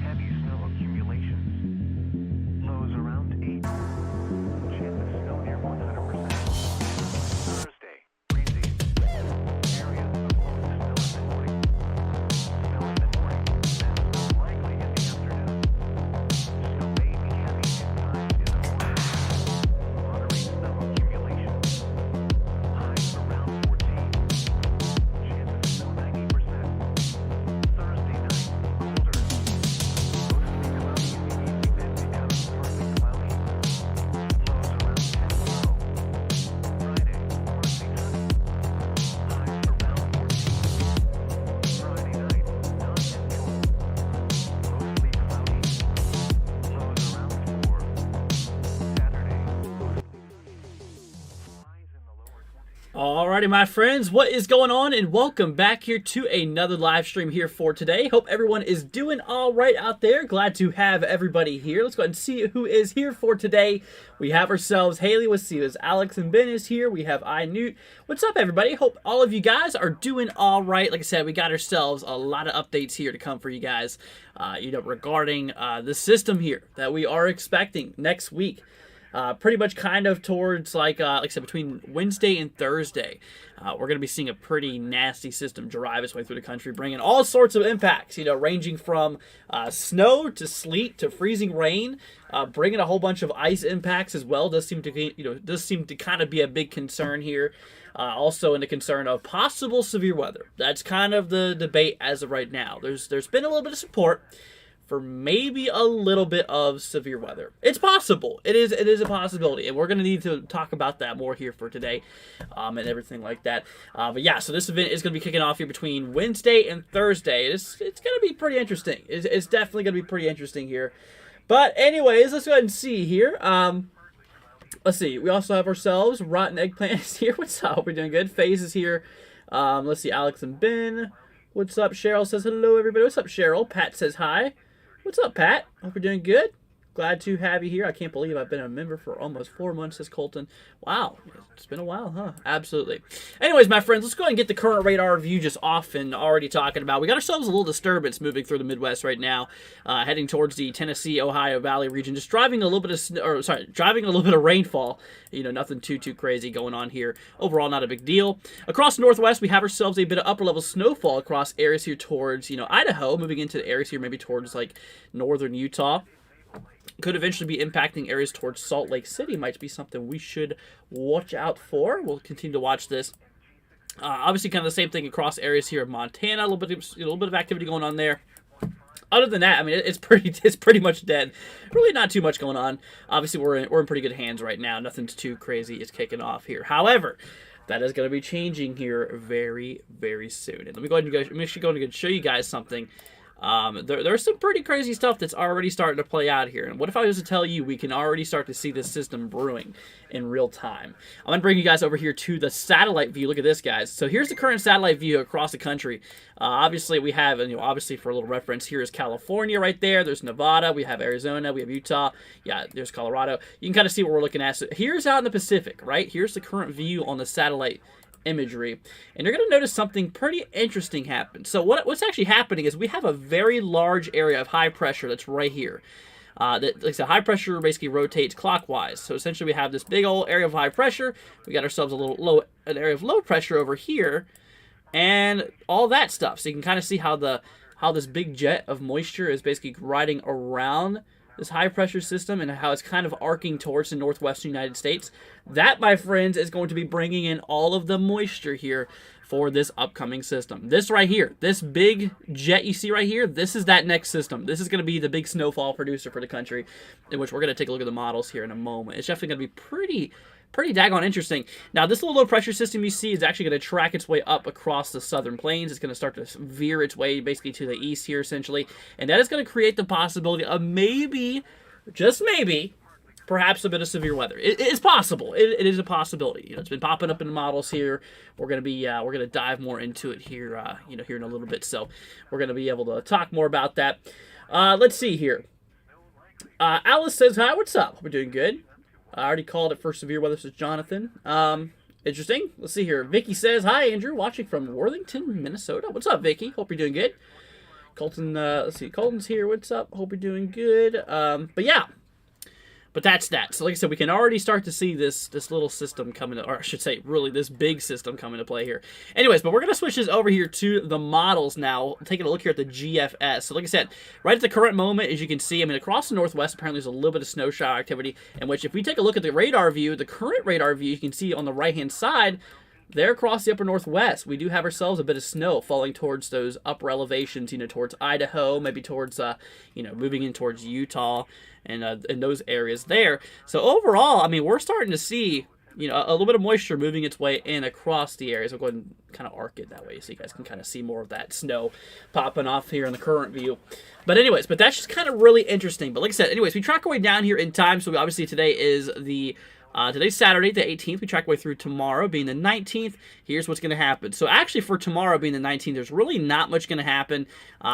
Heavy snow accumulations. Lows around 8. Chance of snow near 100%. Thursday, freezing. Areas of low snow in the morning. Snow in the morning. And snow likely in the afternoon. Snow may be heavy at times in the morning. Moderate snow accumulations. Highs around 14. Chance of snow 90%. Thursday night, colder. Mostly cloudy in the evening, then becomes partly cloudy. Lows around 10 below. Friday, partly sunny. Highs around 14. Friday night, none and cold. Mostly cloudy. Lows around 4. Saturday, highs in the lower 20s. Alrighty, my friends, what is going on? And welcome back here to another live stream here for today. Hope everyone is doing all right out there. Glad to have everybody here. Let's go ahead and see who is here for today. We have ourselves Haley with us. Alex and Ben is here. We have Newt. What's up, everybody? Hope all of you guys are doing all right. Like I said, we got ourselves a lot of updates here to come for you guys, regarding the system here that we are expecting next week. Pretty much kind of towards, like I said, between Wednesday and Thursday. We're going to be seeing a pretty nasty system drive its way through the country, bringing all sorts of impacts, ranging from snow to sleet to freezing rain, bringing a whole bunch of ice impacts as well. Does seem to kind of be a big concern here. Also in the concern of possible severe weather. That's kind of the debate as of right now. There's been a little bit of support for maybe a little bit of severe weather. It's possible. It is a possibility, and we're going to need to talk about that more here for today, and everything like that. But yeah, so this event is going to be kicking off here between Wednesday and Thursday. It's going to be pretty interesting. It's definitely going to be pretty interesting here. But anyways, let's go ahead and see here. Let's see. We also have ourselves Rotten Eggplant is here. What's up? We're doing good. FaZe is here. Let's see. Alex and Ben. What's up? Cheryl says hello, everybody. What's up, Cheryl? Pat says hi. What's up, Pat? Hope you're doing good. Glad to have you here. I can't believe I've been a member for almost 4 months, says Colton. Wow, it's been a while, huh? Absolutely. Anyways, my friends, let's go ahead and get the current radar view just off and already talking about. We got ourselves a little disturbance moving through the Midwest right now, heading towards the Tennessee, Ohio Valley region. Just driving a little bit of rainfall. Nothing too crazy going on here. Overall, not a big deal. Across the Northwest, we have ourselves a bit of upper level snowfall across areas here towards, Idaho, moving into the areas here maybe towards like northern Utah. Could eventually be impacting areas towards Salt Lake City. Might be something we should watch out for. We'll continue to watch this. Obviously, kind of the same thing across areas here in Montana. A little bit of activity going on there. Other than that, I mean, it's pretty much dead. Really, not too much going on. Obviously, we're in pretty good hands right now. Nothing's too crazy. It's kicking off here. However, that is going to be changing here very, very soon. And let me go ahead and show you guys something. There's some pretty crazy stuff that's already starting to play out here. And what if I was to tell you we can already start to see this system brewing in real time? I'm going to bring you guys over here to the satellite view. Look at this, guys. So here's the current satellite view across the country. Obviously, we have, obviously for a little reference, here is California right there. There's Nevada. We have Arizona. We have Utah. Yeah, there's Colorado. You can kind of see what we're looking at. So here's out in the Pacific, right? Here's the current view on the satellite imagery, and you're going to notice something pretty interesting happen. So what's actually happening is we have a very large area of high pressure that's right here. Like I said, high pressure basically rotates clockwise. So essentially we have this big old area of high pressure. We got ourselves an area of low pressure over here, and all that stuff. So you can kind of see how this big jet of moisture is basically riding around this high pressure system and how it's kind of arcing towards the northwestern United States. That, my friends, is going to be bringing in all of the moisture here for this upcoming system. This right here, this big jet you see right here, this is that next system. This is going to be the big snowfall producer for the country, in which we're going to take a look at the models here in a moment. It's definitely going to be pretty daggone interesting. Now, this little low pressure system you see is actually going to track its way up across the southern plains. It's going to start to veer its way basically to the east here, essentially. And that is going to create the possibility of maybe, just maybe, perhaps a bit of severe weather. It is possible. It is a possibility. It's been popping up in the models here. We're going to dive more into it here, here in a little bit. So we're going to be able to talk more about that. Let's see here. Alice says, hi, what's up? We're doing good. I already called it for severe weather, says Jonathan. Interesting. Let's see here. Vicky says, hi, Andrew, watching from Worthington, Minnesota. What's up, Vicky? Hope you're doing good. Colton, let's see, Colton's here. What's up? Hope you're doing good. But yeah. But that's that. So like I said, we can already start to see this little system coming, or I should say, really this big system coming to play here. Anyways, but we're going to switch this over here to the models now, taking a look here at the GFS. So like I said, right at the current moment, as you can see, I mean, across the Northwest, apparently there's a little bit of snow shower activity, in which if we take a look at the radar view, the current radar view, you can see on the right-hand side, there across the upper Northwest, we do have ourselves a bit of snow falling towards those upper elevations, towards Idaho, maybe towards, moving in towards Utah and in those areas there. So overall, I mean, we're starting to see, a little bit of moisture moving its way in across the areas. I'll go ahead and kind of arc it that way so you guys can kind of see more of that snow popping off here in the current view. But anyways, that's just kind of really interesting. But like I said, anyways, we track our way down here in time. So obviously today is today's Saturday, the 18th. We track our way through tomorrow, being the 19th. Here's what's going to happen. So actually for tomorrow, being the 19th, there's really not much going to happen.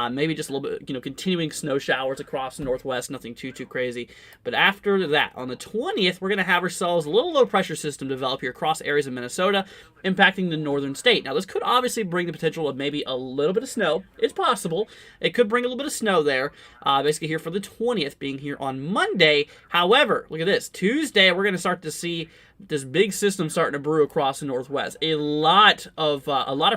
Maybe just a little bit, continuing snow showers across the Northwest. Nothing too crazy. But after that, on the 20th, we're going to have ourselves a little low pressure system develop here across areas of Minnesota, impacting the northern state. Now, this could obviously bring the potential of maybe a little bit of snow. It's possible. It could bring a little bit of snow there, basically here for the 20th, being here on Monday. However, look at this. Tuesday, we're going to start to see this big system starting to brew across the Northwest. A lot of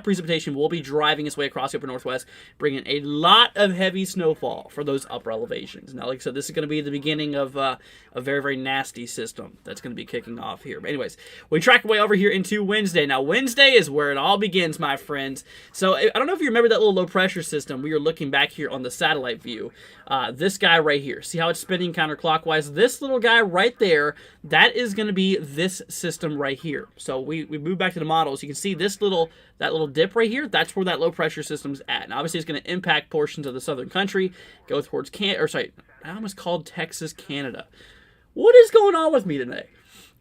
precipitation will be driving its way across the upper Northwest, bringing a lot of heavy snowfall for those upper elevations. Now, like I said, this is going to be the beginning of a very, very nasty system that's going to be kicking off here. But anyways, we track our way over here into Wednesday. Now, Wednesday is where it all begins, my friends. So I don't know if you remember that little low pressure system. We were looking back here on the satellite view. This guy right here. See how it's spinning counterclockwise? This little guy right there, that is going to be this system right here. So we move back to the models. You can see that little dip right here. That's where that low pressure system's at. Now, obviously, it's going to impact portions of the southern country, go towards I almost called Texas, Canada. What is going on with me today?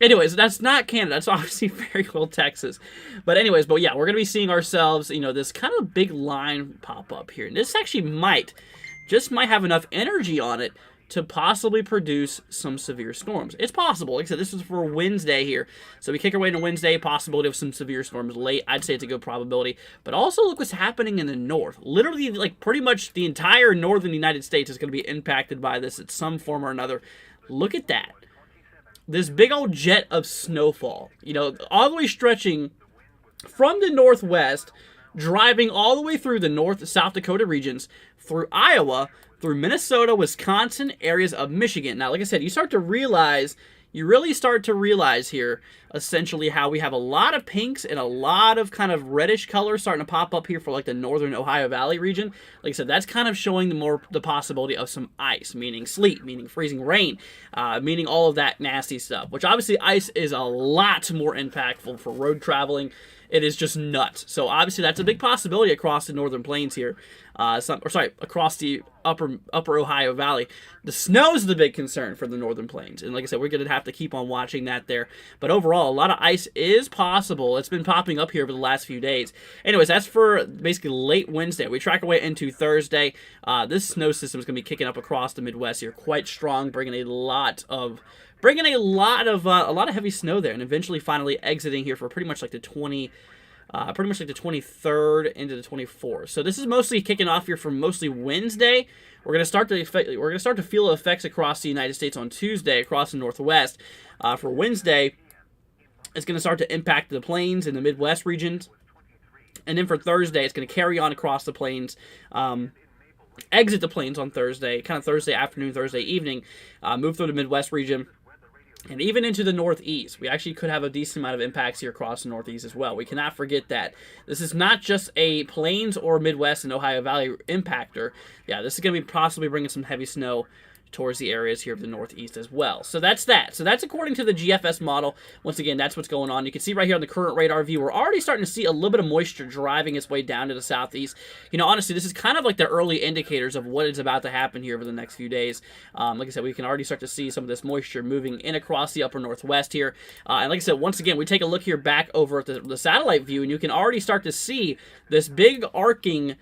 Anyways, that's not Canada. That's obviously very well Texas. But yeah, we're going to be seeing ourselves, this kind of big line pop up here. And this actually might have enough energy on it to possibly produce some severe storms. It's possible. Like I said, this is for Wednesday here. So we kick our way into Wednesday, possibility of some severe storms late. I'd say it's a good probability. But also look what's happening in the north. Literally, like pretty much the entire northern United States is going to be impacted by this in some form or another. Look at that. This big old jet of snowfall, all the way stretching from the Northwest, driving all the way through the North, South Dakota regions, through Iowa, through Minnesota, Wisconsin, areas of Michigan. Now, like I said, you really start to realize here, essentially, how we have a lot of pinks and a lot of kind of reddish colors starting to pop up here for like the northern Ohio Valley region. Like I said, that's kind of showing the possibility of some ice, meaning sleet, meaning freezing rain, meaning all of that nasty stuff, which obviously ice is a lot more impactful for road traveling. It is just nuts. So obviously that's a big possibility across the northern plains here. Across the upper Ohio Valley. The snow is the big concern for the northern plains. And like I said, we're going to have to keep on watching that there. But overall, a lot of ice is possible. It's been popping up here over the last few days. Anyways, that's for basically late Wednesday. We track our way into Thursday. This snow system is going to be kicking up across the Midwest here quite strong, bringing a lot of heavy snow there, and eventually finally exiting here for pretty much like the 23rd into the 24th. So this is mostly kicking off here from mostly Wednesday. We're gonna start to feel effects across the United States on Tuesday across the Northwest. For Wednesday, it's gonna start to impact the plains in the Midwest regions, and then for Thursday, it's gonna carry on across the plains. Exit the plains on Thursday, kind of Thursday afternoon, Thursday evening, move through the Midwest region, and even into the Northeast. We actually could have a decent amount of impacts here across the Northeast as well. We cannot forget that. This is not just a Plains or Midwest and Ohio Valley impactor. Yeah, this is going to be possibly bringing some heavy snow towards the areas here of the Northeast as well. So that's that. So that's according to the GFS model. Once again, that's what's going on. You can see right here on the current radar view, we're already starting to see a little bit of moisture driving its way down to the southeast. Honestly, this is kind of like the early indicators of what is about to happen here over the next few days. Like I said, we can already start to see some of this moisture moving in across the upper Northwest here. And like I said, once again, we take a look here back over at the satellite view, and you can already start to see this big arcing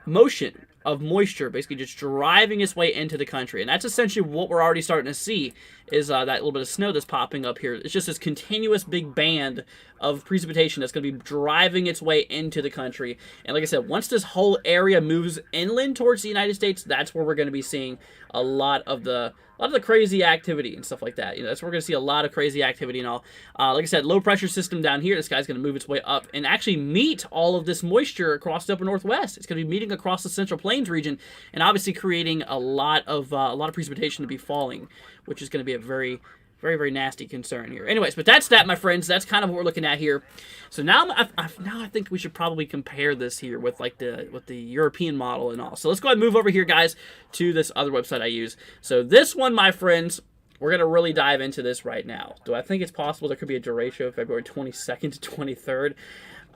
motion of moisture basically just driving its way into the country. And that's essentially what we're already starting to see is that little bit of snow that's popping up here. It's just this continuous big band of precipitation that's going to be driving its way into the country. And like I said, once this whole area moves inland towards the United States, that's where we're going to be seeing a lot of the crazy activity and stuff like that. That's where we're going to see a lot of crazy activity and all. Like I said, low pressure system down here. This guy's going to move its way up and actually meet all of this moisture across the upper northwest. It's going to be meeting across the Central Plains region and obviously creating a lot of precipitation to be falling, which is going to be a very, very, very nasty concern here. Anyways, but that's that, my friends. That's kind of what we're looking at here. So now I think we should probably compare this here with the European model and all. So let's go ahead and move over here, guys, to this other website I use. So this one, my friends, we're going to really dive into this right now. Do I think it's possible there could be a derecho of February 22nd to 23rd?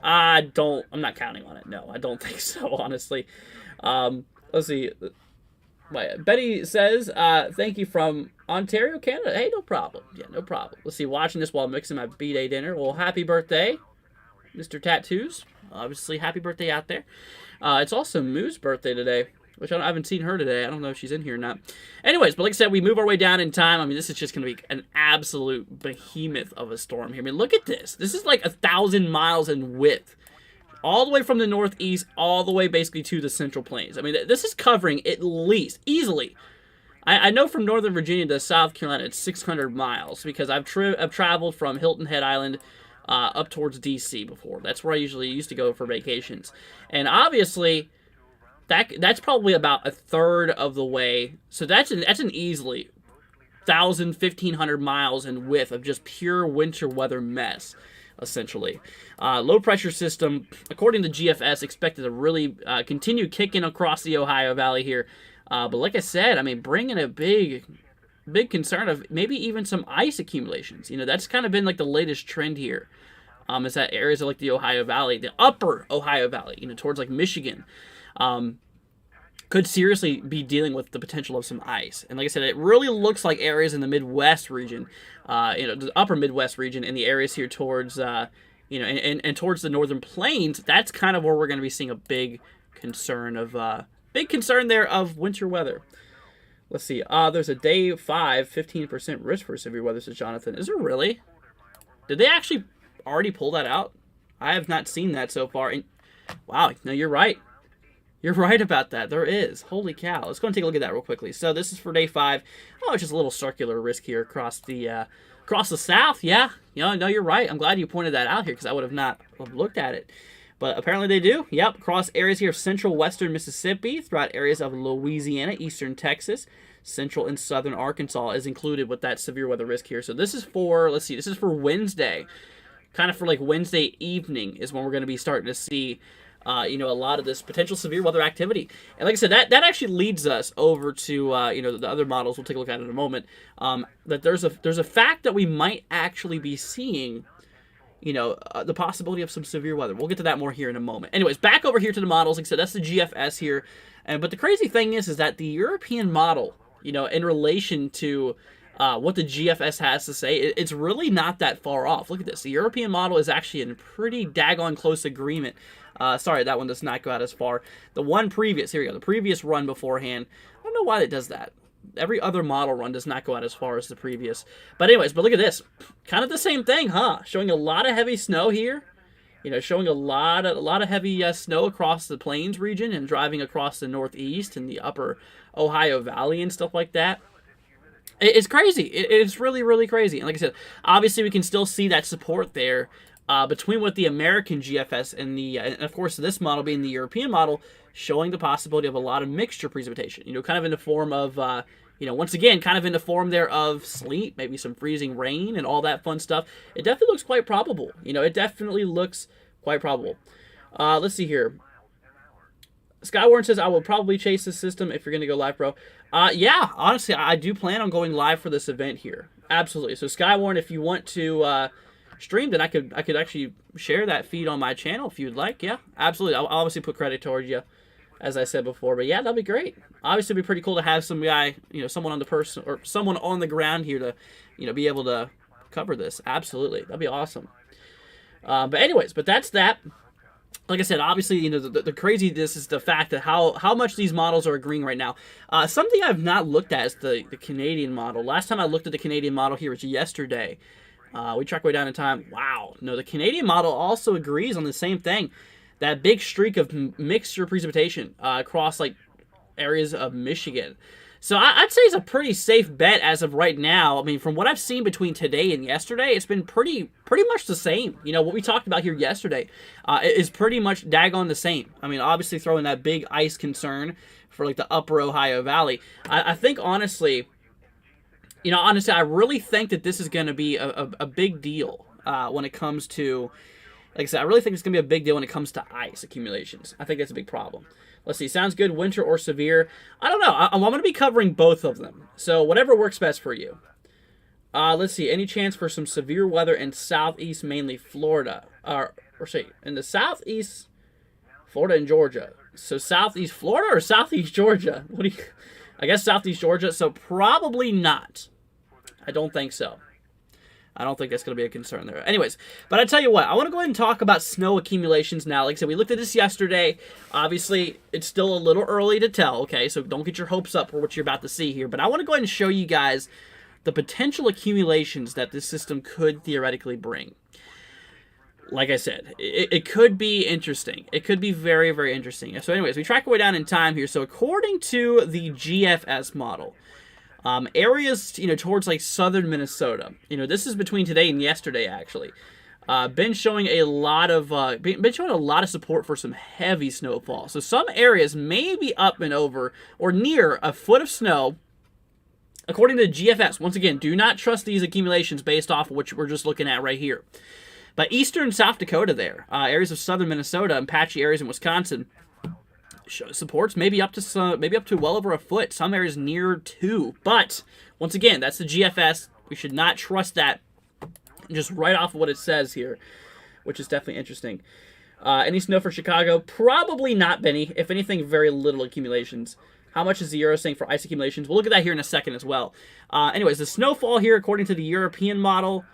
I'm not counting on it. No, I don't think so, honestly. Let's see. Betty says, thank you from Ontario, Canada. Hey, no problem. Yeah, no problem. Let's see, watching this while mixing my B-Day dinner. Well, happy birthday, Mr. Tattoos. Obviously, happy birthday out there. It's also Moo's birthday today, which I haven't seen her today. I don't know if she's in here or not. Anyways, but like I said, we move our way down in time. I mean, this is just going to be an absolute behemoth of a storm here. I mean, look at this. This is like 1,000 miles in width. All the way from the northeast, all the way basically to the Central Plains. I mean, this is covering at least, easily. I know from Northern Virginia to South Carolina, it's 600 miles because I've traveled from Hilton Head Island up towards D.C. before. That's where I usually used to go for vacations. And obviously, that's probably about a third of the way. So that's an easily 1,000, 1,500 miles in width of just pure winter weather mess, essentially. Low pressure system, according to GFS, expected to really continue kicking across the Ohio Valley here. But like I said, I mean, bringing a big concern of maybe even some ice accumulations. That's kind of been like the latest trend here. Is that areas of like the Ohio Valley, the upper Ohio Valley, towards like Michigan, could seriously be dealing with the potential of some ice. And like I said, it really looks like areas in the Midwest region, the upper Midwest region, and the areas here towards, and towards the Northern Plains. That's kind of where we're going to be seeing a big concern there of winter weather. Let's see. There's a day 5, 15% risk for severe weather, says Jonathan. Is there really? Did they actually already pull that out? I have not seen that so far. And wow, no, you're right. You're right about that. There is. Holy cow. Let's go and take a look at that real quickly. So this is for day 5. Oh, it's just a little circular risk here across the south. Yeah. No, you're right. I'm glad you pointed that out here because I would have not looked at it. But apparently they do. Yep. Across areas here of central western Mississippi, throughout areas of Louisiana, eastern Texas, central and southern Arkansas is included with that severe weather risk here. So this is for, let's see, this is for Wednesday. Kind of for like Wednesday evening is when we're going to be starting to see a lot of this potential severe weather activity. And like I said, that actually leads us over to, the other models we'll take a look at in a moment, that there's a fact that we might actually be seeing, the possibility of some severe weather. We'll get to that more here in a moment. Anyways, back over here to the models. Like I said, that's the GFS here. But the crazy thing is that the European model, in relation to what the GFS has to say, it's really not that far off. Look at this. The European model is actually in pretty daggone close agreement. Sorry, that one does not go out as far. The one previous, here we go, the previous run beforehand. I don't know why it does that. Every other model run does not go out as far as the previous. But anyways, look at this. Kind of the same thing, huh? Showing a lot of heavy snow here. Showing a lot of heavy snow across the plains region and driving across the northeast and the upper Ohio Valley and stuff like that. It's crazy. It's really, really crazy. And like I said, obviously we can still see that support there between what the American GFS and of course this model being the European model, showing the possibility of a lot of mixture precipitation. Kind of in the form of, once again, kind of in the form there of sleet, maybe some freezing rain and all that fun stuff. It definitely looks quite probable. It definitely looks quite probable. Let's see here. Skywarn says, I will probably chase this system if you're going to go live, bro. Yeah, honestly, I do plan on going live for this event here. Absolutely. So Skywarn, if you want to stream, then I could actually share that feed on my channel if you'd like. Yeah, absolutely. I'll obviously put credit towards you, as I said before. But yeah, that'd be great. Obviously, it'd be pretty cool to have some guy, someone on the person or someone on the ground here to, be able to cover this. Absolutely. That'd be awesome. But anyways, that's that. like I said, obviously, the craziness is the fact that how much these models are agreeing right now. Something I've not looked at is the Canadian model. Last time I looked at the Canadian model here was yesterday. We track way down in time. Wow. No, the Canadian model also agrees on the same thing. That big streak of mixture precipitation across like areas of Michigan. So I'd say it's a pretty safe bet as of right now. I mean, from what I've seen between today and yesterday, it's been pretty much the same. You know, what we talked about here yesterday is pretty much daggone the same. I mean, obviously throwing that big ice concern for like the upper Ohio Valley. I think honestly, I really think that this is going to be a big deal when it comes to, like I said, I really think it's going to be a big deal when it comes to ice accumulations. I think that's a big problem. Let's see. Sounds good. Winter or severe? I don't know. I'm going to be covering both of them. So whatever works best for you. Let's see. Any chance for some severe weather in southeast, mainly Florida? Or say, in the southeast, Florida and Georgia. So southeast Florida or southeast Georgia? I guess southeast Georgia. So probably not. I don't think so. I don't think that's going to be a concern there. Anyways, but I tell you what, I want to go ahead and talk about snow accumulations now. Like I said, we looked at this yesterday. Obviously, it's still a little early to tell, okay? So don't get your hopes up for what you're about to see here. But I want to go ahead and show you guys the potential accumulations that this system could theoretically bring. Like I said, it could be interesting. It could be very, very interesting. So anyways, we track our way down in time here. So according to the GFS model, areas, towards like southern Minnesota, this is between today and yesterday actually, been showing a lot of support for some heavy snowfall. So some areas may be up and over or near a foot of snow. According to GFS, once again, do not trust these accumulations based off of what we're just looking at right here. But eastern South Dakota there, areas of southern Minnesota and patchy areas in Wisconsin, supports maybe up to well over a foot. Some areas near 2. But once again, that's the GFS. We should not trust that just right off of what it says here, which is definitely interesting. Any snow for Chicago? Probably not, Benny. If anything, very little accumulations. How much is the Euro saying for ice accumulations? We'll look at that here in a second as well. Anyways, the snowfall here, according to the European model,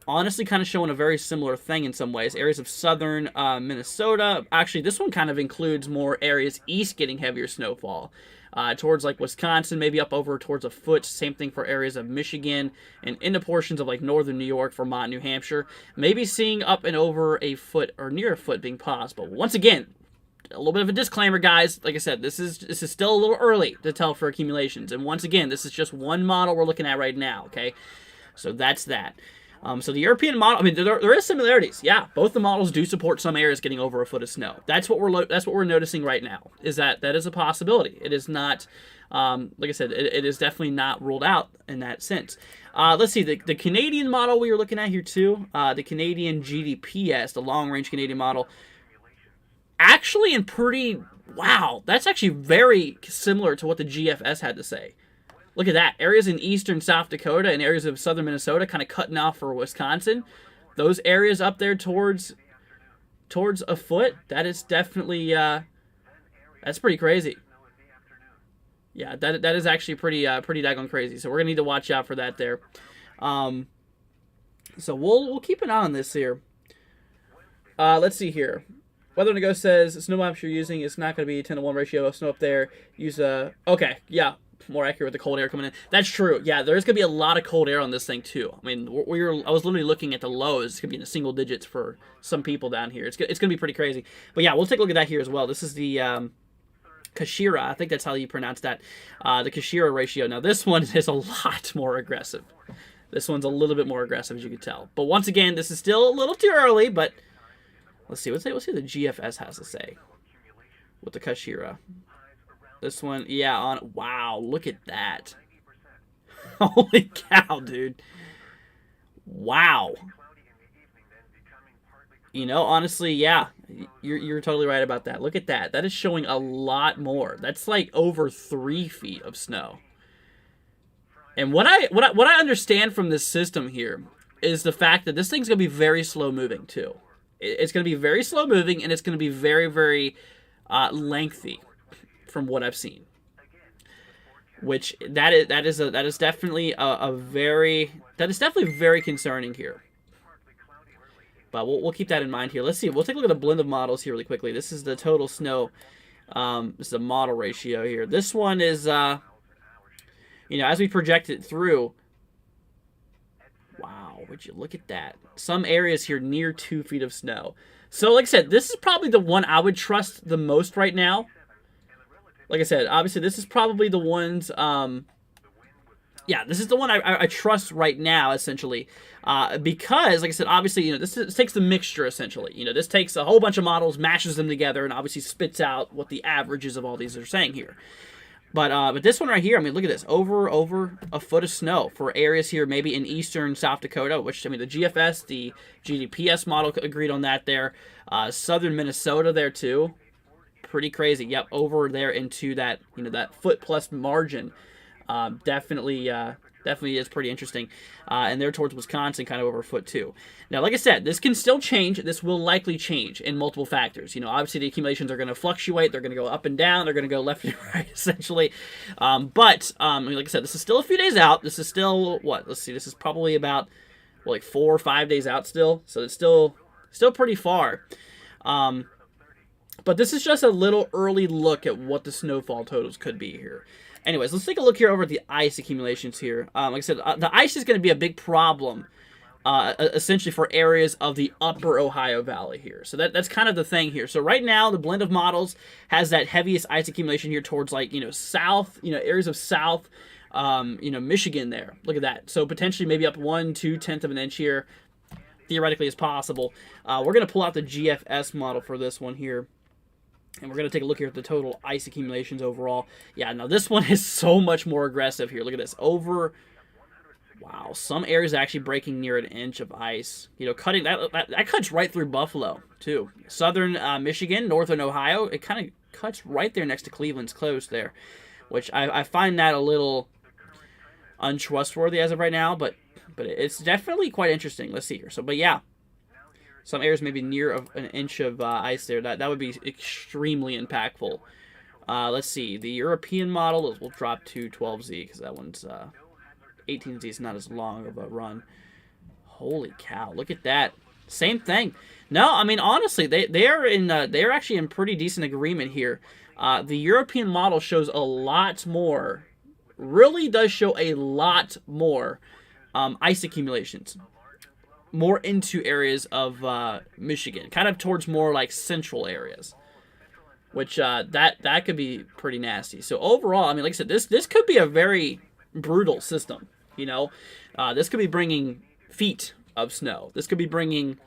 honestly kind of showing a very similar thing in some ways. Areas of southern Minnesota. Actually, this one kind of includes more areas east getting heavier snowfall. Towards like Wisconsin, maybe up over towards a foot. Same thing for areas of Michigan and into portions of like northern New York, Vermont, New Hampshire. Maybe seeing up and over a foot or near a foot being possible. Once again, a little bit of a disclaimer, guys. Like I said, this is still a little early to tell for accumulations. And once again, this is just one model we're looking at right now, okay? So that's that. So the European model, I mean, there is similarities. Yeah, both the models do support some areas getting over a foot of snow. That's what we're noticing right now. Is that is a possibility. It is not, like I said, it is definitely not ruled out in that sense. Let's see the Canadian model we were looking at here too. The Canadian GDPS, the long range Canadian model, actually wow, that's actually very similar to what the GFS had to say. Look at that. Areas in eastern South Dakota and areas of southern Minnesota kind of cutting off for Wisconsin. Those areas up there towards a foot, that is definitely, that's pretty crazy. Yeah, that is actually pretty daggone crazy. So we're going to need to watch out for that there. So we'll keep an eye on this here. Let's see here. Weather to Go says, snow maps you're using, it's not going to be 10-to-1 ratio of snow up there. Use okay, yeah. More accurate with the cold air coming in. That's true. Yeah, there's going to be a lot of cold air on this thing, too. I mean, I was literally looking at the lows. It's going to be in the single digits for some people down here. It's going to be pretty crazy. But yeah, we'll take a look at that here as well. This is the Kashira. I think that's how you pronounce that. The Kashira ratio. Now, this one is a lot more aggressive. This one's a little bit more aggressive, as you can tell. But once again, this is still a little too early, but let's see. Let's see what the GFS has to say with the Kashira. This one, yeah, wow, look at that. Holy cow, dude. Wow. Honestly, yeah, you're totally right about that. Look at that. That is showing a lot more. That's like over 3 feet of snow. And what I understand from this system here is the fact that this thing's going to be very slow moving, too. It's going to be very slow moving, and it's going to be very, very lengthy. From what I've seen, which that is definitely very concerning here. But we'll keep that in mind here. Let's see. We'll take a look at the blend of models here really quickly. This is the total snow. This is the model ratio here. This one is, as we project it through. Wow, would you look at that? Some areas here near 2 feet of snow. So, like I said, this is probably the one I would trust the most right now. Like I said, obviously, this is probably the ones... this is the one I trust right now, essentially, because, like I said, obviously, this takes the mixture, essentially. This takes a whole bunch of models, mashes them together, and obviously spits out what the averages of all these are saying here. But this one right here, I mean, look at this, over a foot of snow for areas here, maybe in eastern South Dakota, which, I mean, the GFS, the GDPS model agreed on that there. Southern Minnesota there, too. Pretty crazy. Yep, over there into that, that foot plus margin. Definitely is pretty interesting. And there towards Wisconsin, kind of over a foot too. Now, like I said, this can still change. This will likely change in multiple factors. Obviously the accumulations are going to fluctuate. They're going to go up and down. They're going to go left and right, essentially. But like I said, this is still a few days out. This is still, let's see, this is probably about, like 4 or 5 days out still. So it's still pretty far. But this is just a little early look at what the snowfall totals could be here. Anyways, let's take a look here over at the ice accumulations here. Like I said, the ice is going to be a big problem, essentially, for areas of the upper Ohio Valley here. So that's kind of the thing here. So right now, the blend of models has that heaviest ice accumulation here towards, like, south, areas of south, Michigan there. Look at that. So potentially maybe up 1-2 of an inch here, theoretically, is possible. We're going to pull out the GFS model for this one here. And we're going to take a look here at the total ice accumulations overall. Yeah, now this one is so much more aggressive here. Look at this. Wow, some areas actually breaking near an inch of ice. Cutting, that cuts right through Buffalo, too. Southern Michigan, northern Ohio, it kind of cuts right there next to Cleveland's coast there. Which I find that a little untrustworthy as of right now, but it's definitely quite interesting. Let's see here. So, but yeah. Some areas maybe near an inch of ice there. That would be extremely impactful. Let's see. The European model will drop to 12Z because that one's 18Z is not as long of a run. Holy cow! Look at that. Same thing. No, I mean, honestly, they're actually in pretty decent agreement here. The European model shows a lot more. Really does show a lot more ice accumulations. More into areas of Michigan, kind of towards more like central areas, which that could be pretty nasty. So overall, I mean, like I said, this could be a very brutal system. This could be bringing feet of snow. This could be bringing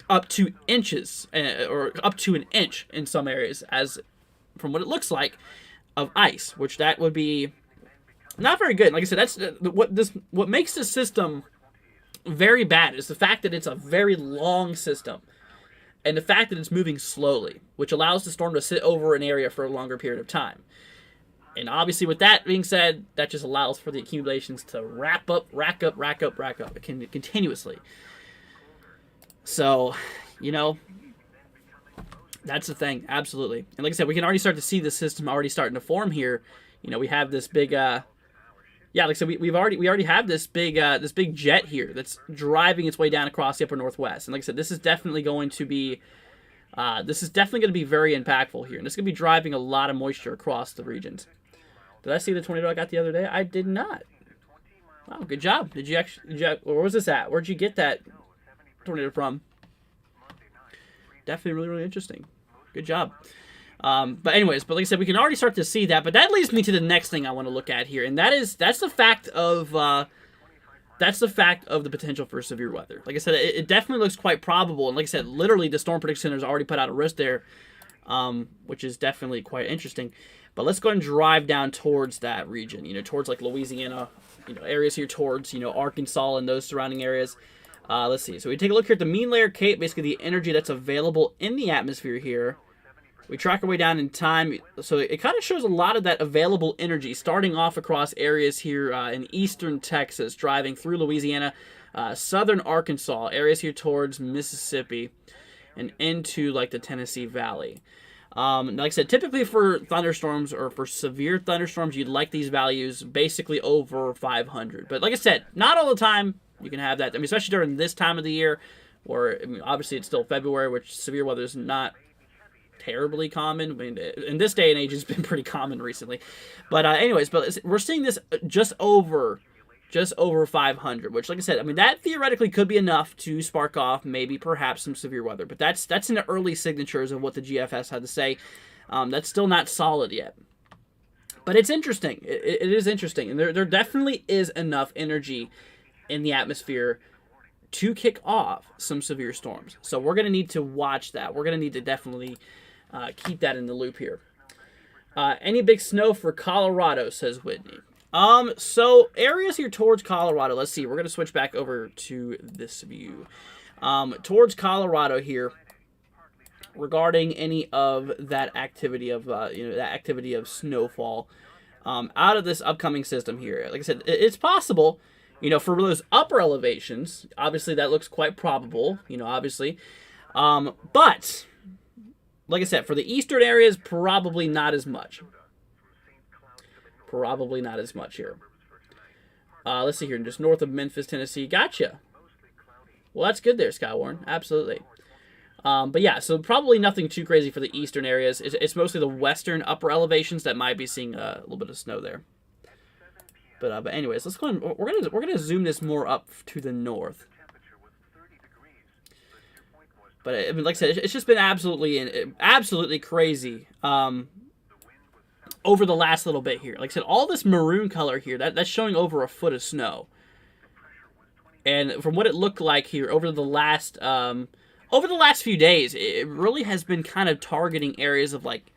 up to inches or up to an inch in some areas, as from what it looks like, of ice, which that would be not very good. Like I said, that's what makes this system very bad is the fact that it's a very long system and the fact that it's moving slowly, which allows the storm to sit over an area for a longer period of time. And obviously, with that being said, that just allows for the accumulations to rack up continuously. So, that's the thing, absolutely. And like I said, we can already start to see the system already starting to form here. We have this big like I said, we already have this big jet here that's driving its way down across the upper northwest. And like I said, this is definitely going to be very impactful here. And this is going to be driving a lot of moisture across the regions. Did I see the tornado I got the other day? I did not. Wow, good job. Where was this at? Where'd you get that tornado from? Definitely really, really interesting. Good job. But like I said, we can already start to see that. But that leads me to the next thing I want to look at here, and that's the fact of the potential for severe weather. Like I said, it definitely looks quite probable. And like I said, literally the Storm Prediction Center has already put out a risk there, which is definitely quite interesting. But let's go ahead and drive down towards that region, towards like Louisiana, areas here towards, Arkansas and those surrounding areas. Let's see. So we take a look here at the mean layer Cape, basically the energy that's available in the atmosphere here. We track our way down in time, so it kind of shows a lot of that available energy, starting off across areas here in eastern Texas, driving through Louisiana, southern Arkansas, areas here towards Mississippi, and into like the Tennessee Valley. Like I said, typically for thunderstorms or for severe thunderstorms, you'd like these values basically over 500. But like I said, not all the time you can have that. I mean, especially during this time of the year, Where, I mean, obviously it's still February, which severe weather is not terribly common. I mean, in this day and age, it's been pretty common recently. But anyways, we're seeing this just over 500, which, like I said, I mean, that theoretically could be enough to spark off maybe perhaps some severe weather. But that's in the early signatures of what the GFS had to say. That's still not solid yet. But it's interesting. It is interesting. And there definitely is enough energy in the atmosphere to kick off some severe storms. So we're going to need to watch that. We're going to need to definitely keep that in the loop here. Any big snow for Colorado, says Whitney. So areas here towards Colorado, let's see. We're going to switch back over to this view. Towards Colorado here, regarding any of that activity of, snowfall out of this upcoming system here. Like I said, it's possible. For those upper elevations, obviously that looks quite probable, obviously. But, like I said, for the eastern areas, probably not as much. Probably not as much here. Let's see here, just north of Memphis, Tennessee. Gotcha. Well, that's good there, Skywarn. Absolutely. But yeah, so probably nothing too crazy for the eastern areas. It's mostly the western upper elevations that might be seeing a little bit of snow there. But anyways, let's go on. We're gonna zoom this more up to the north. But I mean, like I said, it's just been absolutely crazy over the last little bit here. Like I said, all this maroon color here, that's showing over a foot of snow. And from what it looked like here over the last few days, it really has been kind of targeting areas of like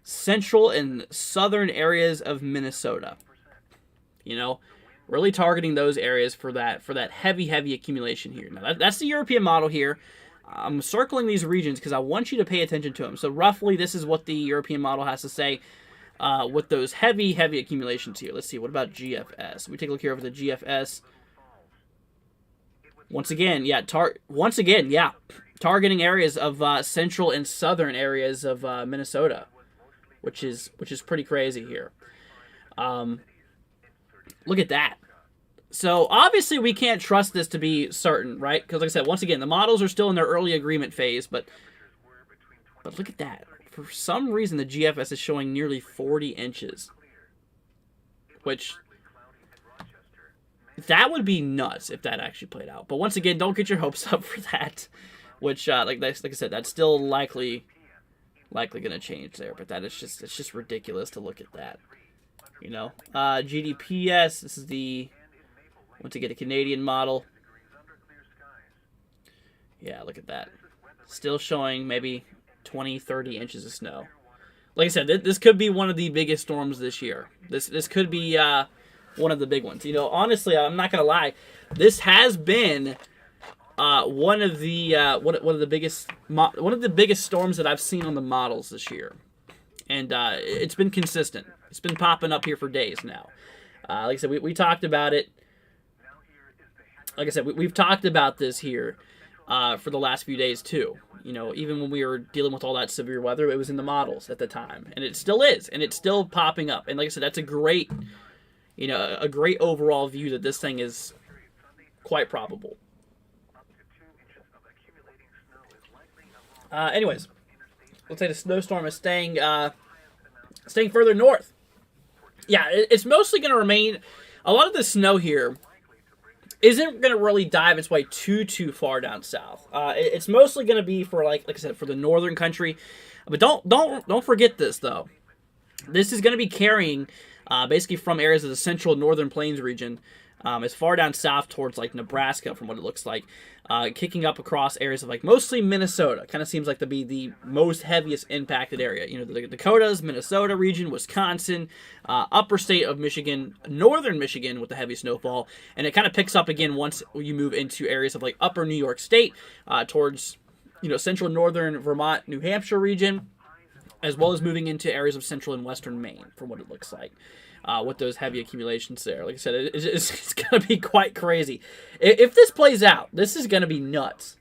central and southern areas of Minnesota. Really targeting those areas for that heavy accumulation here. Now, that's the European model here. I'm circling these regions because I want you to pay attention to them. So roughly, this is what the European model has to say with those heavy accumulations here. Let's see, what about GFS? We take a look here over the GFS. Once again, targeting areas of central and southern areas of Minnesota, which is pretty crazy here. Look at that. So, obviously, we can't trust this to be certain, right? Because, like I said, once again, the models are still in their early agreement phase, but look at that. For some reason, the GFS is showing nearly 40 inches, which, that would be nuts if that actually played out. But once again, don't get your hopes up for that, which, like I said, that's still likely going to change there, but it's just ridiculous to look at that. GDPS, this is the, once again, a Canadian model. Yeah, look at that. Still showing maybe 20, 30 inches of snow. Like I said, this could be one of the biggest storms this year. This could be one of the big ones. Honestly, I'm not going to lie. This has been one of the biggest storms that I've seen on the models this year. And it's been consistent. It's been popping up here for days now. Like I said, we talked about it. Like I said, we've talked about this here for the last few days too. Even when we were dealing with all that severe weather, it was in the models at the time. And it still is. And it's still popping up. And like I said, that's a great overall view that this thing is quite probable. Anyways, let's say the snowstorm is staying further north. Yeah, it's mostly going to remain. A lot of the snow here isn't going to really dive its way too far down south. It's mostly going to be for like I said, for the northern country. But don't forget this though. This is going to be carrying basically from areas of the central northern plains region as far down south towards like Nebraska, from what it looks like, kicking up across areas of like mostly Minnesota. Kind of seems like to be the most heaviest impacted area. The Dakotas, Minnesota region, Wisconsin, upper state of Michigan, northern Michigan with the heavy snowfall, and it kind of picks up again once you move into areas of like upper New York State towards central northern Vermont, New Hampshire region, as well as moving into areas of central and western Maine, from what it looks like. With those heavy accumulations there. Like I said, it's going to be quite crazy. If this plays out, this is going to be nuts.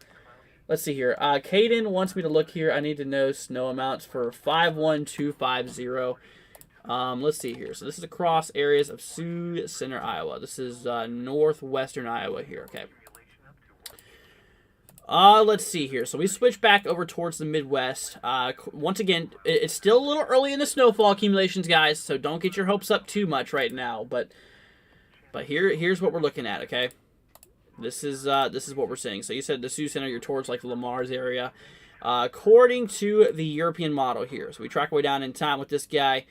Let's see here. Caden wants me to look here. I need to know snow amounts for 51250. Let's see here. So this is across areas of Sioux Center, Iowa. This is northwestern Iowa here. Okay. Let's see here. So we switch back over towards the Midwest. Once again, it's still a little early in the snowfall accumulations, guys, so don't get your hopes up too much right now. But here's what we're looking at, okay? This is what we're seeing. So you said the Sioux Center, you're towards like the Lamar's area. According to the European model here, so we track our way down in time with this guy.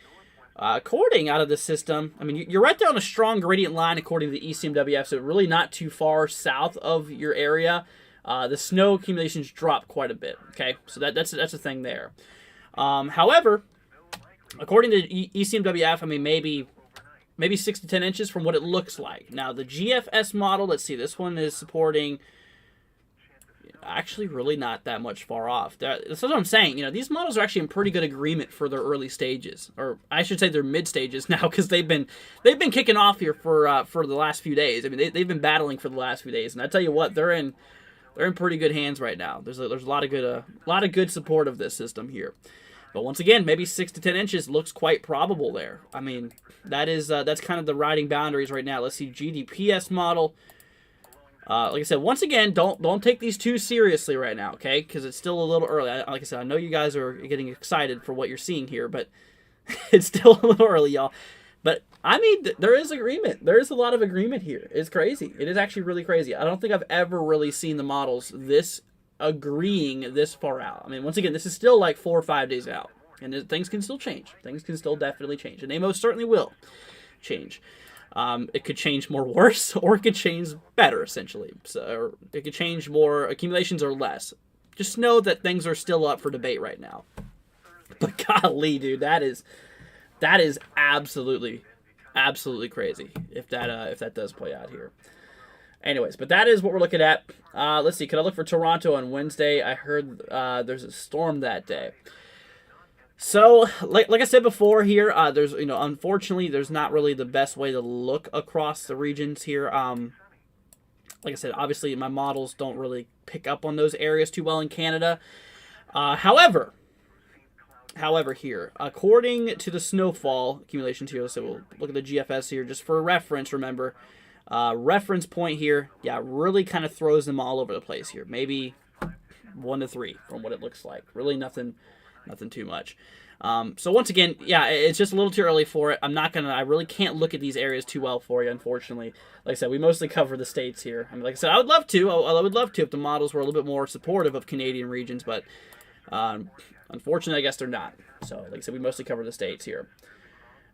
According out of the system, I mean, you're right there on a strong gradient line according to the ECMWF, so really not too far south of your area. The snow accumulations drop quite a bit, okay? So that's a thing there. However, according to ECMWF, I mean, maybe 6 to 10 inches from what it looks like. Now, the GFS model, let's see, this one is supporting actually really not that much far off. That's what I'm saying. You know, these models are actually in pretty good agreement for their early stages, or I should say their mid stages now, because they've been kicking off here for the last few days. I mean, they've been battling for the last few days, and I tell you what, they're in pretty good hands right now. There's a lot of good support of this system here. But once again, maybe 6 to 10 inches looks quite probable there. I mean, that's kind of the riding boundaries right now. Let's see, GDPS model. Like I said, once again, don't take these too seriously right now, okay? Because it's still a little early. Like I said, I know you guys are getting excited for what you're seeing here, but it's still a little early, y'all. But, I mean, there is agreement. There is a lot of agreement here. It's crazy. It is actually really crazy. I don't think I've ever really seen the models this agreeing this far out. I mean, once again, this is still like 4 or 5 days out. And things can still change. Things can still definitely change. And they most certainly will change. It could change more worse, or it could change better, essentially. So, or it could change more accumulations or less. Just know that things are still up for debate right now. But golly, dude, that is absolutely crazy if that does play out here. Anyways, but that is what we're looking at. Let's see. Could I look for Toronto on Wednesday? I heard there's a storm that day. So, like I said before here, there's, unfortunately, there's not really the best way to look across the regions here. Like I said, obviously, my models don't really pick up on those areas too well in Canada. However, here, according to the snowfall accumulations here, so we'll look at the GFS here just for reference, remember. Reference point here, yeah, really kind of throws them all over the place here. Maybe 1 to 3 from what it looks like. Really nothing too much. So once again, yeah, it's just a little too early for it. I really can't look at these areas too well for you, unfortunately. Like I said, we mostly cover the States here. I mean, like I said, I would love to if the models were a little bit more supportive of Canadian regions, but unfortunately, I guess they're not. So, like I said, we mostly cover the States here.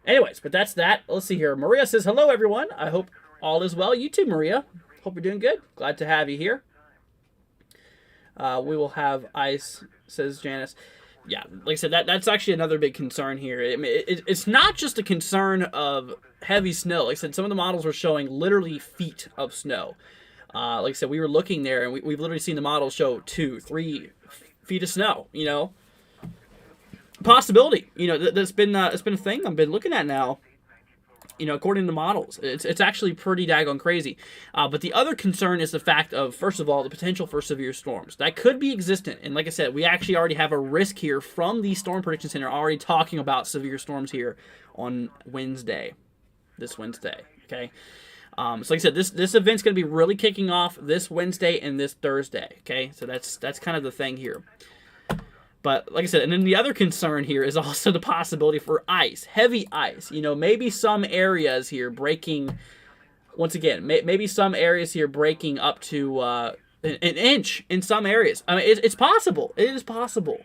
Anyways, but that's that. Let's see here. Maria says, hello, everyone. I hope all is well. You too, Maria. Hope you're doing good. Glad to have you here. We will have ice, says Janice. Yeah, like I said, that's actually another big concern here. I mean, it's not just a concern of heavy snow. Like I said, some of the models were showing literally feet of snow. Like I said, we were looking there, and we've literally seen the models show 2, 3 feet of snow, Possibility. That's been a thing I've been looking at now. According to models, it's actually pretty daggone crazy. But the other concern is the fact of, first of all, the potential for severe storms. That could be existent. And like I said, we actually already have a risk here from the Storm Prediction Center already talking about severe storms here on this Wednesday, okay? So like I said, this event's going to be really kicking off this Wednesday and this Thursday, okay? So that's kind of the thing here. But like I said, and then the other concern here is also the possibility for ice, heavy ice. Maybe some areas here breaking, once again, maybe some areas here breaking up to an inch in some areas. I mean, it's possible. It is possible.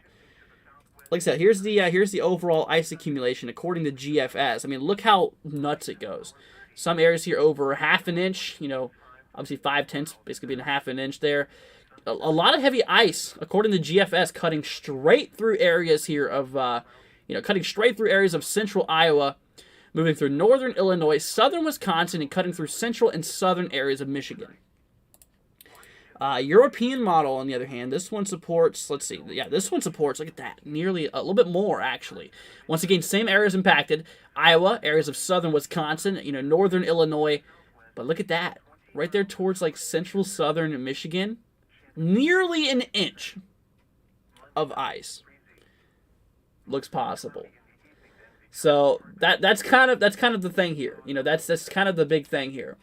Like I said, here's the overall ice accumulation according to GFS. I mean, look how nuts it goes. Some areas here over half an inch. Obviously 5/10, basically being half an inch there. A lot of heavy ice, according to GFS, cutting straight through areas here of, cutting straight through areas of central Iowa, moving through northern Illinois, southern Wisconsin, and cutting through central and southern areas of Michigan. European model, on the other hand, this one supports, let's see, yeah, this one supports, look at that, nearly a little bit more, actually. Once again, same areas impacted, Iowa, areas of southern Wisconsin, northern Illinois, but look at that, right there towards, like, central southern Michigan. Nearly an inch of ice looks possible. So that's kind of the thing here. That's kind of the big thing here.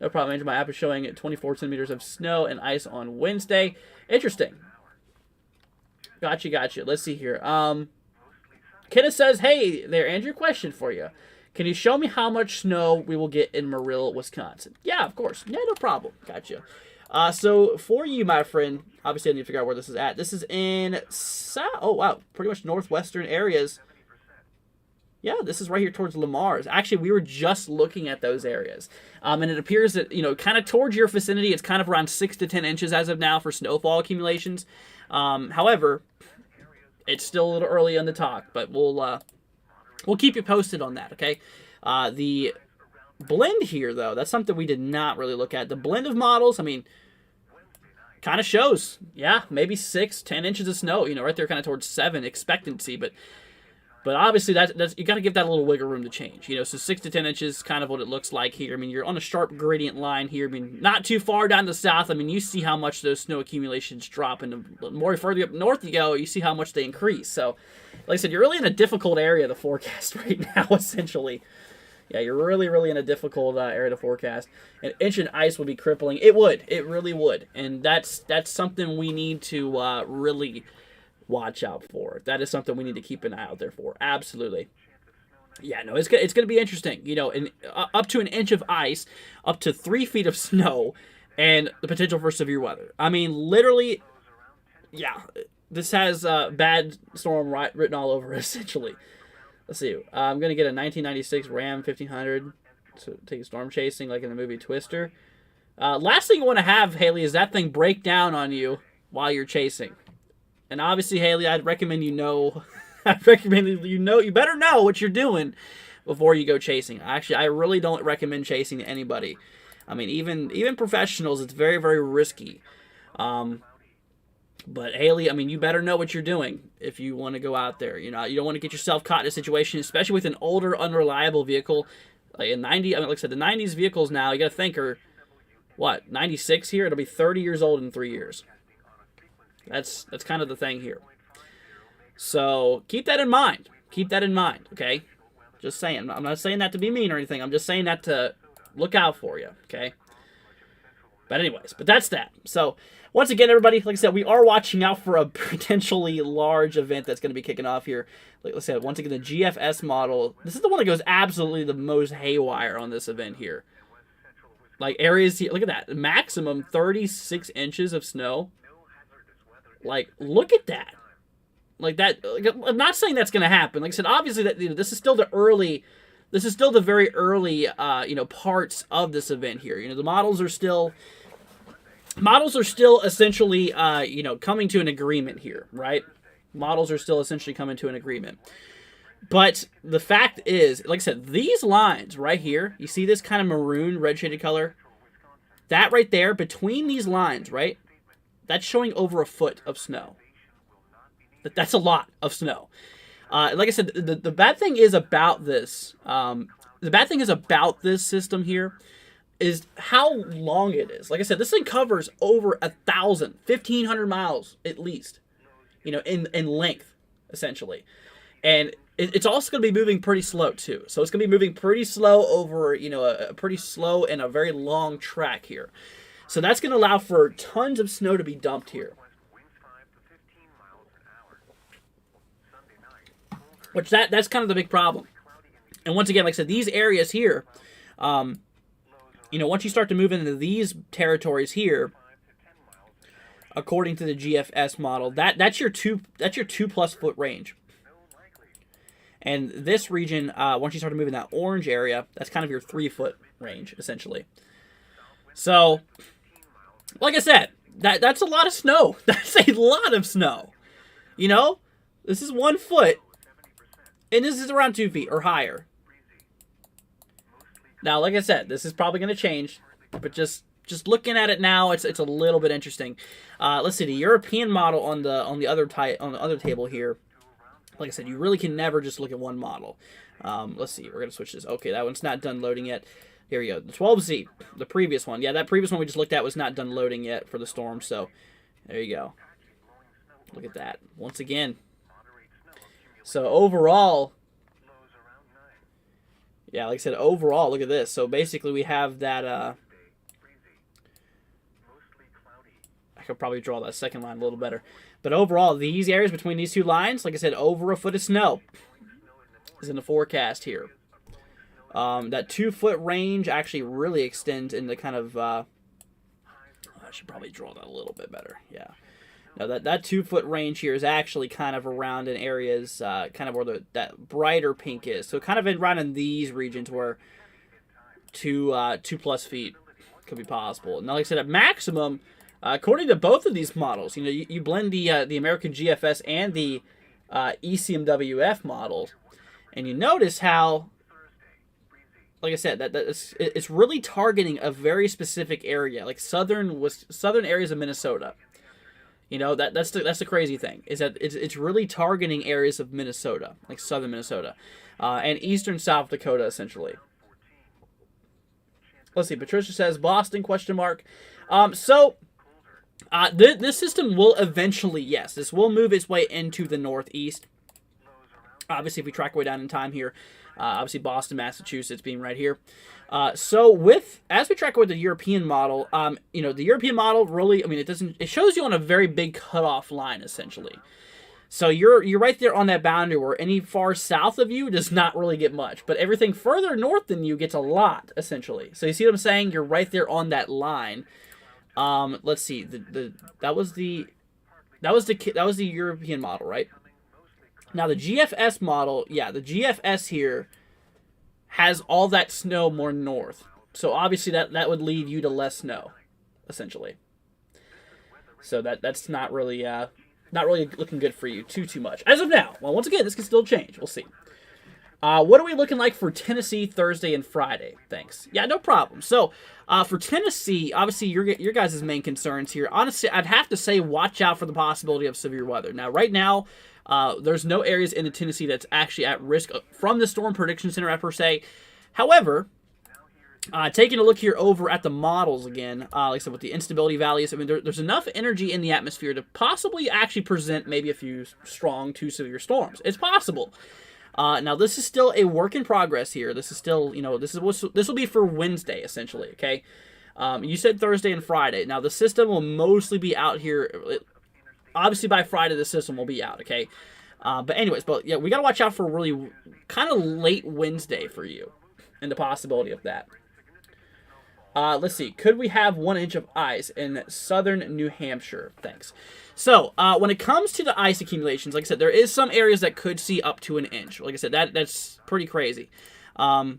No problem, Angel. My app is showing 24 centimeters of snow and ice on Wednesday. Interesting. Gotcha. Let's see here. Kenneth says, hey there, Andrew, question for you. Can you show me how much snow we will get in Murrill, Wisconsin? Yeah, of course. Yeah, no problem. Gotcha. So for you, my friend, obviously I need to figure out where this is at. This is in, oh wow, pretty much northwestern areas. Yeah, this is right here towards Lamar's. Actually, we were just looking at those areas. And it appears that, kind of towards your vicinity, it's kind of around 6 to 10 inches as of now for snowfall accumulations. However, it's still a little early on the talk, but we'll keep you posted on that, okay? The blend here, though, that's something we did not really look at. The blend of models, I mean, kind of shows, yeah, maybe 6, 10 inches of snow, right there kind of towards 7 expectancy, but obviously that's you got to give that a little wiggle room to change, so 6 to 10 inches kind of what it looks like here. I mean, you're on a sharp gradient line here. I mean, not too far down the south. I mean, you see how much those snow accumulations drop, and the more further up north you go, you see how much they increase. So, like I said, you're really in a difficult area to forecast right now, essentially. Yeah, you're really in a difficult area to forecast. An inch of ice would be crippling. It would. It really would. And that's something we need to really watch out for. That is something we need to keep an eye out there for. Absolutely. Yeah, no, it's going to be interesting. Up to an inch of ice, up to 3 feet of snow, and the potential for severe weather. I mean, literally, yeah, this has bad storm written all over it, essentially. Let's see. I'm going to get a 1996 Ram 1500 to take storm chasing like in the movie Twister. Last thing you want to have, Haley, is that thing break down on you while you're chasing. And obviously, Haley, I'd recommend you better know what you're doing before you go chasing. Actually, I really don't recommend chasing to anybody. I mean, even professionals, it's very, very risky. But Haley, I mean, you better know what you're doing if you want to go out there. You don't want to get yourself caught in a situation, especially with an older, unreliable vehicle. Like like I said, the 90s vehicles now, you got to think are, 96 here? It'll be 30 years old in 3 years. That's kind of the thing here. So keep that in mind. Okay? Just saying. I'm not saying that to be mean or anything. I'm just saying that to look out for you, okay? But anyways, that's that. So once again, everybody, like I said, we are watching out for a potentially large event that's going to be kicking off here. Like I said, once again, the GFS model. This is the one that goes absolutely the most haywire on this event here. Like areas here, look at that. Maximum 36 inches of snow. Like, look at that. Like that. I'm not saying that's going to happen. Like I said, obviously that this is still the very early parts of this event here. The models are still essentially coming to an agreement here, right? Models are still essentially coming to an agreement. But the fact is, like I said, these lines right here, you see this kind of maroon red shaded color? That right there between these lines, right? That's showing over a foot of snow. That's a lot of snow. Like I said, the bad thing is about this. The bad thing is about this system here is how long it is. Like I said, this thing covers over 1,500 miles at least, in length, essentially. And it's also going to be moving pretty slow, too. So it's going to be moving pretty slow over, a pretty slow and a very long track here. So that's going to allow for tons of snow to be dumped here. Which that's kind of the big problem. And once again, like I said, these areas here, once you start to move into these territories here, according to the GFS model, that's your 2+ foot range. And this region, once you start to move in that orange area, that's kind of your 3 foot range, essentially. So, like I said, that's a lot of snow. That's a lot of snow. This is 1 foot, and this is around 2 feet or higher. Now, like I said, this is probably going to change, but just looking at it now, it's a little bit interesting. Let's see the European model on the other table here. Like I said, you really can never just look at one model. Let's see, we're going to switch this. Okay, that one's not done loading yet. Here we go. The 12Z, the previous one. Yeah, that previous one we just looked at was not done loading yet for the storm, so there you go. Look at that. Once again. So overall, yeah, like I said, overall, look at this. So basically we have that could probably draw that second line a little better. But overall, these areas between these two lines, like I said, over a foot of snow is in the forecast here. That 2-foot range actually really extends into kind of... I should probably draw that a little bit better. Yeah. Now that 2-foot range here is actually kind of around in areas kind of where that brighter pink is. So kind of around in these regions where 2+ feet could be possible. Now, like I said, at maximum, according to both of these models, you blend the American GFS and the ECMWF model, and you notice how, like I said, it's really targeting a very specific area, like southern areas of Minnesota. That's the crazy thing, is that it's really targeting areas of Minnesota, like southern Minnesota, and eastern South Dakota, essentially. Let's see. Patricia says Boston ? This system will eventually, yes, this will move its way into the Northeast. Obviously, if we track way down in time here, obviously Boston, Massachusetts being right here. So as we track with the European model, the European model really, it shows you on a very big cutoff line, essentially. So you're right there on that boundary where any far south of you does not really get much, but everything further north than you gets a lot, essentially. So you see what I'm saying? You're right there on that line. Let's see. That was the European model, right? Now the GFS model, the GFS here has all that snow more north. So obviously that would lead you to less snow, essentially. So that's not really looking good for you too much as of now. Well, once again, this can still change. We'll see. What are we looking like for Tennessee Thursday and Friday? Thanks. Yeah, no problem. So for Tennessee, obviously your guys' main concerns here. Honestly, I'd have to say watch out for the possibility of severe weather. Now, right now, there's no areas in Tennessee that's actually at risk from the Storm Prediction Center per se. However, taking a look here over at the models again, like I said, with the instability values, there's enough energy in the atmosphere to possibly actually present maybe a few strong to severe storms. It's possible. Now, this is still a work in progress here. This is still, this will be for Wednesday, essentially, okay? You said Thursday and Friday. Now, the system will mostly be out here. Obviously, by Friday, the system will be out, okay? But anyways, we got to watch out for really kind of late Wednesday for you and the possibility of that. Let's see. Could we have 1 inch of ice in southern New Hampshire? Thanks. So, when it comes to the ice accumulations, like I said, there is some areas that could see up to 1 inch. Like I said, that's pretty crazy. So,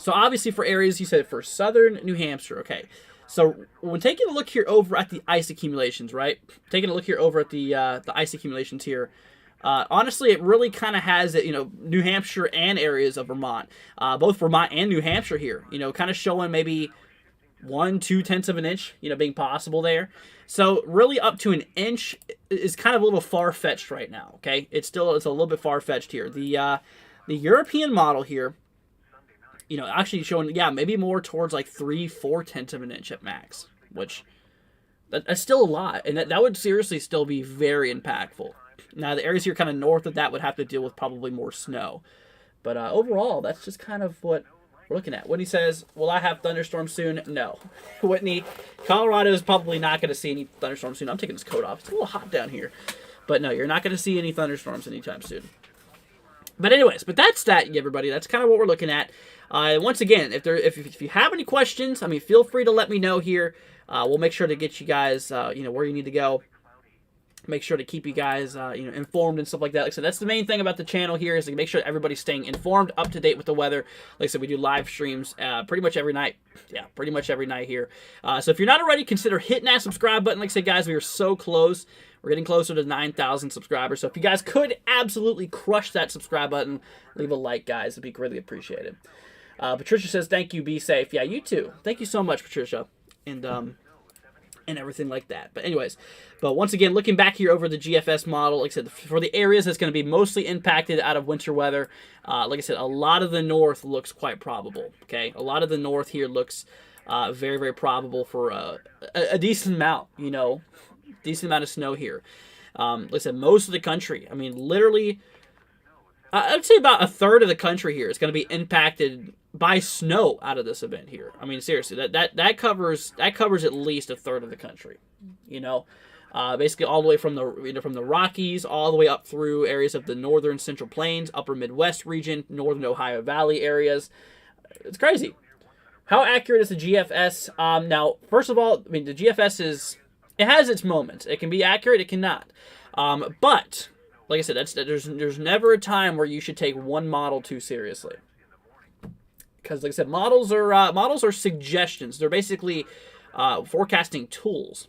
obviously, for areas, you said for southern New Hampshire, okay. So, when taking a look here over at the ice accumulations, right? Taking a look here over at the ice accumulations here, honestly, it really kind of has it, New Hampshire and areas of Vermont, both Vermont and New Hampshire here, kind of showing maybe 1-2 of an inch, being possible there. So really up to 1 inch is kind of a little far-fetched right now, okay? It's a little bit far-fetched here. The European model here, actually showing, maybe more towards like 3-4 of an inch at max, which that's still a lot, and that would seriously still be very impactful. Now, the areas here kind of north of that would have to deal with probably more snow. But overall, that's just kind of what we're looking at. Whitney says, will I have thunderstorms soon? No. Whitney, Colorado is probably not going to see any thunderstorms soon. I'm taking this coat off. It's a little hot down here. But no, you're not going to see any thunderstorms anytime soon. But anyways, that's that, everybody. That's kind of what we're looking at. Once again, if you have any questions, feel free to let me know here. We'll make sure to get you guys, where you need to go. Make sure to keep you guys, informed and stuff like that. Like I said, that's the main thing about the channel here is to make sure everybody's staying informed, up to date with the weather. Like I said, we do live streams pretty much every night. Yeah, pretty much every night here. So if you're not already, consider hitting that subscribe button. Like I said, guys, we are so close. We're getting closer to 9,000 subscribers. So if you guys could absolutely crush that subscribe button, leave a like, guys. It'd be greatly appreciated. Patricia says, thank you, be safe. Yeah, you too. Thank you so much, Patricia. And everything like that. But anyways, once again, looking back here over the GFS model, like I said, for the areas that's going to be mostly impacted out of winter weather, like I said, a lot of the north looks quite probable, okay? A lot of the north here looks very, very probable for a decent amount, decent amount of snow here. Like I said, most of the country, literally, I would say about a third of the country here is going to be impacted by snow out of this event here. I mean, seriously, that covers at least a third of the country. You know, basically all the way from the Rockies all the way up through areas of the northern Central Plains, upper Midwest region, northern Ohio Valley areas. It's crazy. How accurate is the GFS? Now, first of all, I mean, the GFS it has its moments. It can be accurate, it cannot. But like I said, there's never a time where you should take one model too seriously. Because, like I said, models are suggestions. They're basically forecasting tools,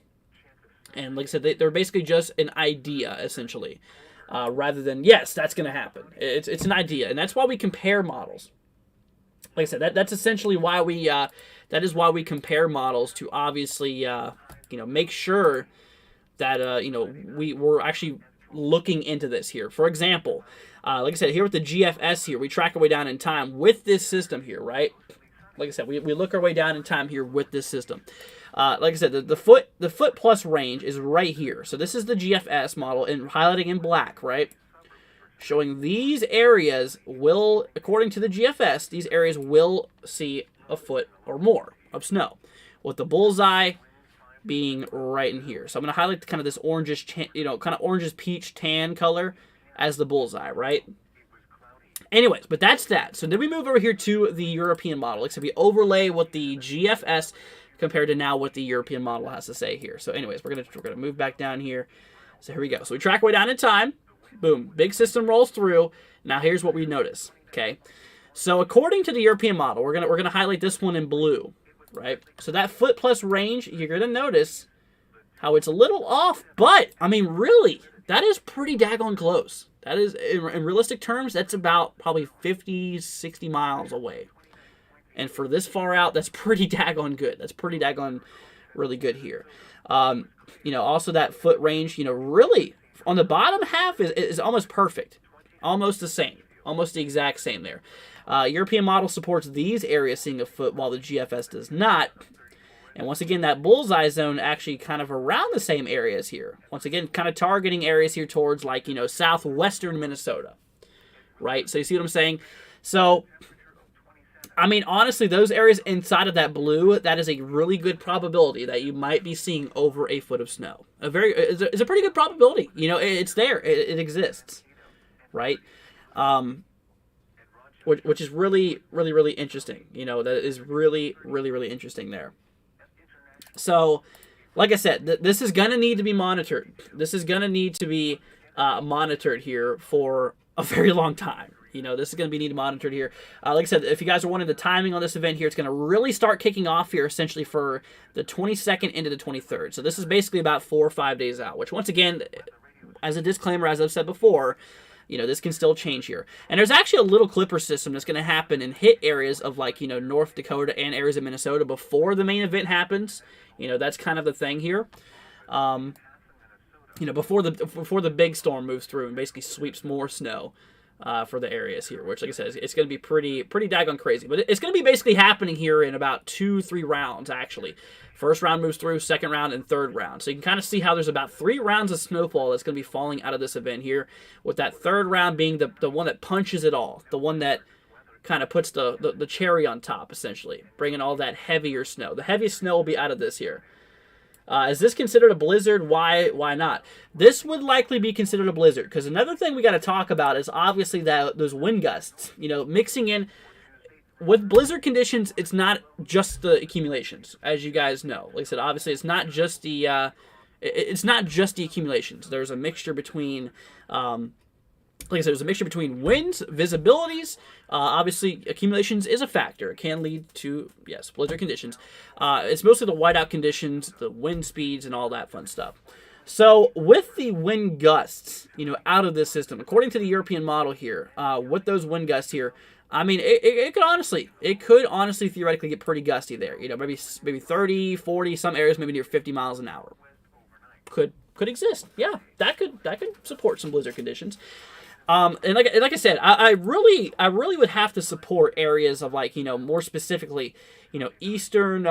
and like I said, they're basically just an idea essentially, rather than yes, that's going to happen. It's an idea, and that's why we compare models. Like I said, that's essentially why we compare models to obviously make sure that we're actually looking into this here. For example, like I said, here with the GFS here, we track our way down in time with this system here, right? Like I said, we look our way down in time here with this system. Like I said, the foot plus range is right here. So this is the GFS model, and highlighting in black, right? Showing these areas will, according to the GFS, these areas will see a foot or more of snow, with the bullseye being right in here. So I'm going to highlight kind of this orangish, kind of orangish peach tan color as the bullseye, right? Anyways, but that's that. So then we move over here to the European model. Like I said, we overlay what the GFS compared to now what the European model has to say here. So anyways, we're gonna move back down here. So here we go. So we track way down in time. Boom, big system rolls through. Now here's what we notice. Okay, so according to the European model, we're gonna highlight this one in blue, right? So that foot plus range, you're gonna notice how it's a little off, but I mean, really, that is pretty daggone close. That is, in realistic terms, that's about probably 50, 60 miles away. And for this far out, that's pretty daggone good. That's pretty daggone really good here. Also that foot range, really on the bottom half is almost perfect. Almost the same. Almost the exact same there. European model supports these areas seeing a foot while the GFS does not. And once again, that bullseye zone actually kind of around the same areas here. Once again, kind of targeting areas here towards like, southwestern Minnesota. Right? So you see what I'm saying? So, I mean, honestly, those areas inside of that blue, that is a really good probability that you might be seeing over a foot of snow. It's a pretty good probability. It's there. It exists. Right? Which is really, really, really interesting. That is really, really, really interesting there. So, like I said, this is going to need to be monitored. This is going to need to be monitored here for a very long time. This is going to be needed monitored here. Like I said, if you guys are wanting the timing on this event here, it's going to really start kicking off here essentially for the 22nd into the 23rd. So this is basically about 4 or 5 days out, which once again, as a disclaimer, as I've said before, this can still change here. And there's actually a little clipper system that's going to happen and hit areas of like, North Dakota and areas of Minnesota before the main event happens. That's kind of the thing here. Before the big storm moves through and basically sweeps more snow for the areas here, which, like I said, it's going to be pretty daggone crazy. But it's going to be basically happening here in about 2-3 rounds, actually. First round moves through, second round, and third round. So you can kind of see how there's about 3 rounds of snowfall that's going to be falling out of this event here, with that third round being the one that punches it all, the one that kind of puts the cherry on top, essentially, bringing all that heavier snow. The heaviest snow will be out of this here. Is this considered a blizzard? Why not? This would likely be considered a blizzard, because another thing we got to talk about is obviously those wind gusts. Mixing in with blizzard conditions, it's not just the accumulations, as you guys know. Like I said, obviously it's not just the accumulations. There's a mixture between like I said, there's a mixture between winds, visibilities. Obviously, accumulations is a factor. It can lead to, yes, blizzard conditions. It's mostly the whiteout conditions, the wind speeds, and all that fun stuff. So, with the wind gusts, out of this system, according to the European model here, with those wind gusts here, I mean, it could honestly theoretically get pretty gusty there. Maybe 30, 40, some areas maybe near 50 miles an hour. Could exist. Yeah, that could support some blizzard conditions. And like I said, I really would have to support areas of like, more specifically, eastern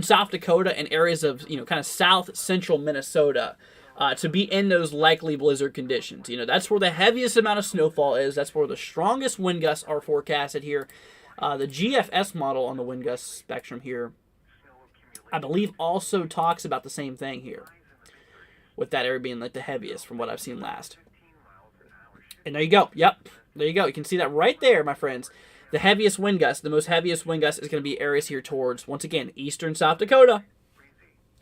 South Dakota and areas of, kind of south central Minnesota, to be in those likely blizzard conditions. You know, that's where the heaviest amount of snowfall is. That's where the strongest wind gusts are forecasted here. The GFS model on the wind gust spectrum here, I believe, also talks about the same thing here, with that area being like the heaviest from what I've seen last. And there you go. Yep, there you go. You can see that right there, my friends. The heaviest wind gust, the most heaviest wind gust is going to be areas here towards, once again, eastern South Dakota,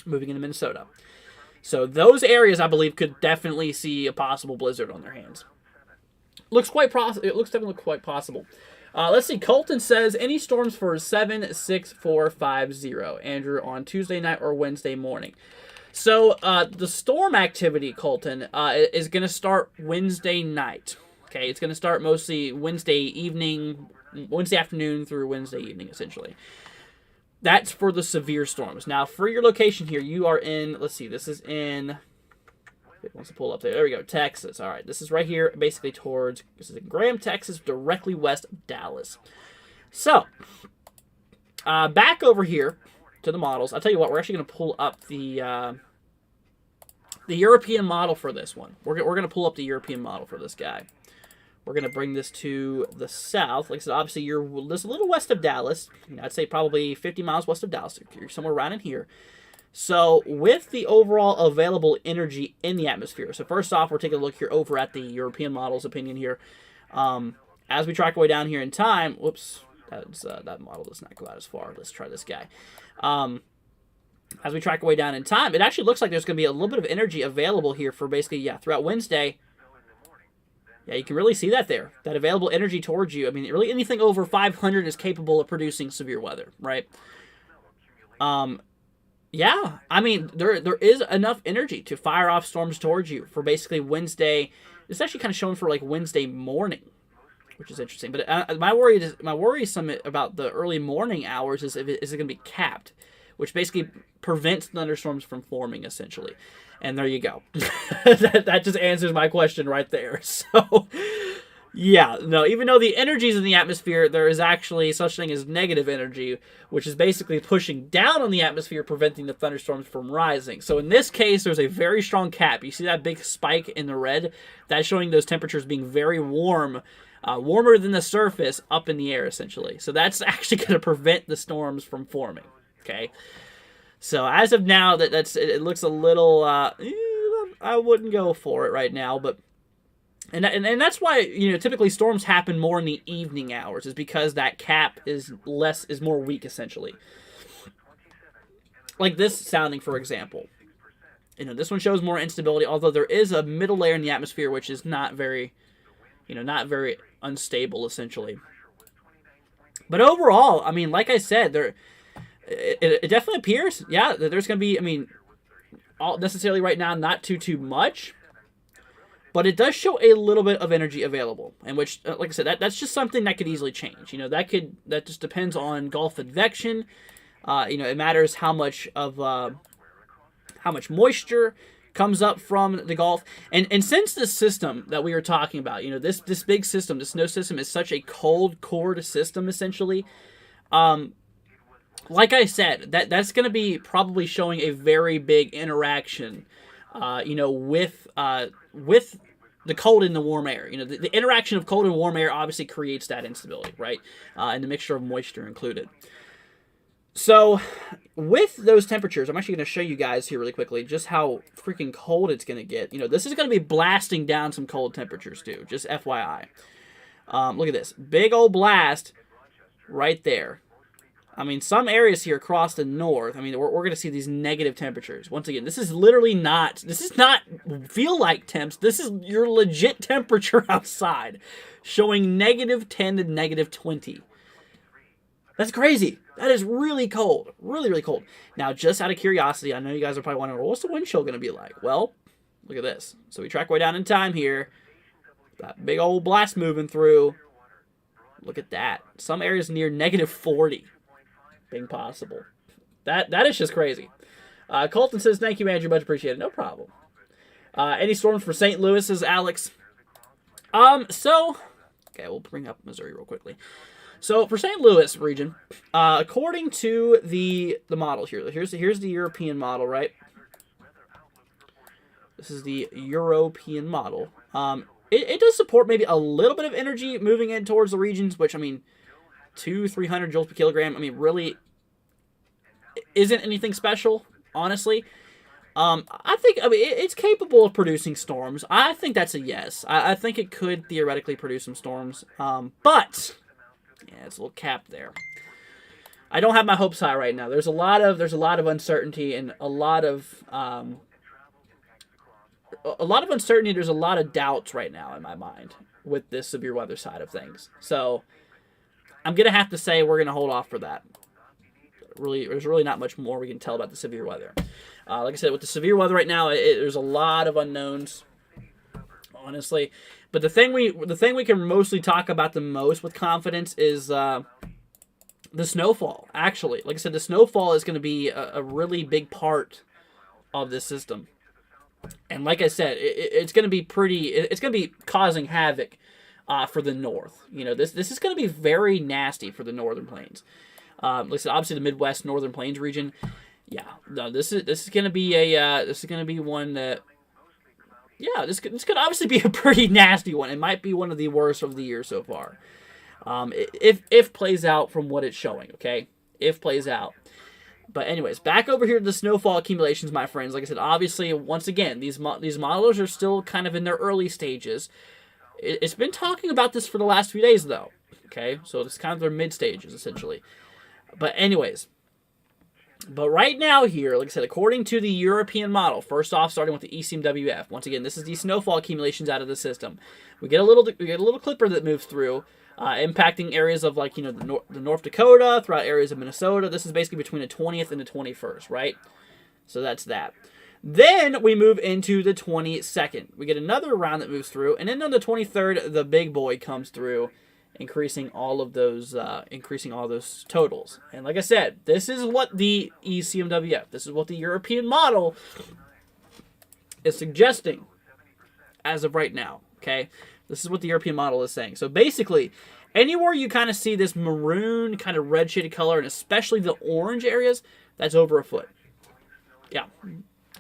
moving into Minnesota. So those areas, I believe, could definitely see a possible blizzard on their hands. It looks definitely quite possible. Let's see. Colton says, any storms for 76450, Andrew, on Tuesday night or Wednesday morning. So the storm activity, Colton, is going to start Wednesday night. Okay, it's going to start mostly Wednesday afternoon through Wednesday evening, essentially. That's for the severe storms. Now, for your location here, you are in, let's see, this is in, it wants to pull up there. There we go, Texas. All right, this is right here, basically towards, this is in Graham, Texas, directly west of Dallas. So, back over here to the models. I'll tell you what, we're actually going to pull up the European model for this one. We're going to pull up the European model for this guy. We're going to bring this to the south. Like I said, obviously, you're just a little west of Dallas. I'd say probably 50 miles west of Dallas. You're somewhere around in here. So, with the overall available energy in the atmosphere. So, first off, we're taking a look here over at the European model's opinion here. As we track our way down here in time, whoops, that model does not go out as far. Let's try this guy. As we track our way down in time, it actually looks like there's going to be a little bit of energy available here for basically, throughout Wednesday. Yeah, you can really see that there. That available energy towards you. I mean, really anything over 500 is capable of producing severe weather, right? Yeah, I mean, there is enough energy to fire off storms towards you for basically Wednesday. It's actually kind of shown for like Wednesday morning, which is interesting. But my worry about the early morning hours is it going to be capped, which basically prevents thunderstorms from forming, essentially. And there you go. that just answers my question right there. So, yeah, no, even though the energy is in the atmosphere, there is actually such thing as negative energy, which is basically pushing down on the atmosphere, preventing the thunderstorms from rising. So in this case, there's a very strong cap. You see that big spike in the red? That's showing those temperatures being very warm, warmer than the surface up in the air, essentially. So that's actually going to prevent the storms from forming, okay? So as of now, it looks a little. I wouldn't go for it right now, but and that's why typically storms happen more in the evening hours, is because that cap is more weak, essentially. Like this sounding, for example. This one shows more instability, although there is a middle layer in the atmosphere which is not very unstable, essentially. But overall, I mean, like I said, It definitely appears, that there's going to be, necessarily right now, not too much, but it does show a little bit of energy available, and which, like I said, that's just something that could easily change. That just depends on Gulf advection. It matters how much moisture comes up from the Gulf, and since this system that we were talking about, this big system, the snow system, is such a cold core system, essentially. Like I said, that's going to be probably showing a very big interaction, with the cold and the warm air. The interaction of cold and warm air obviously creates that instability, right? And the mixture of moisture included. So, with those temperatures, I'm actually going to show you guys here really quickly just how freaking cold it's going to get. This is going to be blasting down some cold temperatures too, just FYI. Look at this. Big old blast right there. Some areas here across the north, we're going to see these negative temperatures. Once again, this is not feel-like temps. This is your legit temperature outside, showing -10 to -20. That's crazy. That is really cold. Really, really cold. Now, just out of curiosity, I know you guys are probably wondering, well, what's the wind chill going to be like? Well, look at this. So we track way down in time here. That big old blast moving through. Look at that. Some areas near -40. Being possible. That is just crazy. Colton says, thank you, Andrew. Much appreciated. No problem. Any storms for St. Louis, says Alex. Okay, we'll bring up Missouri real quickly. So, for St. Louis region, according to the model here, here's the European model, right? This is the European model. It does support maybe a little bit of energy moving in towards the regions, which, I mean, 300 joules per kilogram, I mean, really isn't anything special, honestly. I think, I mean, it's capable of producing storms. I think that's a yes. I think it could theoretically produce some storms. But yeah, it's a little cap there. I don't have my hopes high right now. There's a lot of uncertainty and a lot of uncertainty. There's a lot of doubts right now in my mind with this severe weather side of things. So I'm gonna have to say we're gonna hold off for that. Really, there's really not much more we can tell about the severe weather. Like I said, with the severe weather right now, there's a lot of unknowns, honestly. But the thing we can mostly talk about the most with confidence is the snowfall. Actually, like I said, the snowfall is going to be a really big part of this system. And like I said, it's going to be it's going to be causing havoc for the north. You know, this is going to be very nasty for the northern plains. Like I said, obviously the Midwest, Northern Plains region. Yeah, no, this is going to be one that, yeah, this could obviously be a pretty nasty one. It might be one of the worst of the year so far. If plays out from what it's showing, okay? If plays out. But anyways, back over here to the snowfall accumulations, my friends. Like I said, obviously, once again, these modelers are still kind of in their early stages. It's been talking about this for the last few days, though. Okay, so it's kind of their mid stages, essentially. But anyways, right now here, like I said, according to the European model, first off, starting with the ECMWF. Once again, this is the snowfall accumulations out of the system. We get a little clipper that moves through, impacting areas of, like, you know, the North Dakota, throughout areas of Minnesota. This is basically between the 20th and the 21st, right? So that's that. Then we move into the 22nd. We get another round that moves through, and then on the 23rd, the big boy comes through, increasing all those totals. And like I said, this is what the ECMWF, this is what the European model is suggesting as of right now. Okay, this is what the European model is saying. So basically, anywhere you kind of see this maroon kind of red shaded color, and especially the orange areas, that's over a foot. Yeah,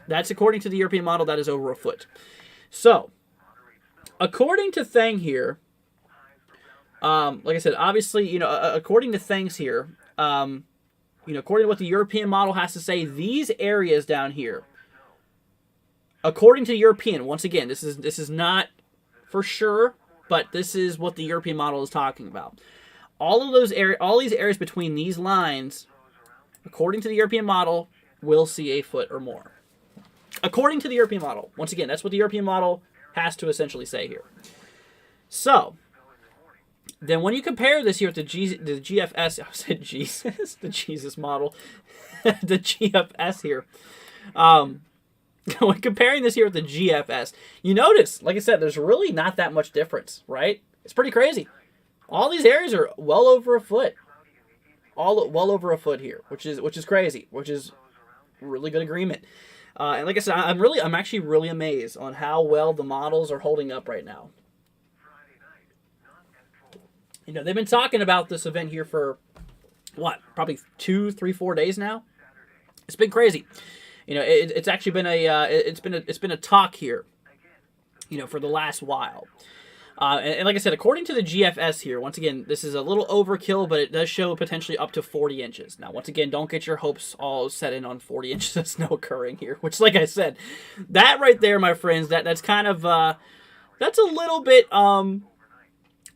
that's according to the European model. That is over a foot. So according to Thing here, like I said, obviously, you know, according to things here, you know, according to what the European model has to say, these areas down here, according to the European, once again, this is not for sure, but this is what the European model is talking about. All these areas between these lines, according to the European model, will see a foot or more. According to the European model, once again, that's what the European model has to essentially say here. So then when you compare this here with the GFS, I said Jesus, the Jesus model, the GFS here, when comparing this here with the GFS, you notice, like I said, there's really not that much difference, right? It's pretty crazy. All these areas are well over a foot. Well over a foot here, which is crazy, which is really good agreement. And like I said, I'm actually really amazed on how well the models are holding up right now. You know, they've been talking about this event here for, what, probably 2, 3, 4 days now. It's been crazy. You know, it's actually been it's been a talk here, you know, for the last while. And like I said, according to the GFS here, once again, this is a little overkill, but it does show potentially up to 40 inches. Now, once again, don't get your hopes all set in on 40 inches of snow occurring here, which, like I said, that right there, my friends, that's kind of, that's a little bit,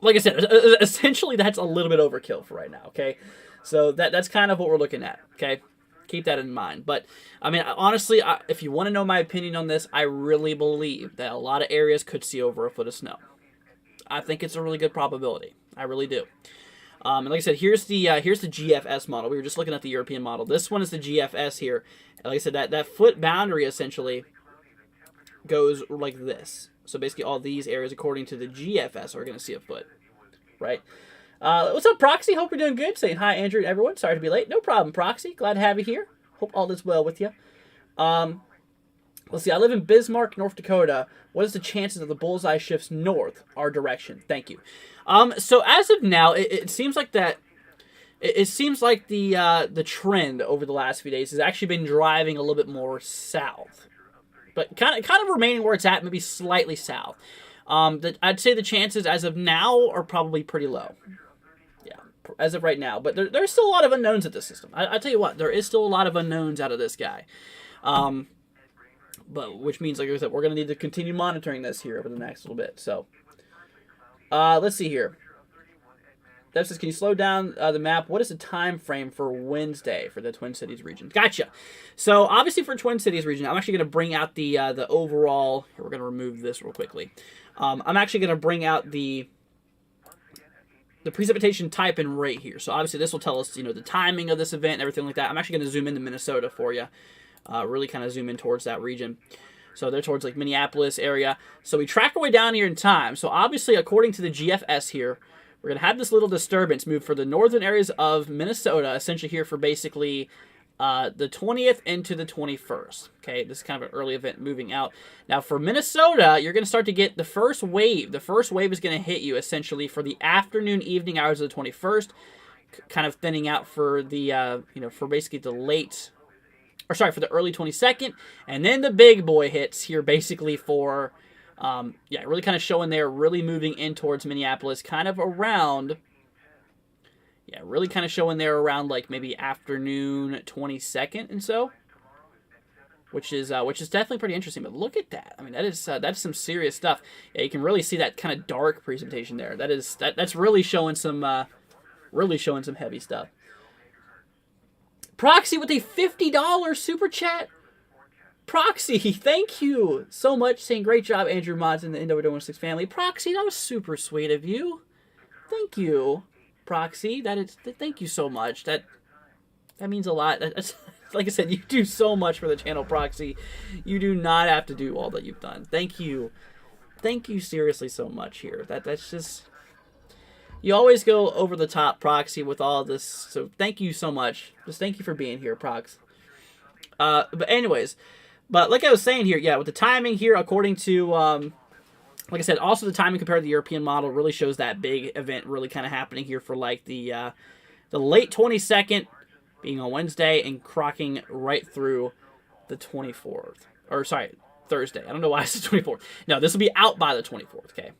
like I said, essentially that's a little bit overkill for right now, okay? So that's kind of what we're looking at, okay? Keep that in mind. But, I mean, honestly, if you want to know my opinion on this, I really believe that a lot of areas could see over a foot of snow. I think it's a really good probability. I really do. And like I said, here's the GFS model. We were just looking at the European model. This one is the GFS here. And like I said, that foot boundary essentially goes like this. So basically all these areas, according to the GFS, are going to see a foot. Right? What's up, Proxy? Hope you're doing good. Saying hi, Andrew, and everyone. Sorry to be late. No problem, Proxy. Glad to have you here. Hope all is well with you. Let's see. I live in Bismarck, North Dakota. What is the chances that the bullseye shifts north, our direction? Thank you. So as of now, it seems like that. It seems like the trend over the last few days has actually been driving a little bit more south. but kind of remaining where it's at, maybe slightly south. I'd say the chances as of now are probably pretty low. Yeah, as of right now. But there's still a lot of unknowns at this system. I tell you what, there is still a lot of unknowns out of this guy. But which means, like I said, we're going to need to continue monitoring this here over the next little bit. So, let's see here. That says, can you slow down the map? What is the time frame for Wednesday for the Twin Cities region? Gotcha. So, obviously for Twin Cities region, I'm actually going to bring out the overall. Here, we're going to remove this real quickly. I'm actually going to bring out the precipitation type and rate here. So, obviously this will tell us, the timing of this event and everything like that. I'm actually going to zoom into Minnesota for you. Really kind of zoom in towards that region. So they're towards like Minneapolis area. So we track our way down here in time. So obviously, according to the GFS here, we're going to have this little disturbance move for the northern areas of Minnesota, essentially here for basically the 20th into the 21st. Okay, this is kind of an early event moving out. Now for Minnesota, you're going to start to get the first wave. The first wave is going to hit you essentially for the afternoon, evening hours of the 21st, kind of thinning out for the, for basically the for the early 22nd, and then the big boy hits here basically for, really kind of showing there, really moving in towards Minneapolis, kind of around, really kind of showing there around like maybe afternoon 22nd and so, which is definitely pretty interesting. But look at that. I mean, that's some serious stuff. Yeah, you can really see that kind of dark presentation there. That's really showing some heavy stuff. Proxy with a $50 super chat. Proxy, thank you so much. Saying great job, Andrew Mods and the NW16 family. Proxy, that was super sweet of you. Thank you, Proxy. Thank you so much. That means a lot. That's, like I said, you do so much for the channel, Proxy. You do not have to do all that you've done. Thank you. Thank you seriously so much here. That's just... You always go over the top, Proxy, with all this, so thank you so much. Just thank you for being here, Prox. But anyways, like I was saying here, with the timing here, according to, like I said, also the timing compared to the European model really shows that big event really kind of happening here for like the late 22nd being on Wednesday and crocking right through the 24th. Or, sorry, Thursday. I don't know why I said 24th. No, this will be out by the 24th, okay?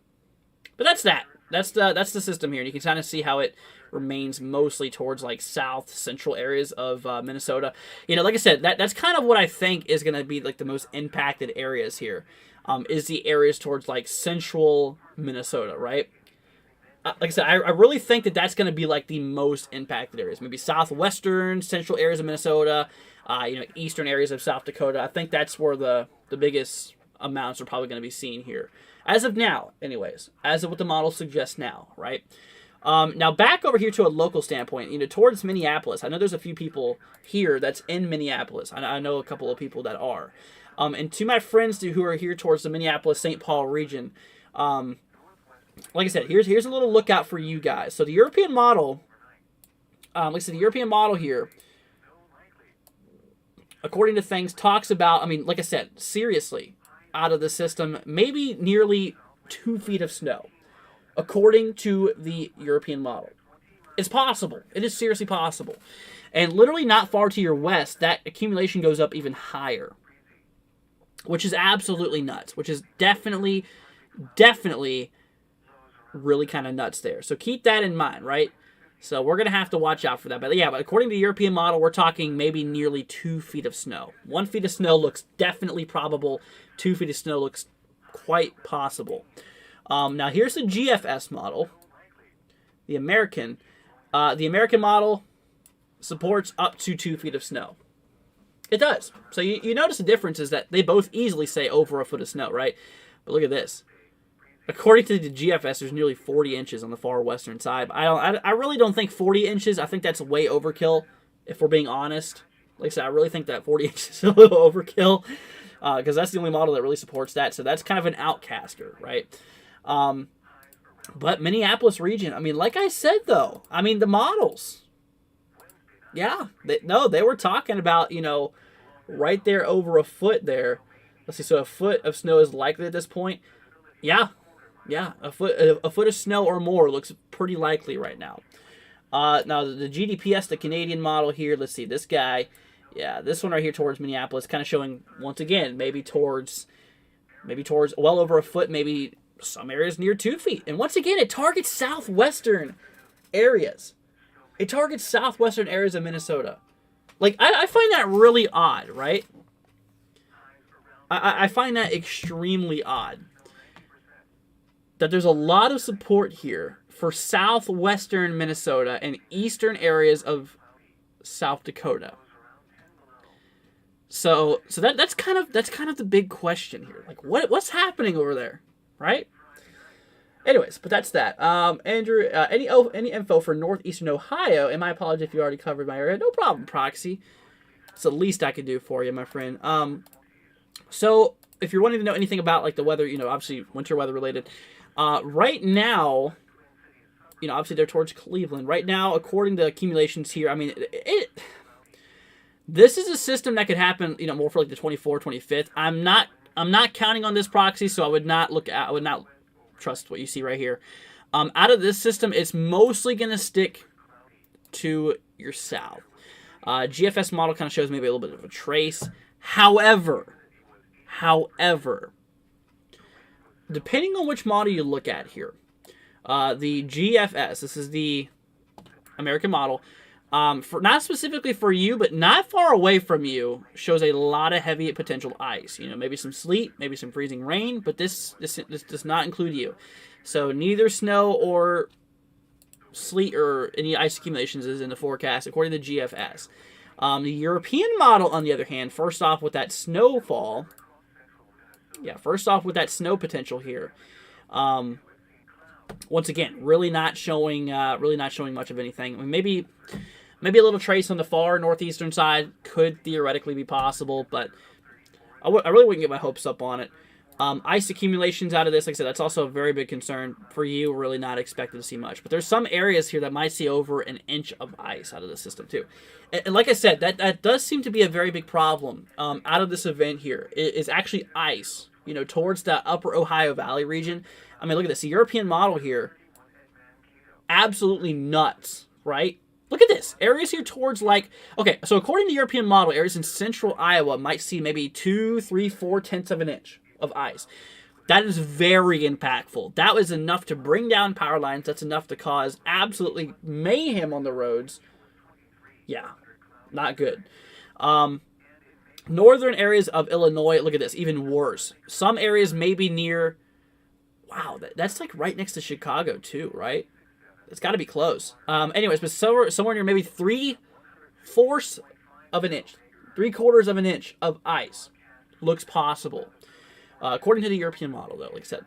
But that's that. That's the system here, and you can kind of see how it remains mostly towards like south central areas of Minnesota. Like I said, that's kind of what I think is going to be like the most impacted areas here, is the areas towards like central Minnesota, right? Like I said, I really think that's going to be like the most impacted areas. Maybe southwestern, central areas of Minnesota, eastern areas of South Dakota. I think that's where the biggest amounts are probably going to be seen here. As of now, anyways, as of what the model suggests now, right? Now back over here to a local standpoint, towards Minneapolis. I know there's a few people here that's in Minneapolis. I know a couple of people that are. And to my friends who are here towards the Minneapolis-St. Paul region, like I said, here's a little lookout for you guys. So the European model, like I said, the European model here, according to things, talks about, like I said, seriously, out of the system, maybe nearly 2 feet of snow, according to the European model. It's possible. It is seriously possible. And literally not far to your west, that accumulation goes up even higher, which is absolutely nuts, which is definitely really kind of nuts there. So keep that in mind, right? So we're going to have to watch out for that. But according to the European model, we're talking maybe nearly 2 feet of snow. 1 feet of snow looks definitely probable. 2 feet of snow looks quite possible. Now here's the GFS model. The American model supports up to 2 feet of snow. It does. So you notice the difference is that they both easily say over a foot of snow, right? But look at this. According to the GFS, there's nearly 40 inches on the far western side. I really don't think 40 inches. I think that's way overkill, if we're being honest. Like I said, I really think that 40 inches is a little overkill, because that's the only model that really supports that. So that's kind of an outcaster, right? But Minneapolis region, like I said, though, the models, they were talking about, right there over a foot there. Let's see, so a foot of snow is likely at this point. Yeah, a foot of snow or more looks pretty likely right now. Now the GDPS, the Canadian model here. Let's see, this guy, Yeah, this one right here towards Minneapolis, kind of showing once again maybe towards well over a foot, maybe some areas near 2 feet. And once again, it targets southwestern areas. It targets southwestern areas of Minnesota. Like, I find that really odd, right? I find that extremely odd. That there's a lot of support here for southwestern Minnesota and eastern areas of South Dakota. So that's kind of the big question here. Like, what's happening over there, right? Anyways, but that's that. Andrew, any info for northeastern Ohio? And my apologies if you already covered my area. No problem, Proxy. It's the least I could do for you, my friend. So if you're wanting to know anything about like the weather, obviously winter weather related, right now, obviously they're towards Cleveland. Right now, according to accumulations here, I mean, this is a system that could happen, more for like the 24th, 25th. I'm not counting on this, Proxy, so I would not trust what you see right here. Out of this system, it's mostly going to stick to your south. GFS model kind of shows maybe a little bit of a trace. However, depending on which model you look at here, the GFS, this is the American model, for not specifically for you, but not far away from you, shows a lot of heavy potential ice. Maybe some sleet, maybe some freezing rain, but this does not include you. So neither snow or sleet or any ice accumulations is in the forecast, according to GFS. The European model, on the other hand, first off with that snow potential here. Once again, really not showing much of anything. I mean, maybe a little trace on the far northeastern side could theoretically be possible, but I really wouldn't get my hopes up on it. Ice accumulations out of this, like I said, that's also a very big concern for you. Really not expected to see much, but there's some areas here that might see over an inch of ice out of the system too. And like I said, that does seem to be a very big problem out of this event here. It is actually ice, towards that upper Ohio Valley region. I mean, look at this. The European model here, absolutely nuts, right? Look at this. Areas here towards okay, so according to the European model, areas in central Iowa might see maybe 2, 3, 4/10 of an inch of ice. That is very impactful. That was enough to bring down power lines. That's enough to cause absolutely mayhem on the roads. Yeah, not good. Northern areas of Illinois, look at this, even worse. Some areas may be near, wow, that's like right next to Chicago too, right? It's got to be close. Anyways, but somewhere near maybe 3/4 of an inch, 3/4 of an inch of ice looks possible. According to the European model, though, like I said.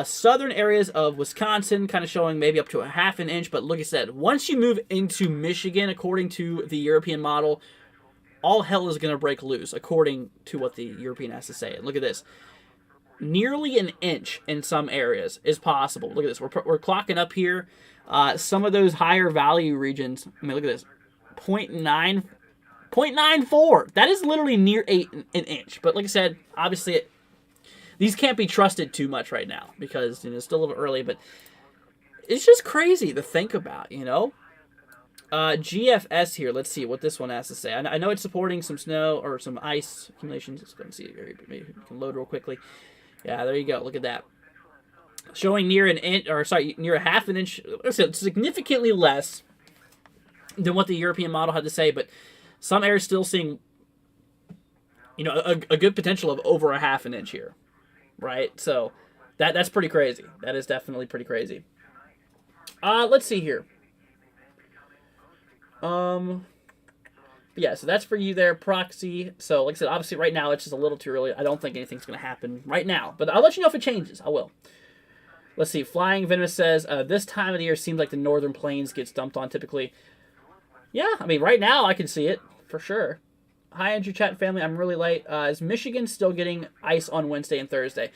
Southern areas of Wisconsin kind of showing maybe up to 1/2 an inch, but like I said, once you move into Michigan, according to the European model, all hell is going to break loose, according to what the European has to say. And look at this. Nearly an inch in some areas is possible. Look at this. We're clocking up here. Some of those higher value regions, I mean, look at this. 0.94. That is literally near an inch. But like I said, obviously, these can't be trusted too much right now because it's still a little early. But it's just crazy to think about, GFS here. Let's see what this one has to say. I know it's supporting some snow or some ice accumulations. Let's go and see. Maybe we can load real quickly. Yeah, there you go. Look at that. Showing near an inch, near a 1/2 an inch. So significantly less than what the European model had to say, but some areas still seeing, a good potential of over a 1/2 an inch here, right? So that's pretty crazy. That is definitely pretty crazy. Let's see here. Yeah, so that's for you there, Proxy. So, like I said, obviously right now it's just a little too early. I don't think anything's going to happen right now, but I'll let you know if it changes. I will. Let's see. Flying Venomous says, this time of the year seems like the northern plains gets dumped on typically. Yeah, I mean, right now I can see it, for sure. Hi, Andrew Chat family. I'm really late. Is Michigan still getting ice on Wednesday and Thursday?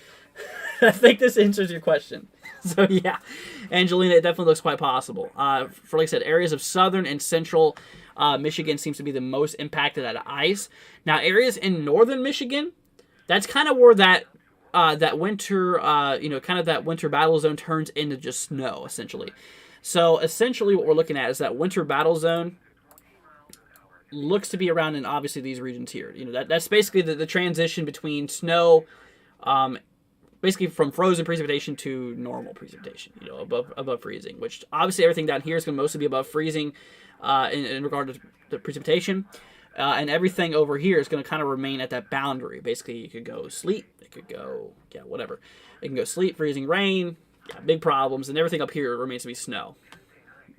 I think this answers your question. So, yeah, Angelina, it definitely looks quite possible. For, like I said, areas of southern and central Michigan seems to be the most impacted at ice. Now, areas in northern Michigan, that's kind of where that winter, that winter battle zone turns into just snow, essentially. So, essentially, what we're looking at is that winter battle zone looks to be around in obviously these regions here. You know, that's basically the transition between snow, basically from frozen precipitation to normal precipitation, you know, above freezing, which obviously everything down here is going to mostly be above freezing in regard to the precipitation. And everything over here is going to kind of remain at that boundary. Basically, you could go sleet, it could go, yeah, whatever. It can go sleet, freezing, rain, yeah, big problems, and everything up here remains to be snow.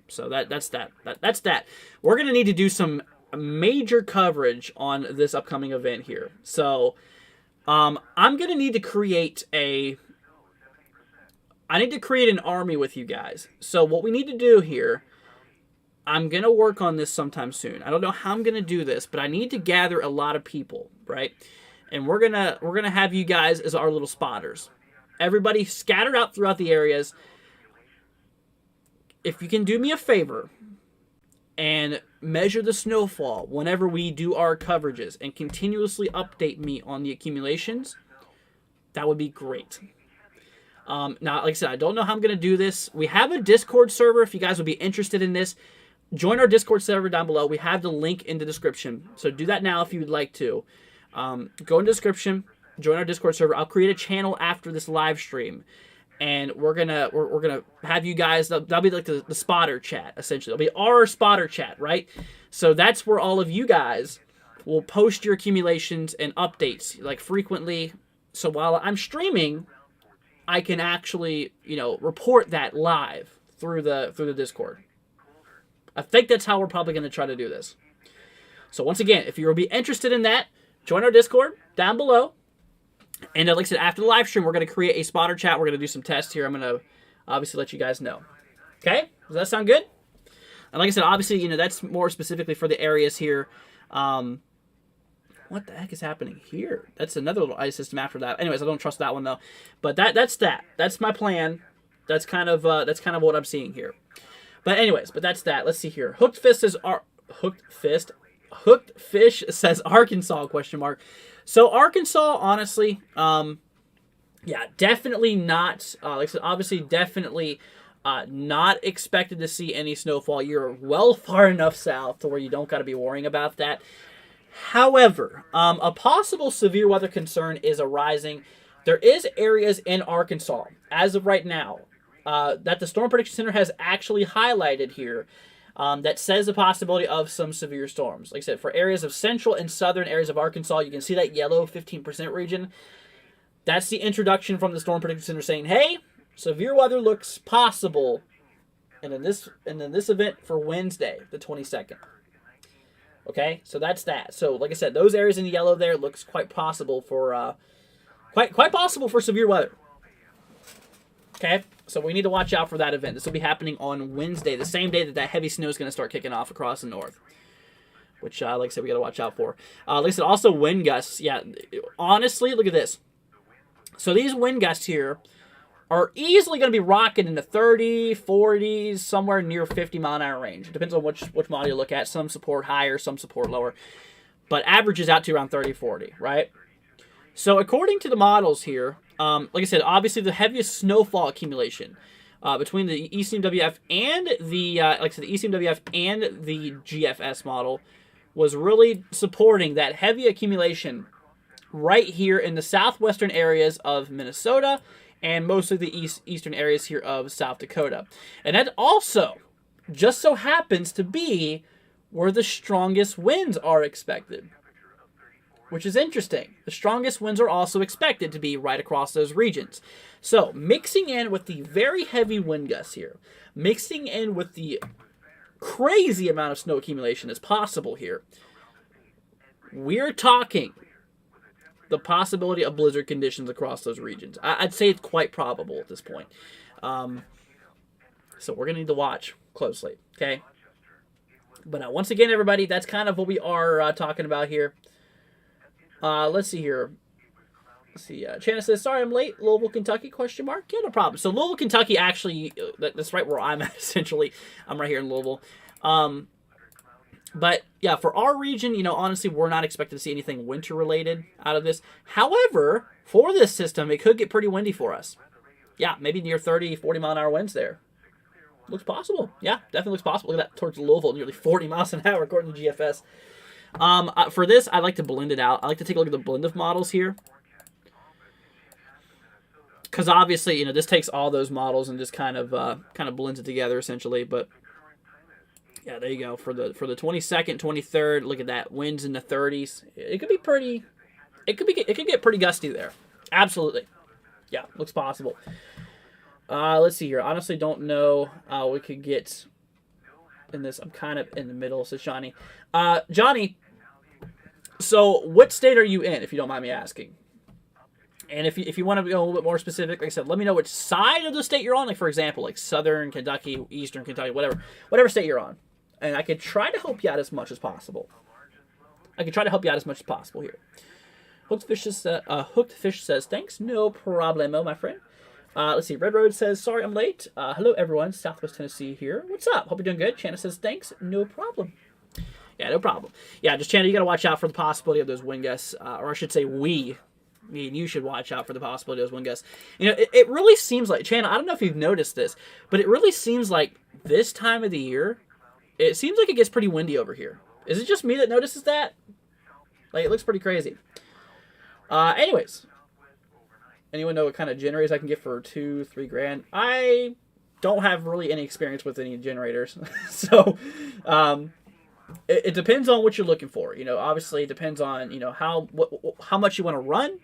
So that's that. We're going to need to do some major coverage on this upcoming event here. So I'm going to need to create an army with you guys. So what we need to do here, I'm going to work on this sometime soon. I don't know how I'm going to do this, but I need to gather a lot of people, right? And we're going to have you guys as our little spotters. Everybody scattered out throughout the areas. If you can do me a favor and measure the snowfall whenever we do our coverages and continuously update me on the accumulations, that would be great. Now, like I said, I don't know how I'm going to do this. We have a Discord server if you guys would be interested in this. Join our Discord server down below. We have the link in the description. So do that now if you would like to. Go in the description, join our Discord server. I'll create a channel after this live stream. And we're gonna have you guys. That'll be like the spotter chat essentially. It'll be our spotter chat, right? So that's where all of you guys will post your accumulations and updates like frequently. So while I'm streaming, I can actually report that live through the Discord. I think that's how we're probably gonna try to do this. So once again, if you'll be interested in that, join our Discord down below. And like I said, after the live stream, we're going to create a spotter chat. We're going to do some tests here. I'm going to obviously let you guys know. Okay? Does that sound good? And like I said, obviously, that's more specifically for the areas here. What the heck is happening here? That's another little ice system after that. Anyways, I don't trust that one, though. But that's that. That's my plan. That's kind of what I'm seeing here. But anyways, that's that. Let's see here. Hooked Fish says Arkansas ? So Arkansas, honestly, yeah, definitely not. Like I said, obviously, definitely not expected to see any snowfall. You're well far enough south to where you don't got to be worrying about that. However, a possible severe weather concern is arising. There is areas in Arkansas, as of right now, that the Storm Prediction Center has actually highlighted here. That says the possibility of some severe storms. Like I said, for areas of central and southern areas of Arkansas, you can see that yellow 15% region. That's the introduction from the Storm Prediction Center saying, hey, severe weather looks possible. And in this event for Wednesday, the 22nd. Okay, so that's that. So like I said, those areas in the yellow there looks quite possible for quite possible for severe weather. Okay, so we need to watch out for that event. This will be happening on Wednesday, the same day that heavy snow is going to start kicking off across the north. Which, like I said, we got to watch out for. Like I said, also wind gusts. Yeah, honestly, look at this. So these wind gusts here are easily going to be rocking in the 30, 40s, somewhere near 50 mile an hour range. It depends on which model you look at. Some support higher, some support lower. But averages out to around 30, 40, right? So according to the models here, like I said, obviously the heaviest snowfall accumulation between the ECMWF and the ECMWF and the GFS model was really supporting that heavy accumulation right here in the southwestern areas of Minnesota and mostly the eastern areas here of South Dakota. And that also just so happens to be where the strongest winds are expected. Which is interesting. The strongest winds are also expected to be right across those regions. So, mixing in with the very heavy wind gusts here, mixing in with the crazy amount of snow accumulation that's possible here, we're talking the possibility of blizzard conditions across those regions. I'd say it's quite probable at this point. So, we're going to need to watch closely, okay? But once again, everybody, that's kind of what we are talking about here. Let's see here. Let's see. Chana says, sorry I'm late. Louisville, Kentucky, ? Yeah, no problem. So Louisville, Kentucky, actually, that's right where I'm at, essentially. I'm right here in Louisville. But, yeah, for our region, honestly, we're not expecting to see anything winter-related out of this. However, for this system, it could get pretty windy for us. Yeah, maybe near 30, 40 mile an hour winds there. Looks possible. Yeah, definitely looks possible. Look at that towards Louisville, nearly 40 miles an hour, according to GFS. For this, I like to blend it out. I like to take a look at the blend of models here. Because obviously, you know, this takes all those models and just kind of blends it together essentially. But yeah, there you go. For the 22nd, 23rd, look at that. Winds in the 30s. It could be pretty. It could get pretty gusty there. Absolutely. Yeah, looks possible. Let's see here. Honestly, don't know. We could get in this. I'm kind of in the middle, says Johnny. Johnny, so what state are you in, if you don't mind me asking? And if you want to go a little bit more specific, like I said, let me know which side of the state you're on. Like, for example, like Southern Kentucky, Eastern Kentucky, whatever state you're on. And I could try to help you out as much as possible. Here. Hooked Fish says, thanks, no problemo, my friend. Let's see, Red Road says, sorry I'm late. Hello, everyone, Southwest Tennessee here. What's up? Hope you're doing good. Chana says, thanks, no problem. Yeah, no problem. Yeah, just Chana, you got to watch out for the possibility of those wind gusts, or I should say me and you should watch out for the possibility of those wind gusts. You know, it really seems like, Chana, I don't know if you've noticed this, but it really seems like this time of the year, it seems like it gets pretty windy over here. Is it just me that notices that? Like, it looks pretty crazy. Anyways, anyone know what kind of generators I can get for $2-3 grand? I don't have really any experience with any generators, so it depends on what you're looking for. You know, obviously it depends on, you know, how much you want to run.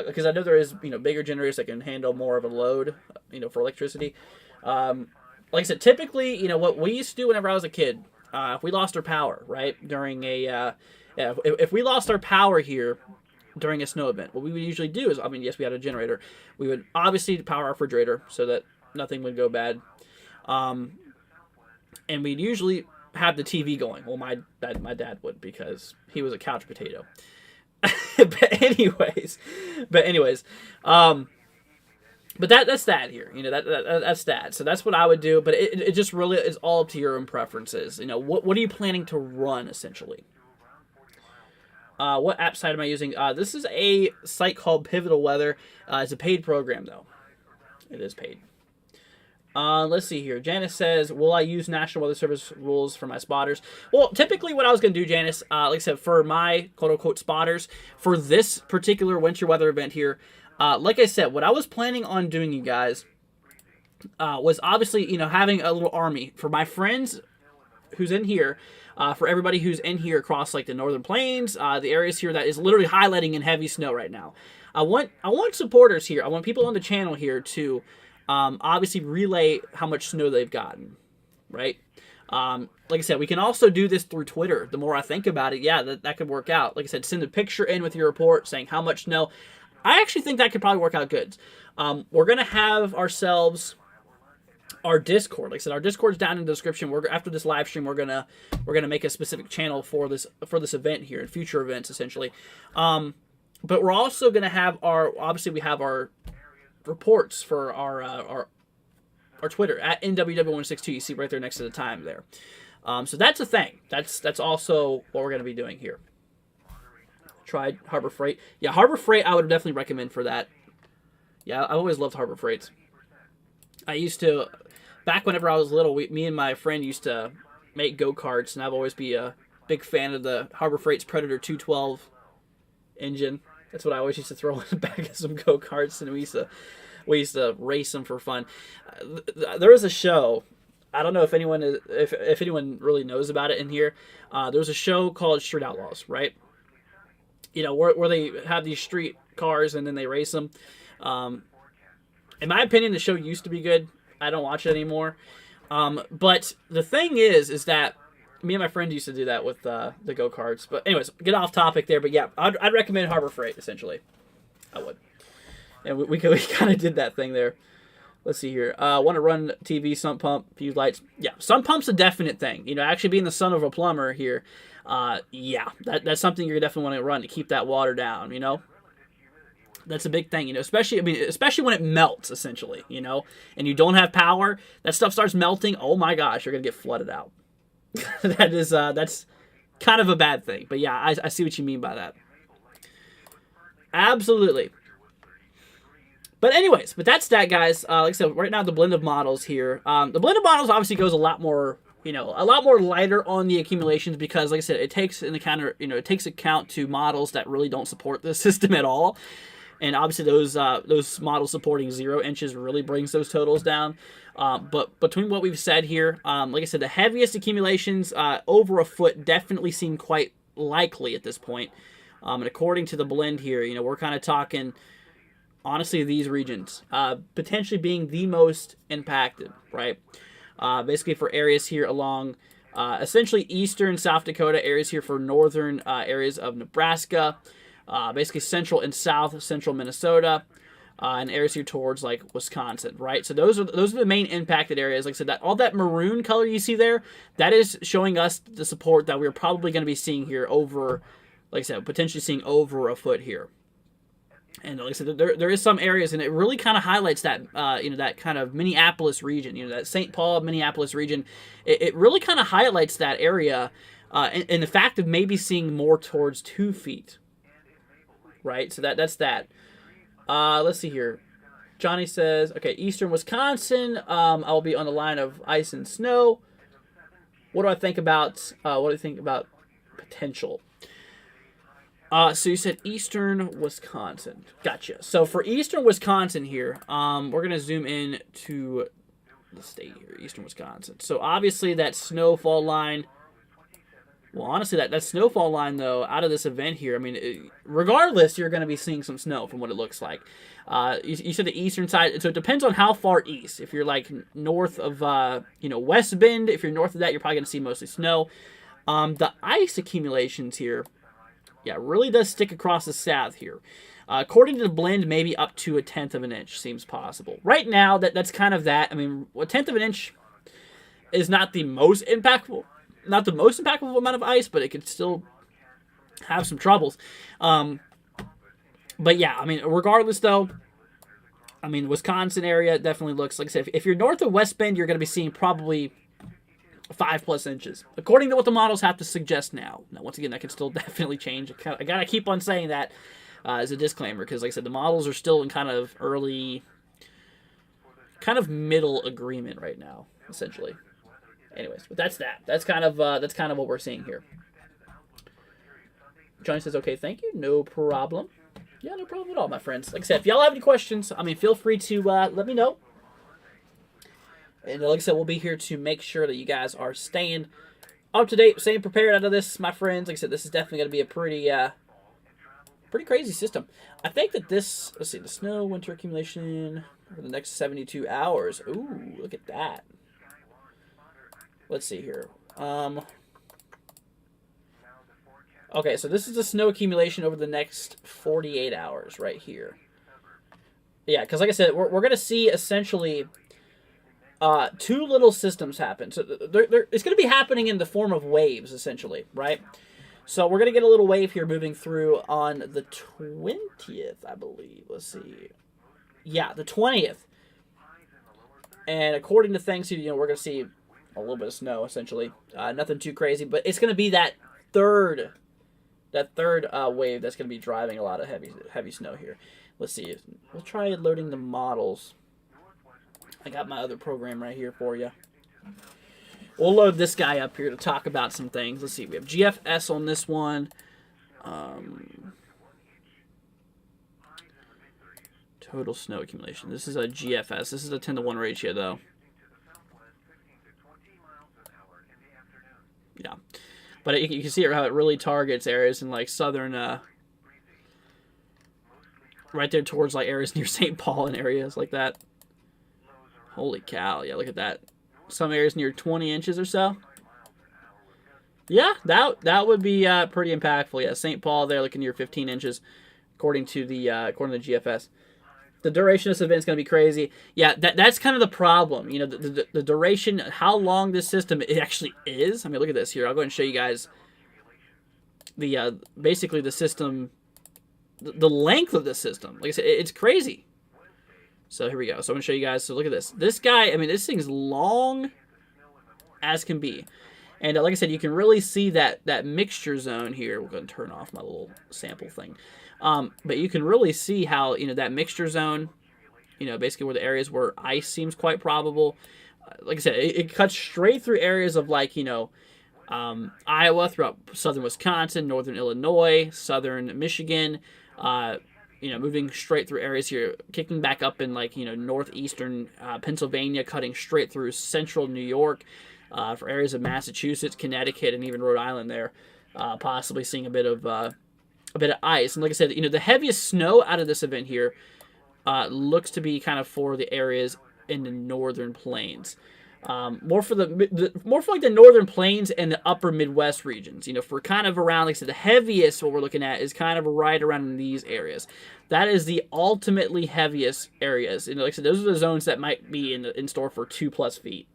Because I know there is, you know, bigger generators that can handle more of a load, you know, for electricity. Like I said, typically, you know, what we used to do whenever I was a kid, if we lost our power, right, during if we lost our power here during a snow event, what we would usually do is, I mean, yes, we had a generator. We would obviously power our refrigerator so that nothing would go bad. And we'd usually have the TV going. Well, my dad would, because he was a couch potato. but anyways, but that's that here. You know, that's that. So that's what I would do. But it just really is all up to your own preferences. You know, what are you planning to run essentially? What app site am I using? This is a site called Pivotal Weather. It's a paid program though. It is paid. Let's see here. Janice says, will I use National Weather Service rules for my spotters? Well, typically what I was going to do, Janice, like I said, for my quote-unquote spotters, for this particular winter weather event here, like I said, what I was planning on doing, you guys, was obviously, you know, having a little army for my friends who's in here, for everybody who's in here across, like, the Northern Plains, the areas here that is literally highlighting in heavy snow right now. I want supporters here. I want people on the channel here to obviously relay how much snow they've gotten, right? Like I said, we can also do this through Twitter. The more I think about it, yeah, that could work out. Like I said, send a picture in with your report saying how much snow. I actually think that could probably work out good. We're going to have ourselves our Discord. Like I said, our Discord's down in the description. After this live stream, we're gonna make a specific channel for this event here and future events essentially. But we're also gonna have we have our reports for our Twitter at NWW162. You see right there next to the time there. So that's a thing. That's also what we're gonna be doing here. Tried Harbor Freight. Yeah, Harbor Freight I would definitely recommend for that. Yeah, I always loved Harbor Freights. I used to, back whenever I was little, me and my friend used to make go-karts, and I've always been a big fan of the Harbor Freight's Predator 212 engine. That's what I always used to throw in the back of some go-karts, and we used to race them for fun. There was a show, I don't know if anyone really knows about it in here. There was a show called Street Outlaws, right? You know, where they have these street cars and then they race them. In my opinion, the show used to be good. I don't watch it anymore. But the thing is that me and my friend used to do that with the go-karts. But anyways, get off topic there. But yeah, I'd recommend Harbor Freight, essentially. I would. And we kind of did that thing there. Let's see here. Want to run TV, sump pump, fuse lights. Yeah, sump pump's a definite thing. You know, actually being the son of a plumber here, yeah, that's something you're definitely want to run to keep that water down, you know? That's a big thing, you know, especially when it melts, essentially, you know, and you don't have power, that stuff starts melting. Oh my gosh, you're going to get flooded out. That's kind of a bad thing. But yeah, I see what you mean by that. Absolutely. But that's that, guys. Like I said, right now the blend of models here. The blend of models obviously goes a lot more, a lot more lighter on the accumulations because, like I said, it takes in account, it takes account to models that really don't support this system at all. And obviously those models supporting 0 inches really brings those totals down. But between what we've said here, like I said, the heaviest accumulations over a foot definitely seem quite likely at this point. And according to the blend here, we're kind of talking, honestly, these regions potentially being the most impacted, right? Basically for areas here along essentially eastern South Dakota, areas here for northern areas of Nebraska, basically central and south central Minnesota, and areas here towards like Wisconsin, right? So those are the main impacted areas. Like I said, that all that maroon color you see there, that is showing us the support that we're probably going to be seeing here over, like I said, potentially seeing over a foot here. And like I said, there is some areas, and it really kind of highlights that, that kind of Minneapolis region, that St. Paul, Minneapolis region. It really kind of highlights that area, and the fact of maybe seeing more towards 2 feet, right? So that's that. Let's see here. Johnny says, okay, eastern Wisconsin, I'll be on the line of ice and snow. What do I think about potential? So you said eastern Wisconsin. Gotcha. So for eastern Wisconsin here, we're going to zoom in to the state here, eastern Wisconsin. So obviously that snowfall line, well, honestly, that snowfall line, though, out of this event here, I mean, regardless, you're going to be seeing some snow from what it looks like. You said the eastern side, so it depends on how far east. If you're, like, north of, West Bend, if you're north of that, you're probably going to see mostly snow. The ice accumulations here, yeah, really does stick across the south here. According to the blend, maybe up to 1/10 of an inch seems possible. Right now, that's kind of that. I mean, 1/10 of an inch is not the most impactful amount of ice, but it could still have some troubles. But yeah, I mean, regardless though, I mean, Wisconsin area definitely looks, like I said, if you're north of West Bend, you're going to be seeing probably 5+ inches, according to what the models have to suggest now. Now, once again, that can still definitely change. I got to keep on saying that as a disclaimer, because like I said, the models are still in kind of early, kind of middle agreement right now, essentially. Anyways, but that's that. That's kind of what we're seeing here. Johnny says, okay, thank you. No problem. Yeah, no problem at all, my friends. Like I said, if y'all have any questions, I mean, feel free to let me know. And like I said, we'll be here to make sure that you guys are staying up to date, staying prepared out of this, my friends. Like I said, this is definitely going to be a pretty crazy system. I think that this, let's see, the snow, winter accumulation for the next 72 hours. Ooh, look at that. Let's see here. Okay, so this is the snow accumulation over the next 48 hours right here. Yeah, because like I said, we're going to see essentially 2 little systems happen. So it's going to be happening in the form of waves, essentially, right? So we're going to get a little wave here moving through on the 20th, I believe. Let's see. Yeah, the 20th. And according to things here, we're going to see a little bit of snow, essentially. Nothing too crazy, but it's going to be that third wave that's going to be driving a lot of heavy snow here. Let's see. We'll try loading the models. I got my other program right here for you. We'll load this guy up here to talk about some things. Let's see. We have GFS on this one. Total snow accumulation. This is a GFS. This is a 10-to-1 ratio, though. Yeah. But you can see how it really targets areas in, like, southern, right there towards, like, areas near St. Paul and areas like that. Holy cow. Yeah, look at that. Some areas near 20 inches or so. Yeah, that would be pretty impactful. Yeah, St. Paul there looking near 15 inches, according to the GFS. The duration of this event is going to be crazy. Yeah, that's kind of the problem. The duration, how long this system it actually is. I mean, look at this here. I'll go ahead and show you guys the basically the system, the length of the system. Like I said, it's crazy. So here we go. So I'm going to show you guys. So look at this. This guy, I mean, this thing's long as can be. And like I said, you can really see that mixture zone here. We're going to turn off my little sample thing. But you can really see how, that mixture zone, basically where the areas where ice seems quite probable. like I said, it cuts straight through areas of like, Iowa, throughout southern Wisconsin, northern Illinois, southern Michigan, moving straight through areas here, kicking back up in like, northeastern Pennsylvania, cutting straight through central New York, for areas of Massachusetts, Connecticut, and even Rhode Island there, possibly seeing a bit of ice. And like I said, the heaviest snow out of this event here looks to be kind of for the areas in the northern plains. More for like the northern plains and the upper Midwest regions. For kind of around, like I said, the heaviest what we're looking at is kind of right around in these areas. That is the ultimately heaviest areas. Like I said, those are the zones that might be in store for 2+ feet.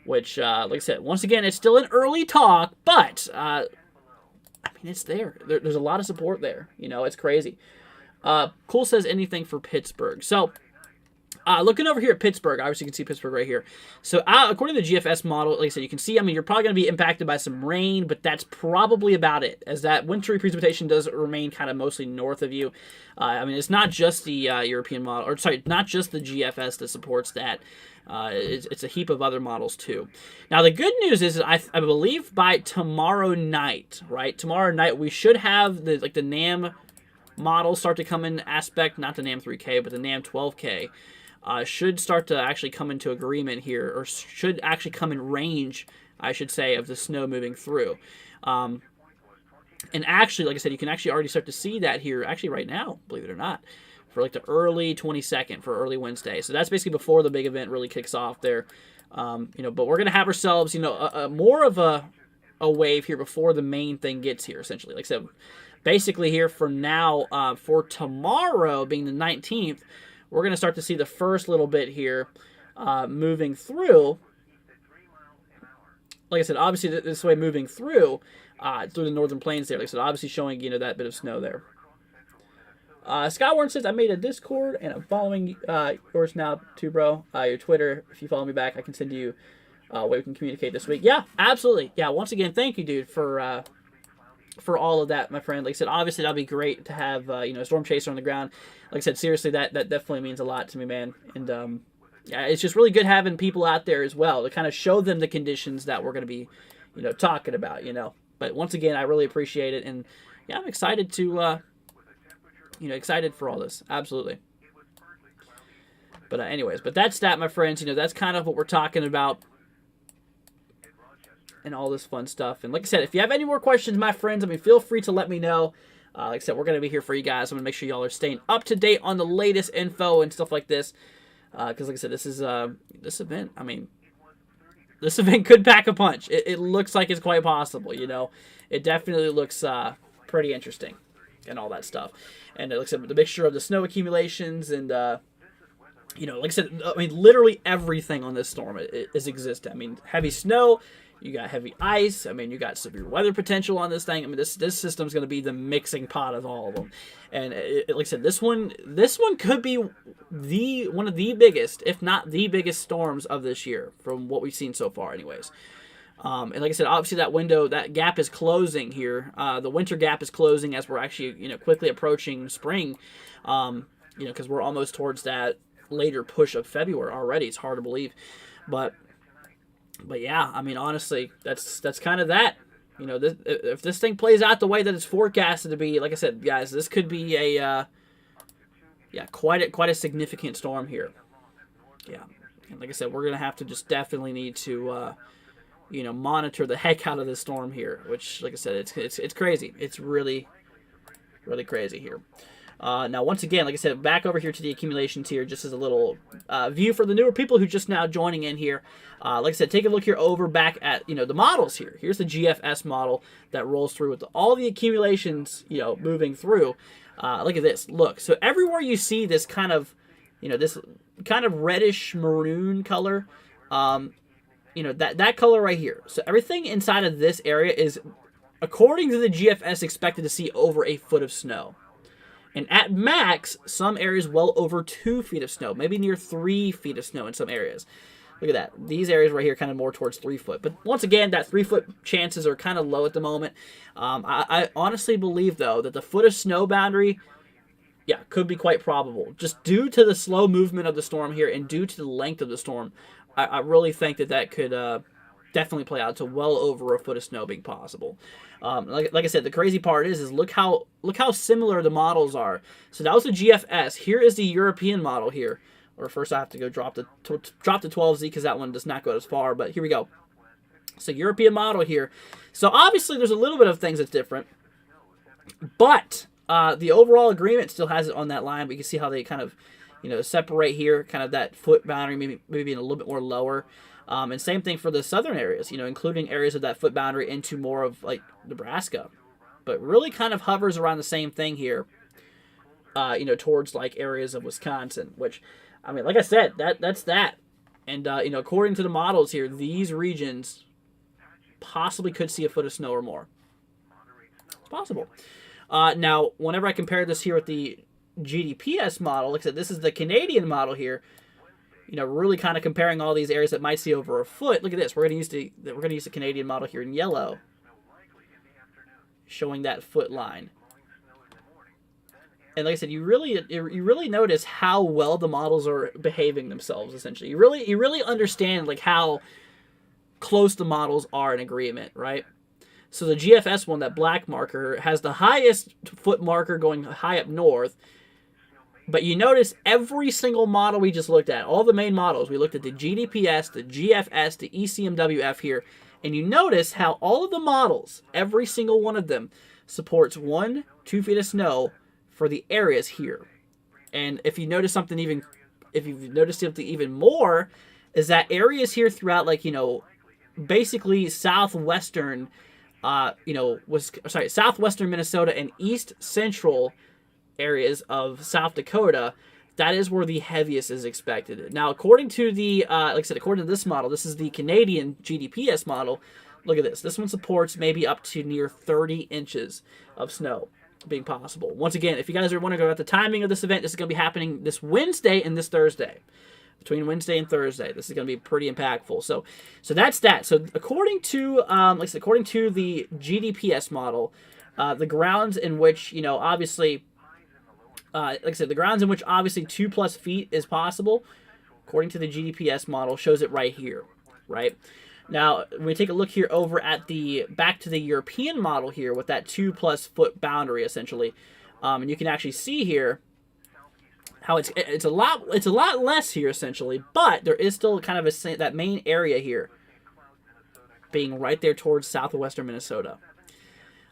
Which, like I said, once again, it's still an early talk, but it's there. There's a lot of support there. It's crazy. Cool says anything for Pittsburgh. So, looking over here at Pittsburgh, obviously you can see Pittsburgh right here. So, according to the GFS model, like I said, you can see, you're probably going to be impacted by some rain, but that's probably about it, as that wintry precipitation does remain kind of mostly north of you. It's not just the European model, or sorry, not just the GFS that supports that. It's a heap of other models too. Now the good news is I believe by tomorrow night, right? Tomorrow night we should have the NAM models start to come in aspect, not the NAM 3K, but the NAM 12K. Should start to actually come into agreement here, or should actually come in range, I should say, of the snow moving through. And actually, like I said, you can actually already start to see that here, actually right now, believe it or not, for like the early 22nd, for early Wednesday. So that's basically before the big event really kicks off there. But we're going to have ourselves, more of a wave here before the main thing gets here, essentially. Like I said, basically here from now, for tomorrow being the 19th, we're going to start to see the first little bit here moving through. Like I said, obviously this way moving through the northern plains there. Like I said, obviously showing, that bit of snow there. Skywarn says, I made a Discord, and I'm following yours now too, bro. Your Twitter, if you follow me back, I can send you a way we can communicate this week. Yeah, absolutely. Yeah, once again, thank you, dude, for all of that, my friend. Like I said, obviously that'll be great to have, a Storm Chaser on the ground. Like I said, seriously, that definitely means a lot to me, man. And, yeah, it's just really good having people out there as well to kind of show them the conditions that we're going to be, talking about, But once again, I really appreciate it. And, yeah, I'm excited to, excited for all this. Absolutely. But anyways, but that's that, my friends. That's kind of what we're talking about. And all this fun stuff. And like I said, if you have any more questions, my friends, feel free to let me know. Like I said, we're going to be here for you guys. I'm going to make sure y'all are staying up to date on the latest info and stuff like this. Because like I said, this is this event. This event could pack a punch. It looks like it's quite possible, It definitely looks pretty interesting and all that stuff. And it looks like the mixture of the snow accumulations and, like I said, literally everything on this storm is existing. Heavy snow. You got heavy ice. You got severe weather potential on this thing. This system's going to be the mixing pot of all of them. And like I said, this one could be one of the biggest, if not the biggest storms of this year from what we've seen so far anyways. And like I said, obviously that window, that gap is closing here. The winter gap is closing as we're actually, quickly approaching spring. Because we're almost towards that later push of February already. It's hard to believe. But yeah, honestly, that's kind of that. If this thing plays out the way that it's forecasted to be, like I said, guys, this could be a quite a significant storm here. Yeah, and like I said, we're gonna have to just definitely need to monitor the heck out of this storm here. Which, like I said, it's crazy. It's really, really crazy here. Now, once again, like I said, back over here to the accumulations here, just as a little view for the newer people who just now joining in here. Like I said, take a look here over back at, the models here. Here's the GFS model that rolls through with all the accumulations, moving through. Look at this. Look. So everywhere you see this kind of, this kind of reddish maroon color, that color right here. So everything inside of this area is, according to the GFS, expected to see over a foot of snow. And at max, some areas well over 2 feet of snow, maybe near 3 feet of snow in some areas. Look at that. These areas right here kind of more towards 3 foot. But once again, that 3 foot chances are kind of low at the moment. I honestly believe, though, that the foot of snow boundary Yeah, could be quite probable. Just due to the slow movement of the storm here and due to the length of the storm, I really think that could definitely play out to well over a foot of snow being possible. Like I said, the crazy part is look how similar the models are. So that was the GFS. Here is the European model here. Or first I have to go drop the 12Z because that one does not go as far. But here we go. So European model here. So obviously there's a little bit of things that's different, but the overall agreement still has it on that line. But you can see how they kind of, separate here, kind of that foot boundary, maybe being a little bit more lower. And same thing for the southern areas, including areas of that foot boundary into more of like Nebraska, but really kind of hovers around the same thing here. Towards like areas of Wisconsin, which, I mean, like I said, that's that. And according to the models here, these regions possibly could see a foot of snow or more. It's possible. Now, whenever I compare this here with the GDPS model, like I said, this is the Canadian model here. Really kind of comparing all these areas that might see over a foot. Look at this. We're going to use the Canadian model here in yellow, showing that foot line. And like I said, you really notice how well the models are behaving themselves. Essentially, you really understand like how close the models are in agreement, right? So the GFS one, that black marker, has the highest foot marker going high up north. But you notice every single model we just looked at, all the main models, we looked at the GDPS, the GFS, the ECMWF here, and you notice how all of the models, every single one of them, supports 1-2 feet of snow for the areas here. And if you notice something even more, is that areas here throughout, like, basically southwestern, southwestern Minnesota and east central areas of South Dakota, that is where the heaviest is expected. Now, according to the, like I said, according to this model, this is the Canadian GDPS model. Look at this. This one supports maybe up to near 30 inches of snow being possible. Once again, if you guys are wondering about the timing of this event, this is going to be happening this Wednesday and this Thursday. Between Wednesday and Thursday, this is going to be pretty impactful. So that's that. So according to, according to the GDPS model, the grounds in which, obviously, like I said, the grounds in which obviously 2+ feet is possible, according to the GDPS model, shows it right here, right? Now, when we take a look here over at back to the European model here with that 2+ foot boundary, essentially, and you can actually see here how it's a lot less here, essentially, but there is still kind of that main area here being right there towards southwestern Minnesota.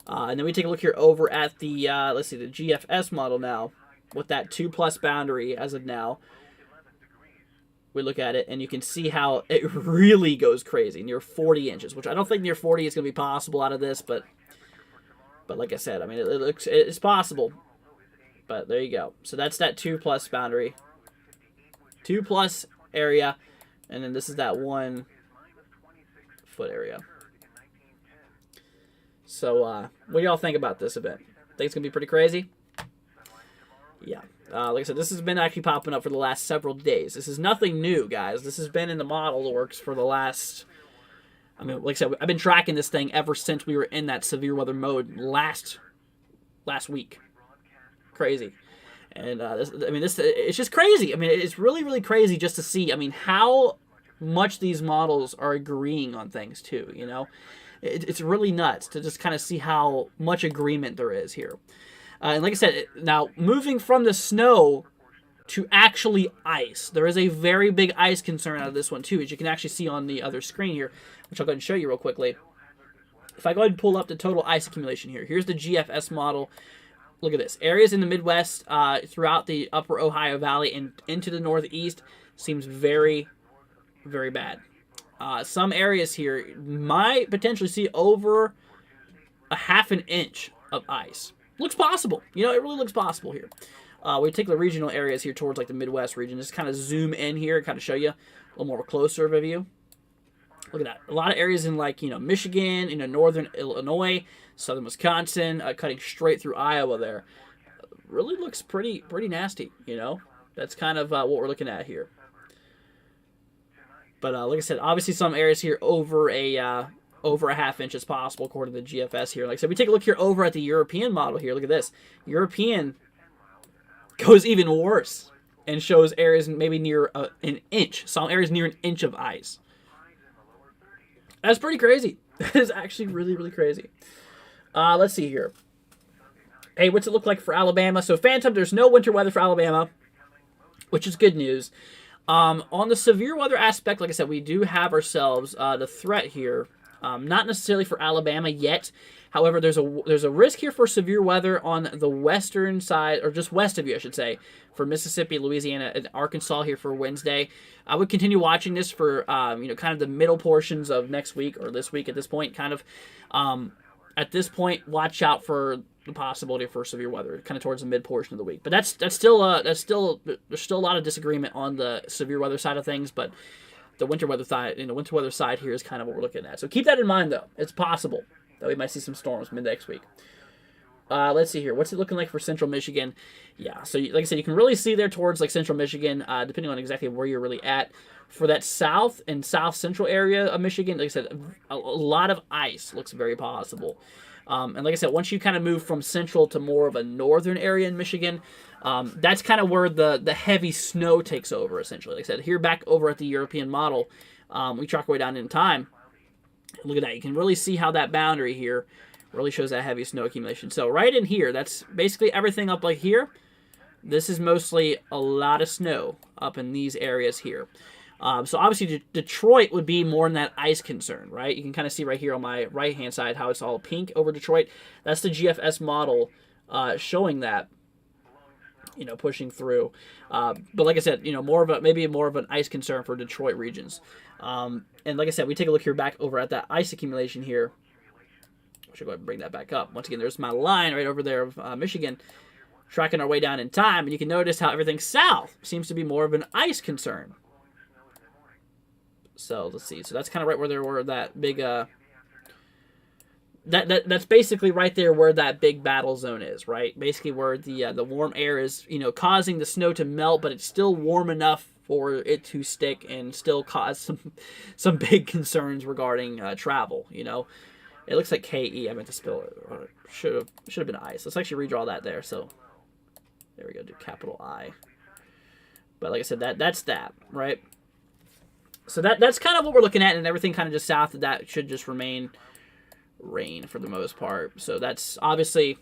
And then we take a look here over at the, let's see, the GFS model now, with that 2+ boundary as of now. We look at it, and you can see how it really goes crazy, near 40 inches, which I don't think near 40 is going to be possible out of this, but like I said, I mean, it's possible. But there you go. So that's that 2+ boundary, 2+ area, and then this is that 1 foot area. So, what do y'all think about this event? Think it's going to be pretty crazy? Yeah. Like I said, this has been actually popping up for the last several days. This is nothing new, guys. This has been in the model works for the last... I mean, like I said, I've been tracking this thing ever since we were in that severe weather mode last week. Crazy. And, it's just crazy. I mean, it's really, really crazy just to see, how much these models are agreeing on things, too, It's really nuts to just kind of see how much agreement there is here. And like I said, now moving from the snow to actually ice, there is a very big ice concern out of this one too, as you can actually see on the other screen here, which I'll go ahead and show you real quickly. If I go ahead and pull up the total ice accumulation here, here's the GFS model. Look at this. Areas in the Midwest, throughout the upper Ohio Valley and into the Northeast seems very, very bad. Some areas here might potentially see over a half an inch of ice. Looks possible. It really looks possible here. We take the regional areas here towards like the Midwest region. Just kind of zoom in here and kind of show you a little more closer of a view. Look at that. A lot of areas in like, Michigan, northern Illinois, southern Wisconsin, cutting straight through Iowa there. Really looks pretty nasty, That's kind of what we're looking at here. But like I said, obviously some areas here over a half inch is possible according to the GFS here. Like I said, we take a look here over at the European model here. Look at this. European goes even worse and shows areas maybe near an inch. Some areas near an inch of ice. That's pretty crazy. That is actually really, really crazy. Let's see here. Hey, what's it look like for Alabama? So, Phantom, there's no winter weather for Alabama, which is good news. On the severe weather aspect, like I said, we do have ourselves the threat here. Not necessarily for Alabama yet. However, there's a risk here for severe weather on the western side, or just west of you, I should say, for Mississippi, Louisiana, and Arkansas here for Wednesday. I would continue watching this for kind of the middle portions of next week or this week at this point. Kind of at this point, watch out for the possibility for severe weather, kind of towards the mid portion of the week. But there's still a lot of disagreement on the severe weather side of things, but the winter weather side here is kind of what we're looking at. So keep that in mind, though. It's possible that we might see some storms mid next week. Let's see here. What's it looking like for Central Michigan? Yeah, so like I said, you can really see there towards like Central Michigan, depending on exactly where you're really at. For that south and south central area of Michigan, like I said, a lot of ice looks very possible. And like I said, once you kind of move from central to more of a northern area in Michigan, that's kind of where the heavy snow takes over, essentially. Like I said, here back over at the European model, we track our way down in time. Look at that. You can really see how that boundary here really shows that heavy snow accumulation. So right in here, that's basically everything up like here. This is mostly a lot of snow up in these areas here. So obviously Detroit would be more in that ice concern, right? You can kind of see right here on my right-hand side how it's all pink over Detroit. That's the GFS model showing that, pushing through. But like I said, maybe more of an ice concern for Detroit regions. And like I said, we take a look here back over at that ice accumulation here. I should go ahead and bring that back up. Once again, there's my line right over there of Michigan, tracking our way down in time. And you can notice how everything south seems to be more of an ice concern. So let's see. So that's kind of right where there were that big. That's basically right there where that big battle zone is, right? Basically where the warm air is, causing the snow to melt, but it's still warm enough for it to stick and still cause some big concerns regarding travel. It looks like KE. I meant to spell it. Or should have been ice. Let's actually redraw that there. So there we go. Do capital I. But like I said, that's that, right? So that's kind of what we're looking at, and everything kind of just south of that should just remain rain for the most part. So that's obviously,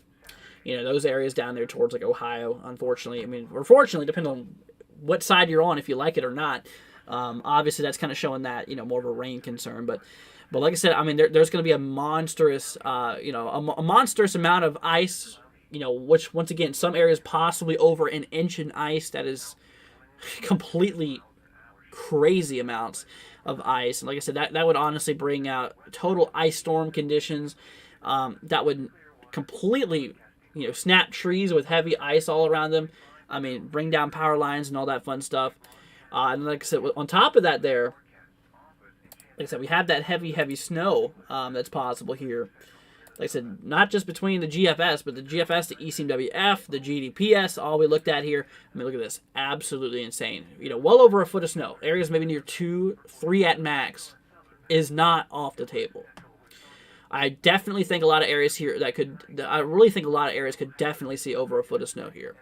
those areas down there towards like Ohio, unfortunately. I mean, or fortunately, depending on what side you're on, if you like it or not. Obviously, that's kind of showing that, more of a rain concern. But like I said, I mean, there's going to be a monstrous, a monstrous amount of ice, which, once again, some areas possibly over an inch in ice. That is completely crazy amounts of ice. And like I said, that would honestly bring out total ice storm conditions. That would completely, snap trees with heavy ice all around them. I mean, bring down power lines and all that fun stuff. And like I said, on top of that there, like I said, we have that heavy snow that's possible here. Like I said, not just between the GFS, but the GFS, the ECMWF, the GDPS, all we looked at here. I mean, look at this. Absolutely insane. Well over a foot of snow. Areas maybe near 2, 3 at max is not off the table. I definitely think a lot of areas here could definitely see over a foot of snow here.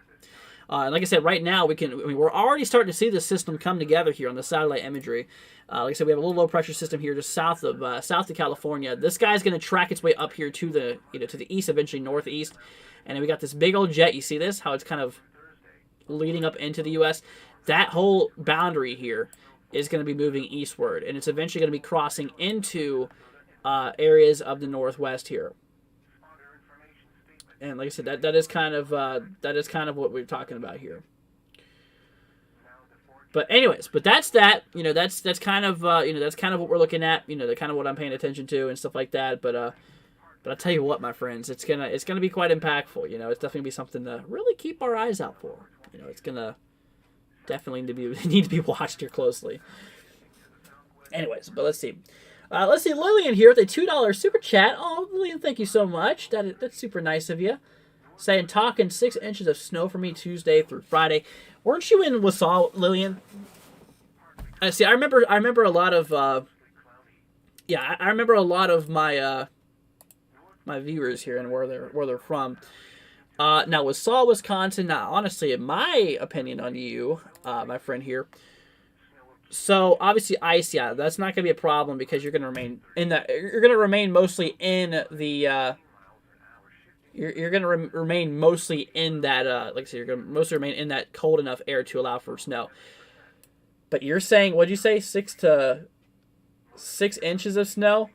And like I said, right now we're already starting to see the system come together here on the satellite imagery. Like I said, we have a little low pressure system here just south of California. This guy's going to track its way up here to the east, eventually northeast. And then we got this big old jet. You see this? How it's kind of leading up into the U.S. That whole boundary here is going to be moving eastward, and it's eventually going to be crossing into areas of the Northwest here. And like I said, that is kind of what we're talking about here. But anyways, that's that. That's kind of what we're looking at. That's kind of what I'm paying attention to and stuff like that. But I'll tell you what, my friends, it's gonna be quite impactful. It's definitely gonna be something to really keep our eyes out for. It's gonna definitely need to be watched here closely. Anyways, but let's see. Lillian here with a $2 super chat. Oh, Lillian, thank you so much. That's super nice of you. Saying, talking 6 inches of snow for me Tuesday through Friday. Weren't you in Wausau, Lillian? I see. I remember a lot of. I remember a lot of my my viewers here and where they're from. Now, with Saw, Wisconsin, now, honestly, in my opinion on you, my friend here, so obviously ice, yeah, that's not going to be a problem because you're going to remain in that. You're going to remain mostly in the. You're going to remain mostly in that. Like I said, you're going to mostly remain in that cold enough air to allow for snow. But you're saying, what'd you say, 6 inches of snow?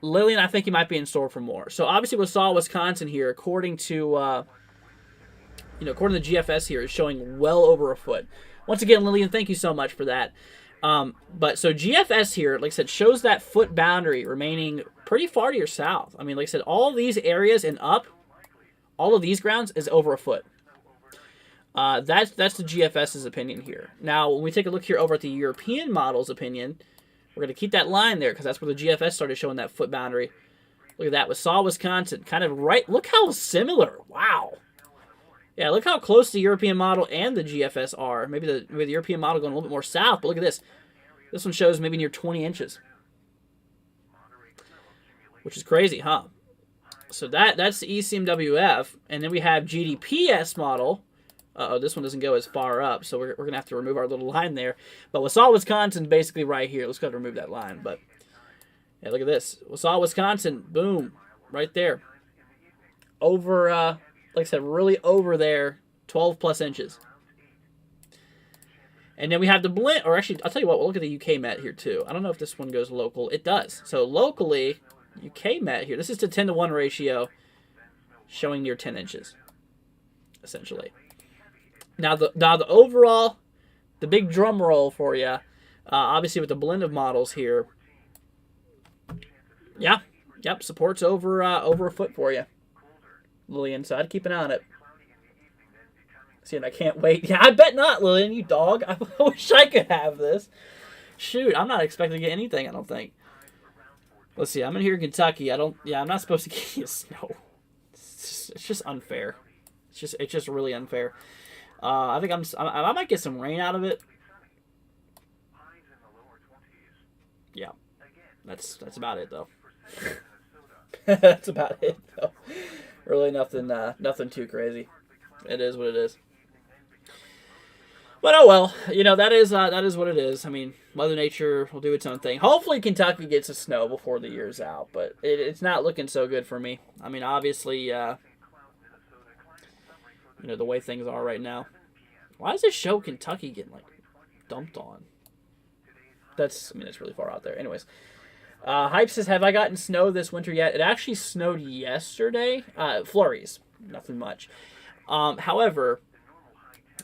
Lillian, I think you might be in store for more. So obviously, we saw Wisconsin here, according to according to the GFS here, is showing well over a foot. Once again, Lillian, thank you so much for that. But so GFS here, like I said, shows that foot boundary remaining pretty far to your south. I mean, like I said, all these areas and up, all of these grounds is over a foot. That's the GFS's opinion here. Now, when we take a look here over at the European model's opinion, we're going to keep that line there because that's where the GFS started showing that foot boundary. Look at that. We saw Wisconsin kind of right. Look how similar. Wow. Yeah, look how close the European model and the GFS are. Maybe the European model going a little bit more south, but look at this. This one shows maybe near 20 inches. Which is crazy, huh? So that's the ECMWF. And then we have GDPS model. Uh-oh, this one doesn't go as far up, so we're going to have to remove our little line there. But Wausau, Wisconsin, basically right here. Let's go ahead and remove that line. But, yeah, look at this. Wausau, Wisconsin, boom, right there. Over, like I said, really over there, 12-plus inches. And then we have the blend, or actually, I'll tell you what, we'll look at the UK Met here, too. I don't know if this one goes local. It does. So, locally, UK Met here, this is to 10-to-1 ratio, showing near 10 inches, essentially. Now the overall, the big drum roll for you, obviously with the blend of models here. Yeah, yep, supports over a foot for you, Lillian. So I'd keep an eye on it. See, and I can't wait. Yeah, I bet not, Lillian. You dog. I wish I could have this. Shoot, I'm not expecting to get anything. I don't think. Let's see. I'm in here in Kentucky. I'm not supposed to get you snow. It's just unfair. It's just really unfair. I think I might get some rain out of it. Yeah, that's about it though. That's about it though. Really nothing too crazy. It is what it is. But oh well, that is what it is. I mean, Mother Nature will do its own thing. Hopefully Kentucky gets the snow before the year's out, but it's not looking so good for me. I mean, obviously. The way things are right now. Why does this show Kentucky getting, dumped on? That's really far out there. Anyways. Hype says, have I gotten snow this winter yet? It actually snowed yesterday. Flurries. Nothing much. However,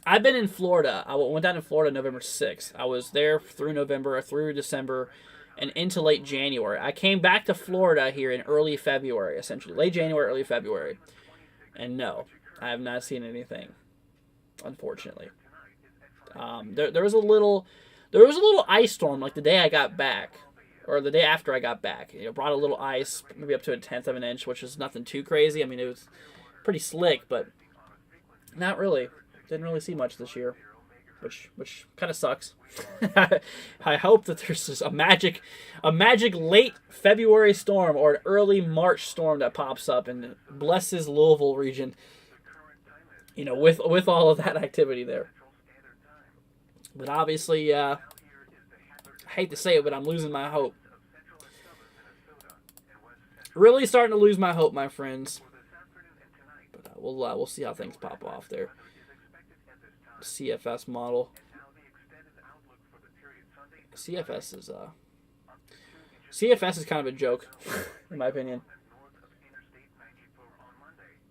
I've been in Florida. I went down to Florida November 6th. I was there through November, through December, and into late January. I came back to Florida here in early February, essentially. Late January, early February. And no. I have not seen anything, unfortunately. There was a little ice storm like the day I got back, or the day after I got back. Brought a little ice, maybe up to 1/10 of an inch, which is nothing too crazy. I mean, it was pretty slick, but not really. Didn't really see much this year, which kind of sucks. I hope that there's just a magic late February storm or an early March storm that pops up and blesses Louisville region. With all of that activity there. But obviously, I hate to say it, but I'm losing my hope. Really starting to lose my hope, my friends. But we'll see how things pop off there. CFS model. CFS is kind of a joke, in my opinion.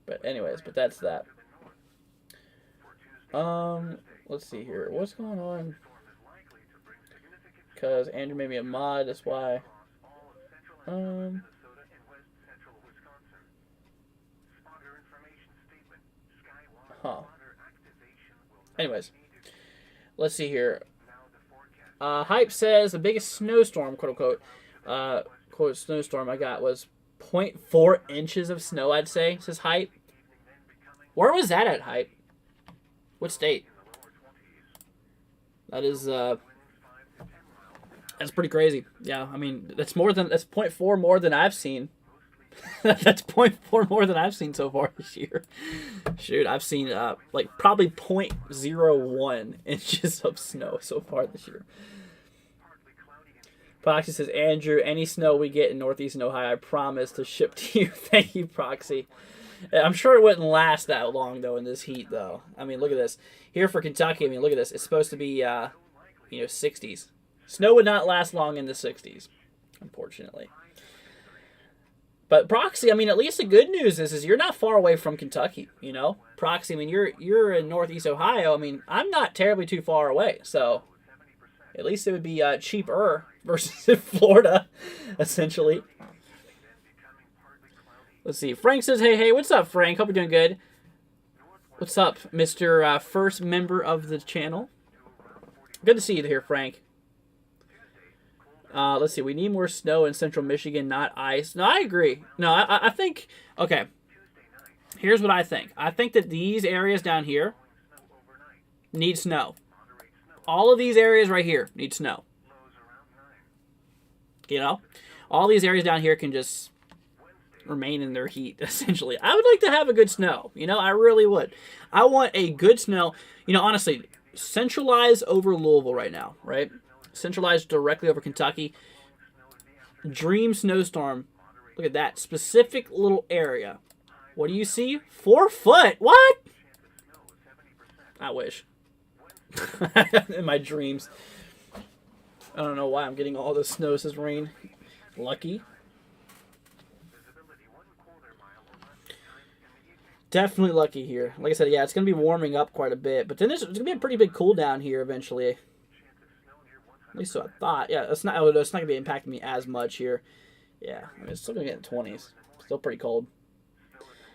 But anyways, that's that. Let's see here. What's going on? Because Andrew made me a mod, that's why. Anyways, let's see here. Hype says the biggest snowstorm, quote unquote, quote snowstorm I got was 0.4 inches of snow, I'd say, says Hype. Where was that at, Hype? What state? That is, that's pretty crazy. Yeah, I mean, that's 0.4 more than I've seen That's zero point 0.4 more than I've seen so far this year. Shoot, I've seen like probably 0.01 inches of snow so far this year. Proxy says, Andrew, any snow we get in northeastern Ohio, I promise to ship to you. Thank you, Proxy. I'm sure it wouldn't last that long, though, in this heat, though. I mean, look at this. Here for Kentucky, I mean, look at this. It's supposed to be, 60s. Snow would not last long in the 60s, unfortunately. But Proxy, I mean, at least the good news is you're not far away from Kentucky, you know? Proxy, I mean, you're in northeast Ohio. I mean, I'm not terribly too far away, so at least it would be cheaper versus in Florida, essentially. Let's see. Frank says, hey, what's up, Frank? Hope you're doing good. What's up, Mr. First member of the channel? Good to see you here, Frank. Let's see. We need more snow in central Michigan, not ice. No, I agree. No, I think... Okay. Here's what I think. I think that these areas down here need snow. All of these areas right here need snow. You know? All these areas down here can just remain in their heat, essentially. I would like to have a good snow. You know, I really would. I want a good snow. You know, honestly, centralize over Louisville right now, right? Centralized directly over Kentucky. Dream snowstorm. Look at that. Specific little area. What do you see? 4 foot. What? I wish. In my dreams. I don't know why I'm getting all this snow. This is rain. Lucky. Definitely lucky here. Like I said, yeah, it's going to be warming up quite a bit. But then there's going to be a pretty big cool down here eventually. At least so I thought. Yeah, it's not going to be impacting me as much here. Yeah, I mean, it's still going to get in the 20s. Still pretty cold.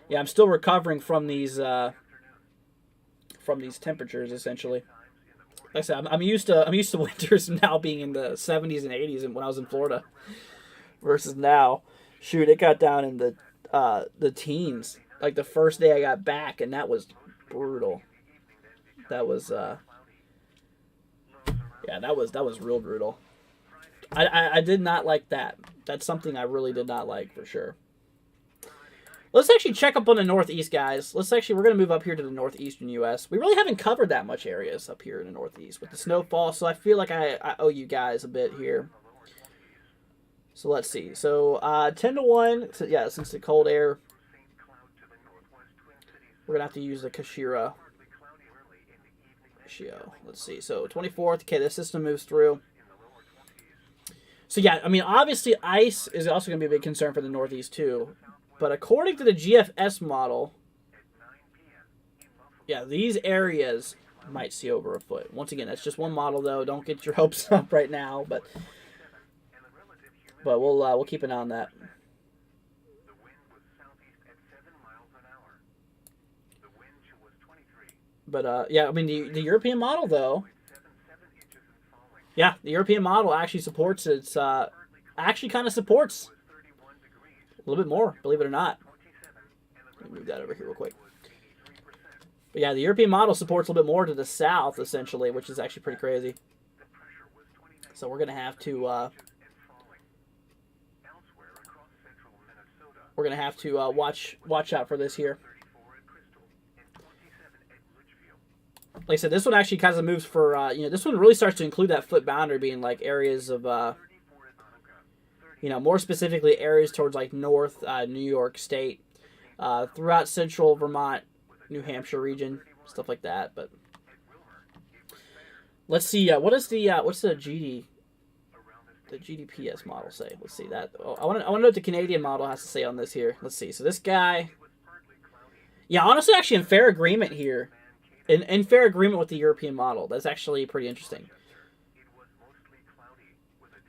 Yeah, I'm still recovering from these temperatures, essentially. Like I said, I'm used to winters now being in the 70s and 80s when I was in Florida. Versus now, shoot, it got down in the teens. Like the first day I got back, and that was brutal. That was yeah, that was real brutal. I did not like that. That's something I really did not like for sure. Let's actually check up on the Northeast, guys. We're going to move up here to the northeastern U.S. We really haven't covered that much areas up here in the Northeast with the snowfall, so I feel like I owe you guys a bit here. So let's see. So 10-1. So, yeah, since the cold air, we're going to have to use the Kashira ratio. Let's see. So 24th. Okay, the system moves through. So yeah, I mean, obviously ice is also going to be a big concern for the Northeast too. But according to the GFS model, yeah, these areas might see over a foot. Once again, that's just one model, though. Don't get your hopes up right now, but we'll keep an eye on that. But yeah, I mean the European model, though. Yeah, the European model actually supports its actually kind of supports a little bit more, believe it or not. Let me move that over here real quick. But yeah, the European model supports a little bit more to the south, essentially, which is actually pretty crazy. So we're going to have to watch out for this here. Like I said, this one actually kind of moves for, this one really starts to include that foot boundary being like areas of, more specifically areas towards like North New York State, throughout central Vermont, New Hampshire region, stuff like that. But let's see, what's the GDPS model say? Let's see that. I want to know what the Canadian model has to say on this here. Let's see. So this guy, yeah, honestly, actually in fair agreement here, in fair agreement with the European model. That's actually pretty interesting.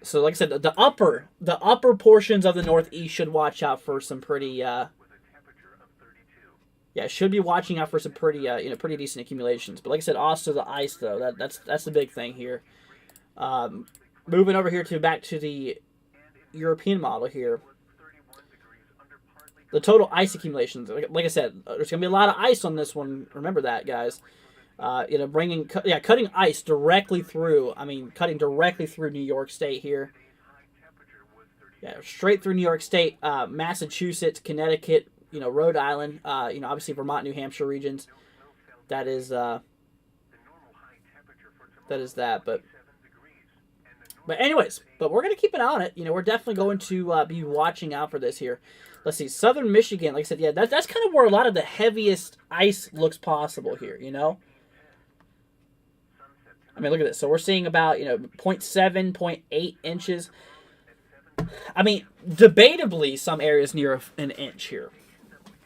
So, like I said, the upper portions of the Northeast should watch out for some pretty, should be watching out for some pretty, pretty decent accumulations. But like I said, also the ice though, that's the big thing here. Moving over here back to the European model here. The total ice accumulations, like I said, there's gonna be a lot of ice on this one. Remember that, guys. Cutting ice directly through. I mean, cutting directly through New York State here. Yeah, straight through New York State, Massachusetts, Connecticut, Rhode Island, obviously Vermont, New Hampshire regions. That is that. But anyways, we're gonna keep an eye on it. We're definitely going to be watching out for this here. Let's see, Southern Michigan. Like I said, yeah, that's kind of where a lot of the heaviest ice looks possible here. I mean, look at this. So we're seeing about 0.7, 0.8 inches. I mean, debatably, some areas near an inch here.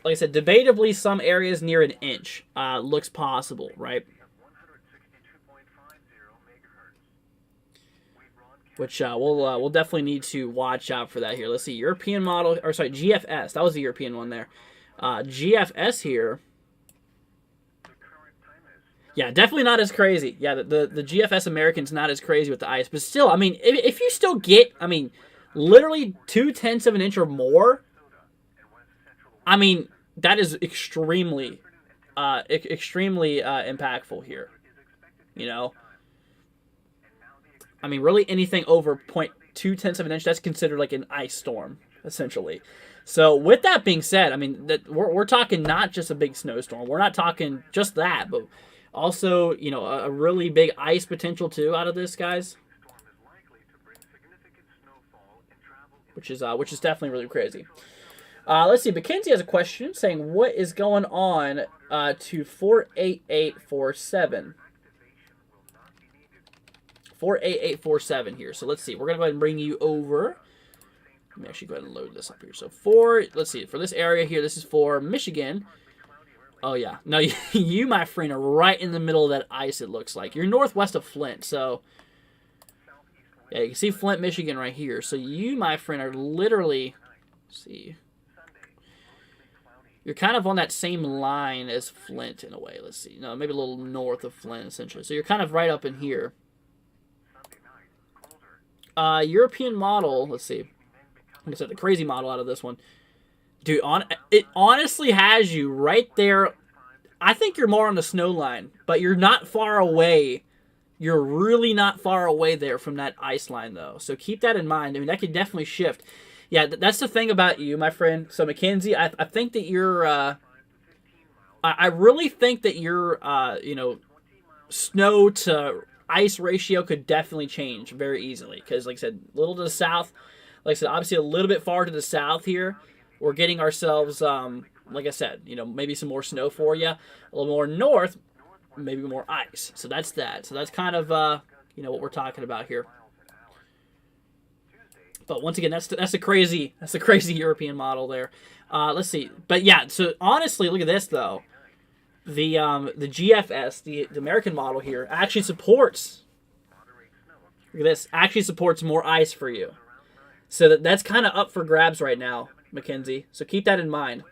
Like I said, debatably, some areas near an inch looks possible, right? Which we'll definitely need to watch out for that here. Let's see, European model, or sorry, GFS. That was the European one there. GFS here. Yeah, definitely not as crazy. Yeah, the GFS American's not as crazy with the ice. But still, I mean, if you still get, I mean, literally 0.2 of an inch or more, I mean, that is extremely impactful here. I mean, really anything over 0.2 of an inch, that's considered like an ice storm, essentially. So with that being said, I mean, we're talking not just a big snowstorm. We're not talking just that, but also, a really big ice potential too out of this, guys. Which is definitely really crazy. Let's see. Mackenzie has a question saying, "What is going on to 48847?" 48847 here. So let's see. We're gonna go ahead and bring you over. Let me actually go ahead and load this up here. So let's see. For this area here, this is for Michigan. Oh yeah. No, you, my friend, are right in the middle of that ice. It looks like you're northwest of Flint. So yeah, you can see Flint, Michigan, right here. So you, my friend, are literally. Let's see. You're kind of on that same line as Flint in a way. Let's see. No, maybe a little north of Flint, essentially. So you're kind of right up in here. European model. Let's see. Like I said, the crazy model out of this one. Dude, it honestly has you right there. I think you're more on the snow line, but you're not far away. You're really not far away there from that ice line, though. So keep that in mind. I mean, that could definitely shift. Yeah, that's the thing about you, my friend. So, Mackenzie, I think that you're... I really think that your, snow to ice ratio could definitely change very easily. Because, like I said, a little to the south. Like I said, obviously a little bit far to the south here. We're getting ourselves, like I said, maybe some more snow for you. A little more north, maybe more ice. So that's that. So that's kind of, what we're talking about here. But once again, that's the crazy European model there. Let's see. But yeah, so honestly, look at this though. The GFS, the American model here, actually supports. Look at this. Actually supports more ice for you. So that's kind of up for grabs right now, Mackenzie. So keep that in mind.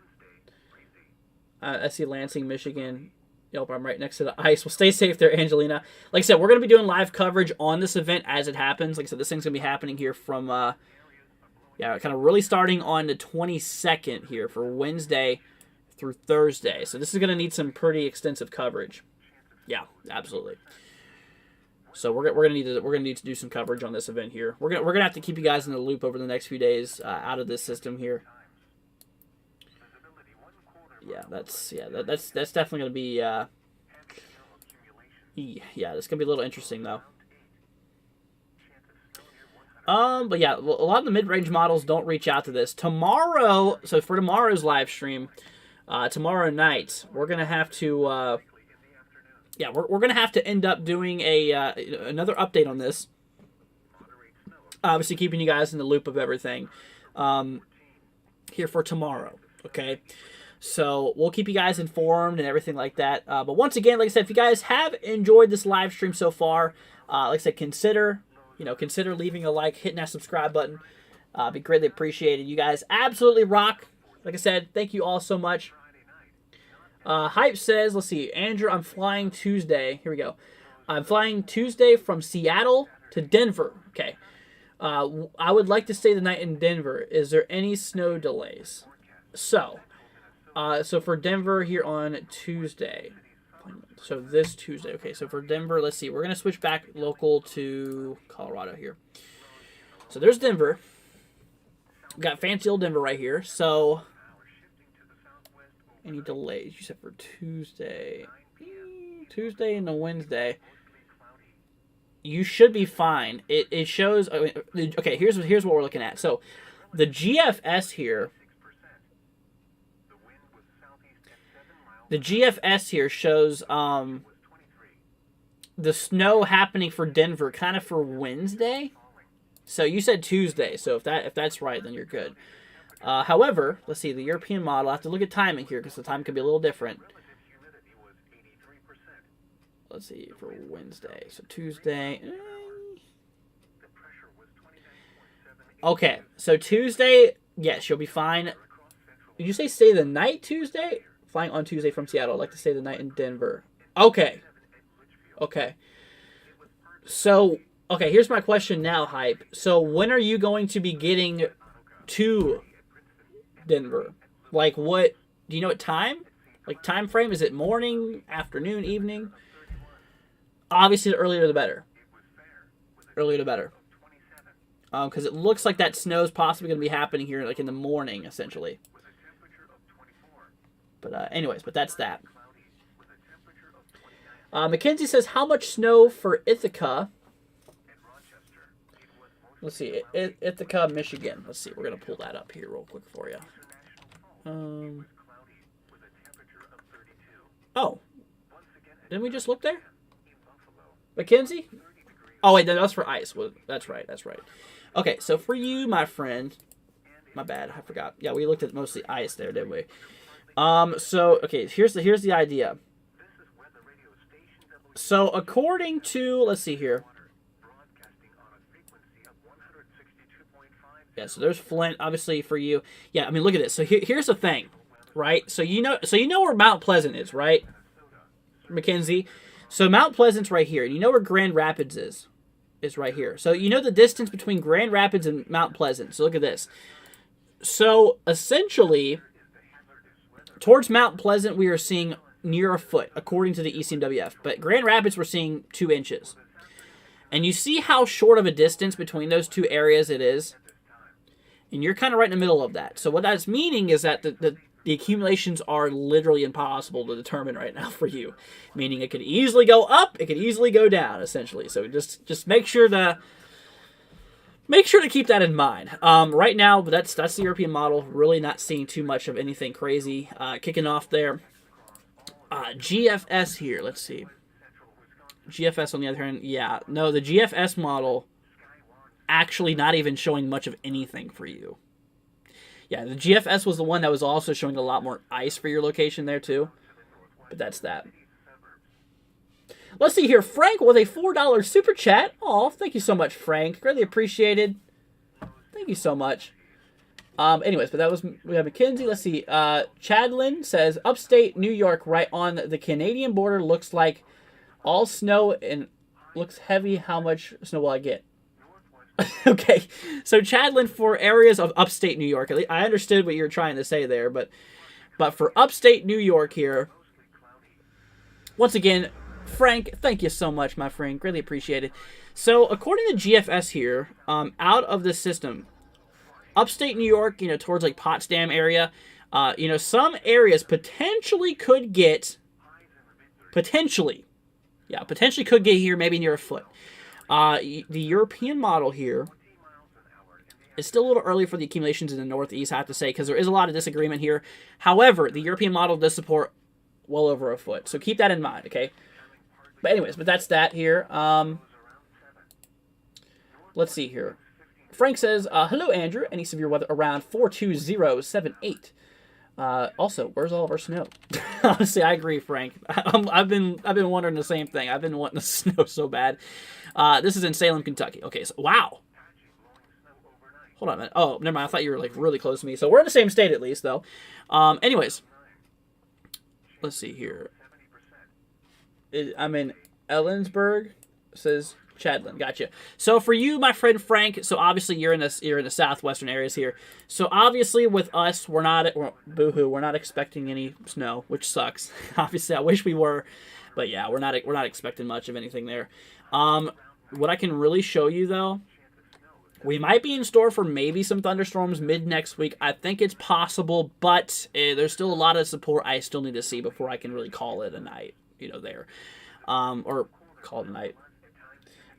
I see Lansing, Michigan. Yep, I'm right next to the ice. Well, stay safe there, Angelina. Like I said, we're going to be doing live coverage on this event as it happens. Like I said, this thing's going to be happening here from, kind of really starting on the 22nd here for Wednesday through Thursday. So this is going to need some pretty extensive coverage. Yeah, absolutely. So we're gonna need to do some coverage on this event here. We're gonna have to keep you guys in the loop over the next few days out of this system here. Yeah, that's definitely gonna be it's gonna be a little interesting though. But yeah, a lot of the mid-range models don't reach out to this tomorrow. So for tomorrow's live stream, tomorrow night we're gonna have to. We're going to have to end up doing another update on this. Obviously, keeping you guys in the loop of everything here for tomorrow, okay? So we'll keep you guys informed and everything like that. But once again, like I said, if you guys have enjoyed this live stream so far, like I said, consider leaving a like, hitting that subscribe button. Be greatly appreciated. You guys absolutely rock. Like I said, thank you all so much. Hype says, let's see, Andrew, I'm flying Tuesday. Here we go. I'm flying Tuesday from Seattle to Denver. Okay. I would like to stay the night in Denver. Is there any snow delays? So for Denver here on Tuesday. So this Tuesday. Okay, so for Denver, let's see. We're going to switch back local to Colorado here. So there's Denver. We got fancy old Denver right here. So, any delays? You said for Tuesday. Tuesday and a Wednesday. You should be fine. It shows. Okay, here's what we're looking at. So, the GFS here. The GFS here shows the snow happening for Denver kind of for Wednesday. So you said Tuesday. So if that's right, then you're good. However, let's see, the European model. I have to look at timing here because the time could be a little different. Let's see, for Wednesday. So Tuesday. Okay, so Tuesday, yes, you'll be fine. Did you say stay the night Tuesday? Flying on Tuesday from Seattle. I'd like to stay the night in Denver. Okay. So, here's my question now, Hype. So, when are you going to be getting to Denver? Like, what? Do you know what time? Like, time frame? Is it morning, afternoon, evening? Obviously, the earlier the better. Earlier the better. Because it looks like that snow is possibly going to be happening here, like in the morning, essentially. But anyways, but that's that. Mackenzie says, how much snow for Ithaca? Let's see, Ithaca, Michigan. Let's see, we're going to pull that up here real quick for you. Oh, didn't we just look there? Mackenzie? Oh, wait, that's for ice. Well, that's right. Okay, so for you, my friend, my bad, I forgot. Yeah, we looked at mostly ice there, didn't we? So, okay, here's the idea. So, according to, let's see here. Yeah, so there's Flint, obviously, for you. Yeah, I mean, look at this. So, here's the thing, right? So, you know where Mount Pleasant is, right? Mackenzie? So, Mount Pleasant's right here. And you know where Grand Rapids is? Is right here. So, you know the distance between Grand Rapids and Mount Pleasant. So, look at this. So, essentially, towards Mount Pleasant, we are seeing near a foot, according to the ECMWF. But Grand Rapids, we're seeing 2 inches. And you see how short of a distance between those two areas it is? And you're kind of right in the middle of that. So what that's meaning is that the accumulations are literally impossible to determine right now for you. Meaning it could easily go up, it could easily go down, essentially. So just make sure to keep that in mind. Right now, that's the European model. Really not seeing too much of anything crazy kicking off there. GFS here. Let's see. GFS on the other hand. Yeah. No, the GFS model actually not even showing much of anything for you. Yeah, the GFS was the one that was also showing a lot more ice for your location there too. But that's that. Let's see here. Frank with a $4 super chat. Oh, thank you so much, Frank. Greatly appreciated. Thank you so much. Anyways, but we have Mackenzie. Let's see. Chadlin says, upstate New York, right on the Canadian border, looks like all snow and looks heavy. How much snow will I get? Okay, so Chadlin, for areas of upstate New York, I understood what you were trying to say there, but for upstate New York here, once again, Frank, thank you so much, my friend. Greatly appreciated. So, according to GFS here, out of the system, upstate New York, towards like Potsdam area, some areas potentially could get here maybe near a foot. The European model here is still a little early for the accumulations in the Northeast, I have to say, because there is a lot of disagreement here. However, the European model does support well over a foot, so keep that in mind, okay? But anyways, that's that here. Let's see here. Frank says, hello, Andrew. Any severe weather around 42078? Also, where's all of our snow? Honestly, I agree, Frank. I've been wondering the same thing. I've been wanting the snow so bad. This is in Salem, Kentucky. Okay, so wow. Hold on a minute. Oh, never mind. I thought you were like really close to me. So we're in the same state at least, though. Anyways, let's see here. I'm in Ellensburg. Says Chadlin. Gotcha. So for you, my friend Frank, so obviously you're in the southwestern areas here. So obviously with us, we're not expecting any snow, which sucks. Obviously, I wish we were, but yeah, we're not expecting much of anything there. What I can really show you though, We might be in store for maybe some thunderstorms mid next week. I think it's possible, but there's still a lot of support I still need to see before I can really call it a night, there. Or call it a night.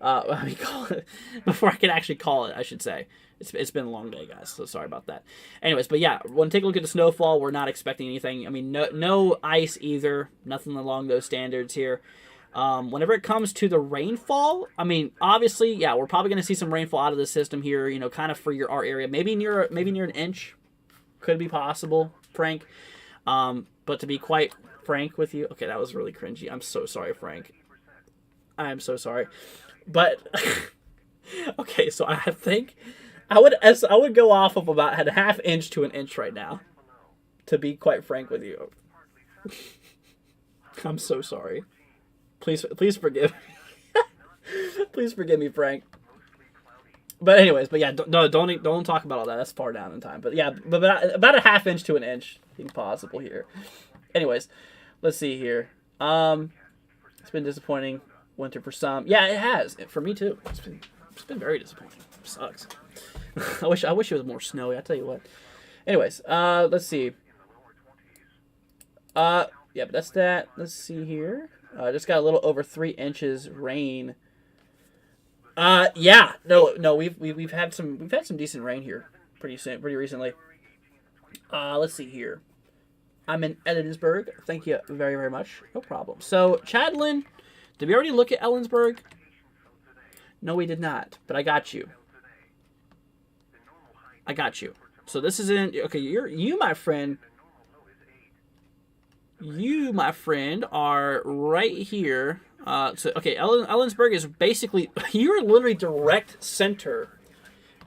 Call it before I can actually call it, I should say. It's been a long day, guys, so sorry about that. Anyways, but yeah, when take a look at the snowfall, we're not expecting anything. I mean, no ice either. Nothing along those standards here. Whenever it comes to the rainfall, I mean, obviously, yeah, we're probably going to see some rainfall out of the system here, kind of for our area. Maybe near an inch could be possible, Frank. But to be quite frank with you, okay, that was really cringy. I'm so sorry, Frank. I am so sorry. But, okay, so I think I would go off of about a half inch to an inch right now, to be quite frank with you. I'm so sorry. Please forgive me. Please forgive me, Frank. But anyways, yeah, don't talk about all that. That's far down in time. But yeah, about a half inch to an inch being possible here. Anyways, let's see here. It's been disappointing winter for some. Yeah, it has. For me too. It's been very disappointing. It sucks. I wish it was more snowy. I tell you what. Anyways, let's see. Yeah, but that's that. Let's see here. Just got a little over 3 inches rain. Yeah, no, we've had some decent rain here pretty recently. Let's see here. I'm in Ellensburg. Thank you very, very much. No problem. So, Chadlin, did we already look at Ellensburg? No, we did not. But I got you. So this is in. Okay, you, my friend. You, my friend, are right here. Okay, Ellensburg is basically, you're literally direct center.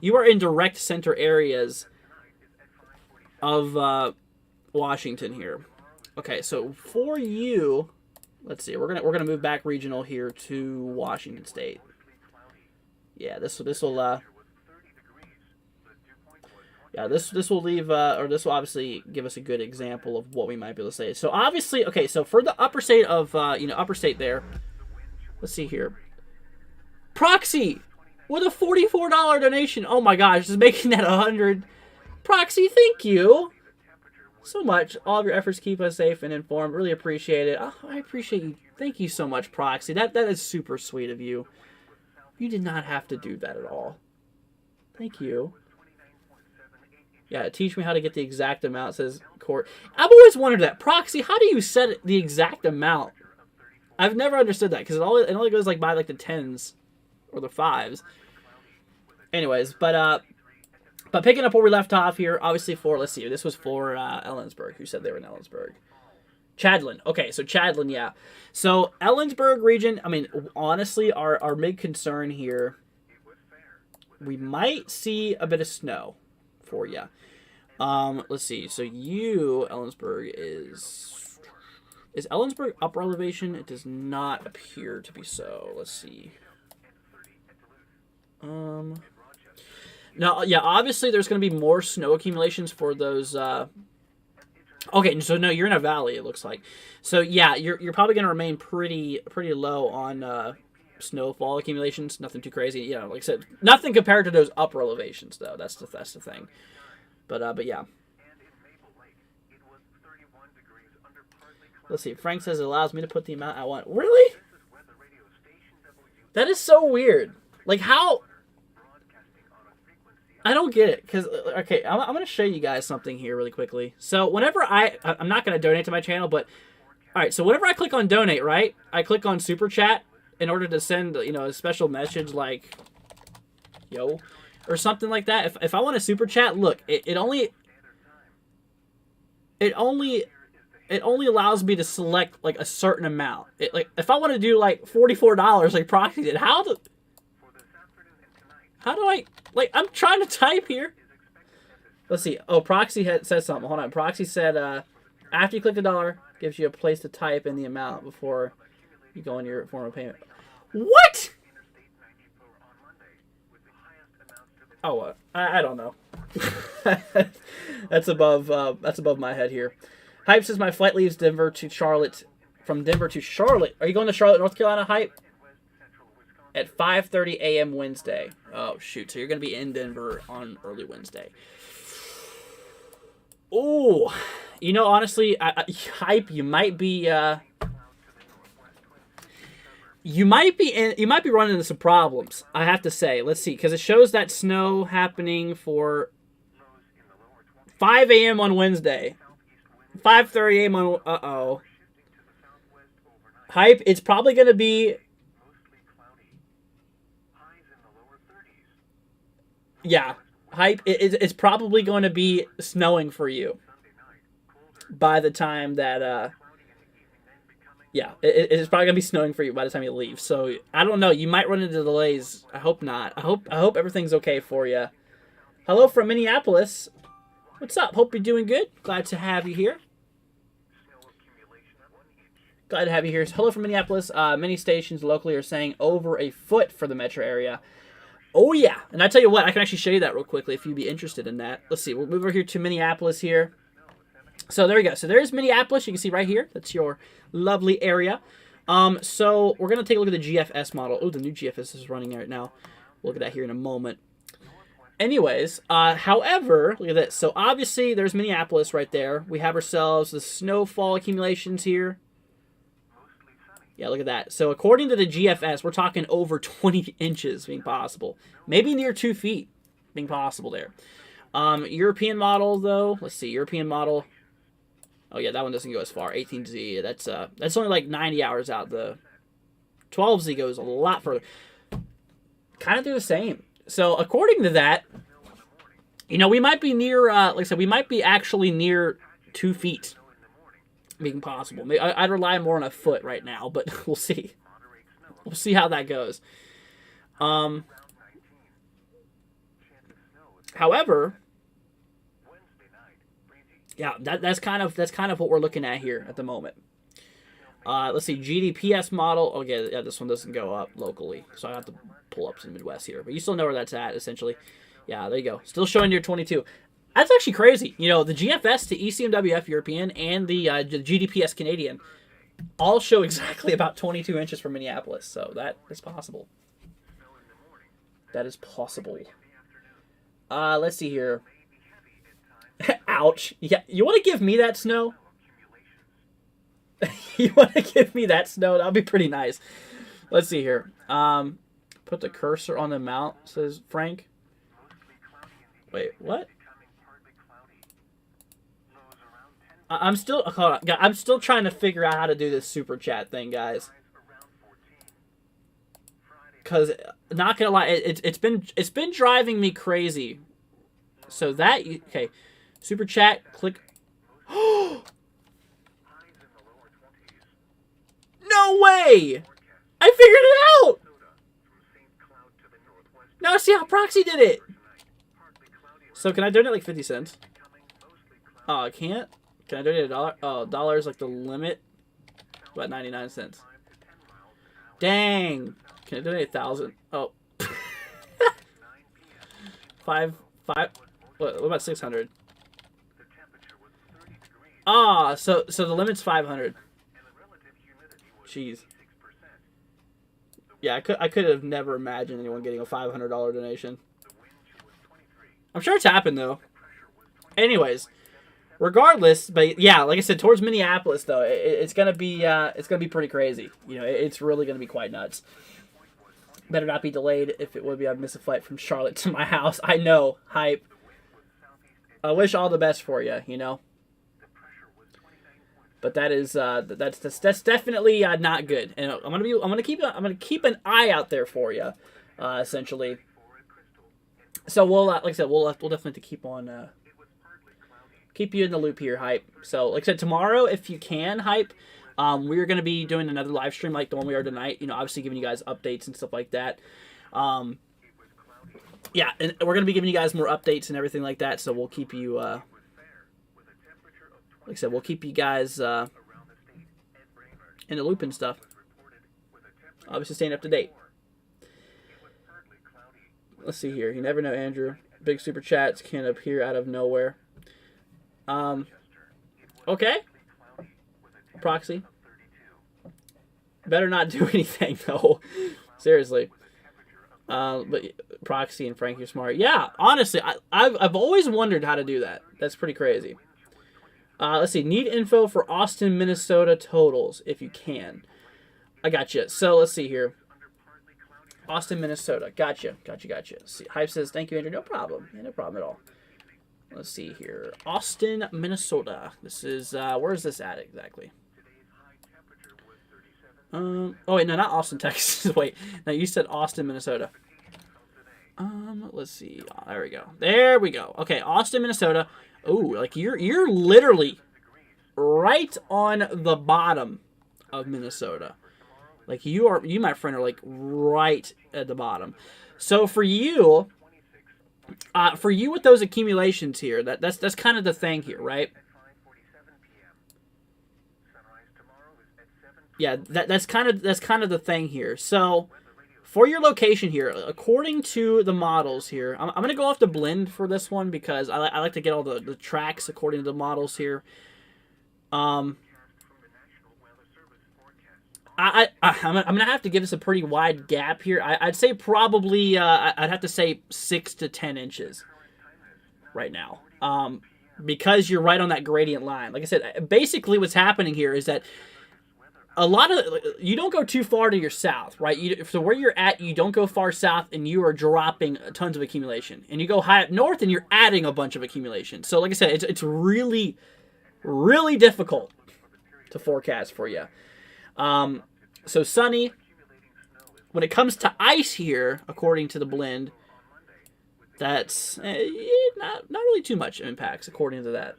You are in direct center areas of Washington here. Okay, so for you, let's see, we're gonna move back regional here to Washington State. Yeah, this will this will leave, or this will obviously give us a good example of what we might be able to say. So obviously, okay, so for the upper state of, upper state there, let's see here. Proxy with a $44 donation. Oh my gosh, just making that 100. Proxy, thank you so much. All of your efforts keep us safe and informed. Really appreciate it. Oh, I appreciate you. Thank you so much, Proxy. That is super sweet of you. You did not have to do that at all. Thank you. Yeah, teach me how to get the exact amount, says Court. I've always wondered that. Proxy, how do you set the exact amount? I've never understood that, because it only goes like by like the 10s or the 5s. Anyways, but picking up where we left off here, obviously let's see, this was for Ellensburg, who said they were in Ellensburg. Chadlin. Okay, so Chadlin, yeah. So Ellensburg region, I mean, honestly, our big concern here, we might see a bit of snow for you. Let's see. So Ellensburg is Ellensburg upper elevation? It does not appear to be so. Let's see. No, yeah, obviously there's going to be more snow accumulations for those. Okay, so no, you're in a valley. It looks like. So yeah, you're probably going to remain pretty low on snowfall accumulations. Nothing too crazy. Like I said, nothing compared to those upper elevations though. That's the thing. But yeah. Let's see. Frank says it allows me to put the amount I want. Really? That is so weird. Like how? I don't get it. Because, okay, I'm going to show you guys something here really quickly. So whenever I'm not going to donate to my channel, but all right. So whenever I click on donate, right? I click on super chat in order to send, a special message like, yo, or something like that. If I want a super chat, look, it only allows me to select like a certain amount. Like if I want to do like $44, like Proxy did, how do I, like, I'm trying to type here. Let's see. Oh, Proxy said something. Hold on. Proxy said after you click the dollar, gives you a place to type in the amount before you go in your form of payment. What? Oh, I don't know. That's above my head here. Hype says my flight leaves Denver to Charlotte. From Denver to Charlotte. Are you going to Charlotte, North Carolina, Hype? at 5:30 a.m. Wednesday. Oh, shoot. So you're going to be in Denver on early Wednesday. Oh, you know, honestly, hype, you might be running into some problems, I have to say. Let's see, because it shows that snow happening for 5 a.m. on Wednesday. 5:30 a.m. on... Uh-oh. Hype, it's probably going to be... Yeah. Hype, it's probably going to be snowing for you by the time that... Yeah, it's probably going to be snowing for you by the time you leave. So, I don't know. You might run into delays. I hope not. I hope everything's okay for you. Hello from Minneapolis. What's up? Hope you're doing good. Glad to have you here. Glad to have you here. Hello from Minneapolis. Many stations locally are saying over a foot for the metro area. Oh, yeah. And I tell you what, I can actually show you that real quickly if you'd be interested in that. Let's see. We'll move over here to Minneapolis here. So there we go. So there's Minneapolis. You can see right here. That's your lovely area. So we're going to take a look at the GFS model. Oh, the new GFS is running right now. We'll look at that here in a moment. Anyways, however, look at this. So obviously there's Minneapolis right there. We have ourselves the snowfall accumulations here. Yeah, look at that. So according to the GFS, we're talking over 20 inches being possible. Maybe near 2 feet being possible there. European model, though. Let's see. European model. Oh, yeah, that one doesn't go as far. 18Z. That's only like 90 hours out. The 12Z goes a lot further. Kind of do the same. So according to that, you know, we might be near, like I said, we might be actually near 2 feet being possible. I'd rely more on a foot right now, but we'll see. We'll see how that goes. However, yeah, that's kind of what we're looking at here at the moment. Let's see, GDPS model. Okay, yeah, this one doesn't go up locally, so I have to pull up some Midwest here. But you still know where that's at, essentially. Yeah, there you go. Still showing near 22. That's actually crazy. You know, the GFS to ECMWF European and the GDPS Canadian all show exactly about 22 inches from Minneapolis. So that is possible. That is possible. Let's see here. Ouch. Yeah, you want to give me that snow? You want to give me that snow? That would be pretty nice. Let's see here. Put the cursor on the mount, says Frank. Wait, what? I'm still trying to figure out how to do this super chat thing, guys. Cause not gonna lie, it's been driving me crazy. So that okay, super chat, click. No way! I figured it out! Now see how Proxy did it! So can I donate like 50 cents? Oh, I can't? Can I donate $1? Oh, $1 is like the limit. About 99 cents. Dang! Can I donate 1,000? Oh. What about 600? Ah, so the limit's 500. Jeez. Yeah, I could have never imagined anyone getting a $500 donation. I'm sure it's happened though. Anyways, regardless, but yeah, like I said, towards Minneapolis though, it's gonna be pretty crazy. You know, it's really gonna be quite nuts. Better not be delayed. If it would be, I'd miss a flight from Charlotte to my house. I know, hype. I wish all the best for you. You know. But that is that's definitely not good, and I'm gonna keep an eye out there for you, essentially. So we'll like I said, we'll definitely keep on keep you in the loop here, hype. So like I said, tomorrow if you can, hype, we're gonna be doing another live stream like the one we are tonight. You know, obviously giving you guys updates and stuff like that. Yeah, and we're gonna be giving you guys more updates and everything like that. So we'll keep you. Like I said, we'll keep you guys in the loop and stuff. Obviously staying up to date. Let's see here. You never know, Andrew. Big super chats can appear out of nowhere. Okay. Proxy. Better not do anything, though. Seriously. But Proxy and Frank, you're smart. Yeah, honestly, I've always wondered how to do that. That's pretty crazy. Let's see. Need info for Austin, Minnesota totals if you can. I got you. So let's see here. Austin, Minnesota. Gotcha. Let's see. Hype says, thank you, Andrew. No problem. Yeah, no problem at all. Let's see here. Austin, Minnesota. This is, where is this at exactly? Oh, wait, no, not Austin, Texas. Wait, no, you said Austin, Minnesota. Let's see. There we go. Okay, Austin, Minnesota. Oh, like you're literally right on the bottom of Minnesota. Like you, my friend, are like right at the bottom. So for you with those accumulations here, that's kind of the thing here, right? Yeah, that's kind of the thing here. So for your location here, according to the models here, I'm going to go off the blend for this one because I like to get all the tracks according to the models here. I'm going to have to give this a pretty wide gap here. I'd say probably, I'd have to say 6 to 10 inches right now. Because you're right on that gradient line. Like I said, basically what's happening here is that a lot of you don't go too far to your south, right? So where you're at, you don't go far south, and you are dropping tons of accumulation. And you go high up north, and you're adding a bunch of accumulation. So like I said, it's really, really difficult to forecast for you. So sunny. When it comes to ice here, according to the blend, that's not really too much impacts according to that.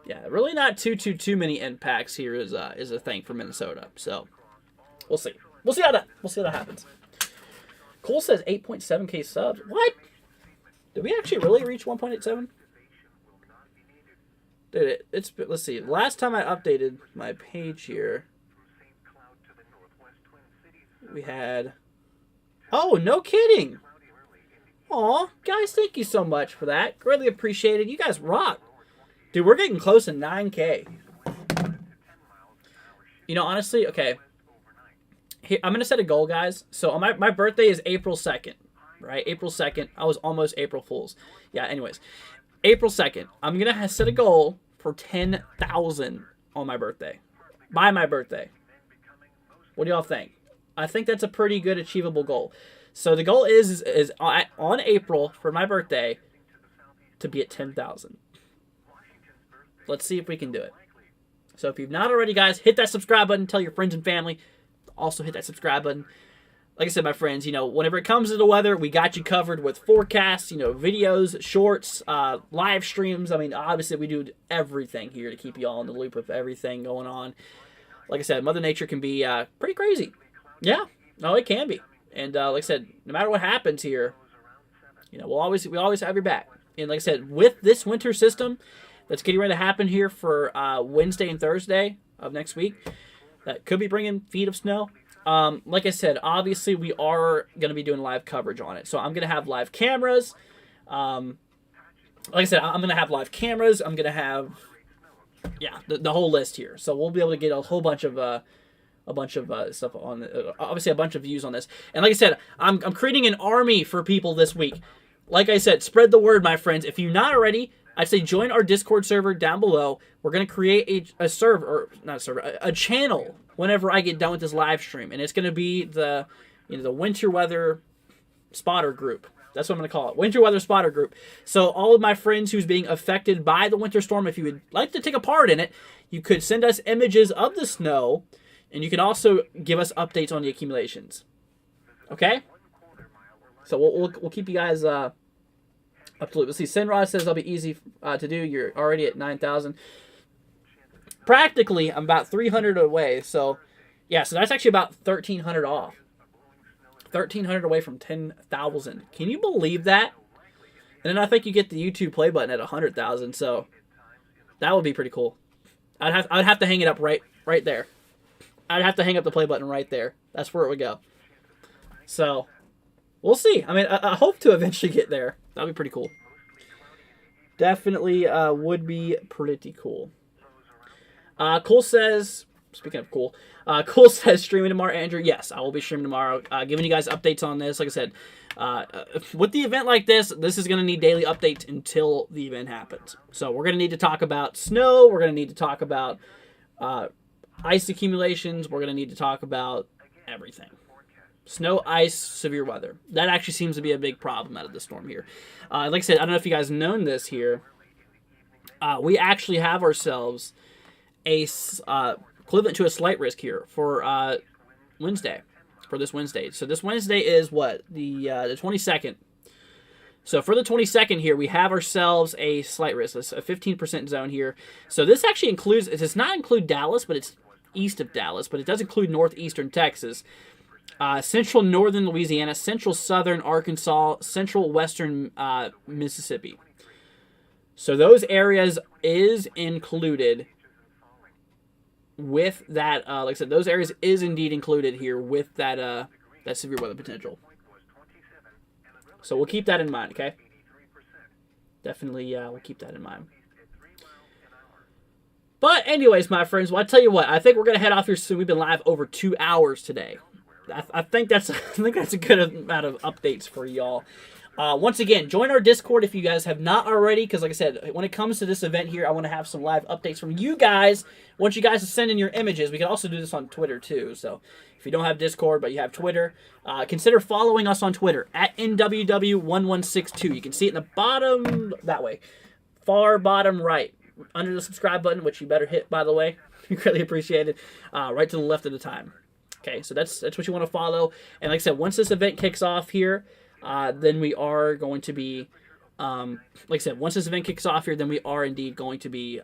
Yeah, really not too many impacts here is a thing for Minnesota. So we'll see. We'll see how that happens. Cole says 8.7K subs. What? Did we actually really reach 1.87? Dude, let's see. Last time I updated my page here, we had. Oh, no kidding. Aw, guys, thank you so much for that. Greatly appreciated. You guys rock. Dude, we're getting close to 9K. You know, honestly, okay. Here, I'm going to set a goal, guys. So my birthday is April 2nd, right? April 2nd. I was almost April Fool's. Yeah, anyways. April 2nd. I'm going to set a goal for 10,000 on my birthday. By my birthday. What do y'all think? I think that's a pretty good achievable goal. So the goal is on April for my birthday to be at 10,000. Let's see if we can do it. So if you've not already, guys, hit that subscribe button. Tell your friends and family. Also hit that subscribe button. Like I said, my friends, whenever it comes to the weather, we got you covered with forecasts, videos, shorts, live streams. I mean, obviously, we do everything here to keep you all in the loop with everything going on. Like I said, Mother Nature can be pretty crazy. Yeah, no, it can be. And like I said, no matter what happens here, we always have your back. And like I said, with this winter system that's getting ready to happen here for Wednesday and Thursday of next week, that could be bringing feet of snow. Like I said, obviously we are going to be doing live coverage on it. So I'm going to have live cameras. Like I said, I'm going to have live cameras. I'm going to have, the whole list here. So we'll be able to get a whole bunch of stuff on, obviously a bunch of views on this. And like I said, I'm creating an army for people this week. Like I said, spread the word, my friends. If you're not already, I'd say join our Discord server down below. We're going to create a channel whenever I get done with this live stream. And it's going to be the winter weather spotter group. That's what I'm going to call it. Winter weather spotter group. So all of my friends who's being affected by the winter storm, if you would like to take a part in it, you could send us images of the snow. And you can also give us updates on the accumulations. Okay? So we'll keep you guys up to date. Let's see. Sinrod says that'll be easy to do. You're already at 9,000. Practically, I'm about 300 away. So, yeah. So that's actually about 1,300 off. 1,300 away from 10,000. Can you believe that? And then I think you get the YouTube play button at 100,000. So that would be pretty cool. I'd have to hang it up right there. I'd have to hang up the play button right there. That's where it would go. So, we'll see. I mean, I hope to eventually get there. That'd be pretty cool. Definitely would be pretty cool. Cole says, speaking of cool, Cool says streaming tomorrow, Andrew. Yes, I will be streaming tomorrow, giving you guys updates on this. Like I said, with the event like this is going to need daily updates until the event happens. So we're going to need to talk about snow. We're going to need to talk about ice accumulations. We're going to need to talk about everything. Snow, ice, severe weather. That actually seems to be a big problem out of the storm here. Like I said, I don't know if you guys known this here. We actually have ourselves a equivalent to a slight risk here for Wednesday, for this Wednesday. So this Wednesday is what? The 22nd. So for the 22nd here, we have ourselves a slight risk, a 15% zone here. So this actually includes, it does not include Dallas, but it's east of Dallas, but it does include northeastern Texas. Central northern Louisiana, central southern Arkansas, central western Mississippi. So those areas is included with that. Like I said, those areas is indeed included here with that that severe weather potential. So we'll keep that in mind, okay? Definitely, we'll keep that in mind. But anyways, my friends, well, I tell you what, I think we're gonna head off here soon. We've been live over 2 hours today. I think that's a good amount of updates for y'all. Once again, join our Discord if you guys have not already, because like I said, when it comes to this event here, I want to have some live updates from you guys. Once you guys send in your images, we can also do this on Twitter too. So if you don't have Discord but you have Twitter, consider following us on Twitter at NWW1162. You can see it in the bottom that way, far bottom right, under the subscribe button, which you better hit, by the way. We really appreciate it. Right to the left of the time. Okay, so that's what you want to follow. And like I said, once this event kicks off here, then we are going to be, like I said, once this event kicks off here, then we are indeed going to be,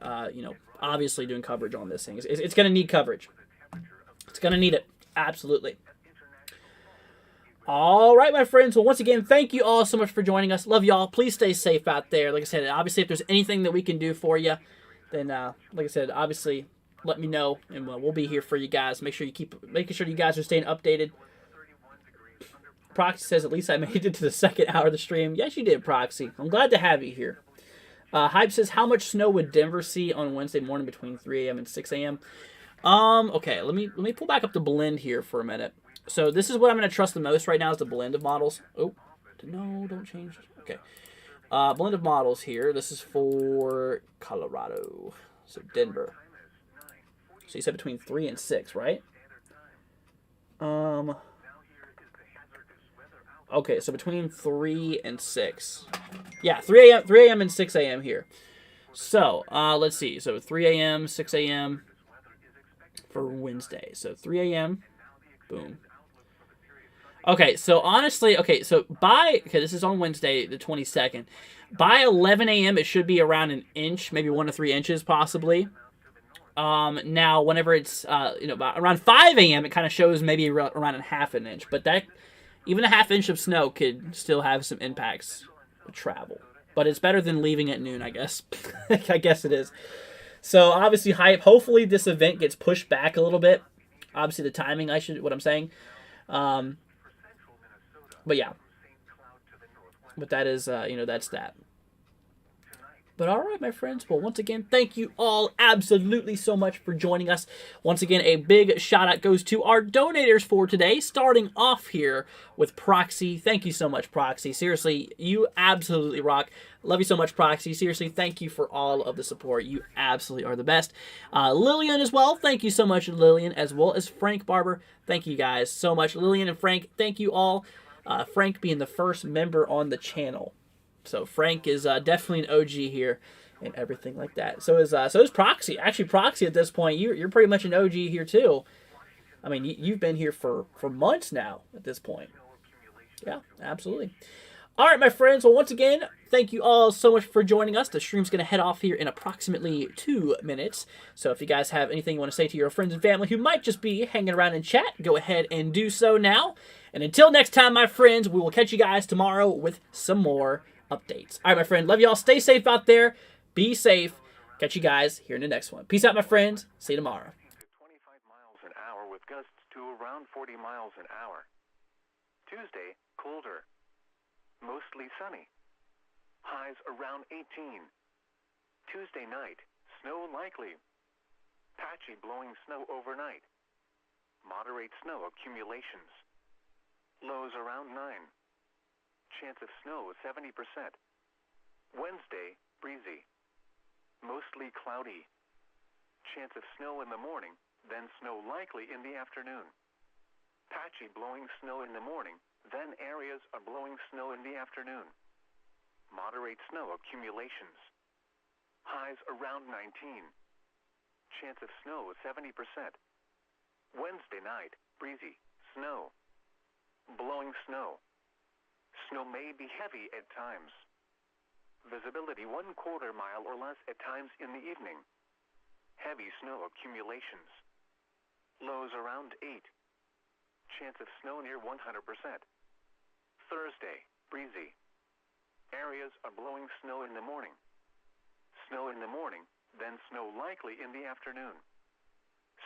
obviously doing coverage on this thing. It's going to need coverage. It's going to need it. Absolutely. All right, my friends. Well, once again, thank you all so much for joining us. Love y'all. Please stay safe out there. Like I said, obviously, if there's anything that we can do for you, then, like I said, obviously, let me know, and we'll be here for you guys. Make sure you making sure you guys are staying updated. Proxy says, at least I made it to the second hour of the stream. Yes, you did, Proxy. I'm glad to have you here. Hype says, how much snow would Denver see on Wednesday morning between 3 a.m. and 6 a.m.? Okay, let me pull back up the blend here for a minute. So this is what I'm going to trust the most right now is the blend of models. Oh, no, don't change. Okay. Blend of models here. This is for Colorado. So Denver. So you said between 3 and 6, right? Okay, so between 3 and 6. Yeah, 3 a.m. and 6 a.m. here. So, let's see. So 3 a.m., 6 a.m. for Wednesday. So 3 a.m. Boom. Okay, so honestly, this is on Wednesday, the 22nd. By 11 a.m., it should be around an inch, maybe 1 to 3 inches possibly. Now, whenever it's, about around 5 a.m., it kind of shows maybe around a half an inch. But that, even a half inch of snow could still have some impacts with travel. But it's better than leaving at noon, I guess. I guess it is. So, obviously, hype. Hopefully, this event gets pushed back a little bit. Obviously, the timing, what I'm saying. But, yeah. But that is, that's that. But all right, my friends. Well, once again, thank you all absolutely so much for joining us. Once again, a big shout out goes to our donators for today, starting off here with Proxy. Thank you so much, Proxy. Seriously, you absolutely rock. Love you so much, Proxy. Seriously, thank you for all of the support. You absolutely are the best. Lillian as well. Thank you so much, Lillian, as well as Frank Barber. Thank you guys so much. Lillian and Frank, thank you all. Frank being the first member on the channel. So Frank is definitely an OG here and everything like that. So is Proxy. Actually, Proxy at this point, you're pretty much an OG here too. I mean, you've been here for months now at this point. Yeah, absolutely. All right, my friends. Well, once again, thank you all so much for joining us. The stream's going to head off here in approximately 2 minutes. So if you guys have anything you want to say to your friends and family who might just be hanging around in chat, go ahead and do so now. And until next time, my friends, we will catch you guys tomorrow with some more updates. All right, my friend. Love y'all. Stay safe out there. Be safe. Catch you guys here in the next one. Peace out, my friends. See you tomorrow. 25 miles an hour with gusts to around 40 miles an hour. Tuesday, colder. Mostly sunny. Highs around 18. Tuesday night, snow likely. Patchy blowing snow overnight. Moderate snow accumulations. Lows around 9. Chance of snow 70%. Wednesday, breezy. Mostly cloudy. Chance of snow in the morning, then snow likely in the afternoon. Patchy blowing snow in the morning, then areas are blowing snow in the afternoon. Moderate snow accumulations. Highs around 19. Chance of snow 70%. Wednesday night, breezy, snow. Blowing snow. Snow may be heavy at times. Visibility 1/4 mile or less at times in the evening. Heavy snow accumulations. Lows around 8. Chance of snow near 100%. Thursday, breezy. Areas are blowing snow in the morning. Snow in the morning, then snow likely in the afternoon.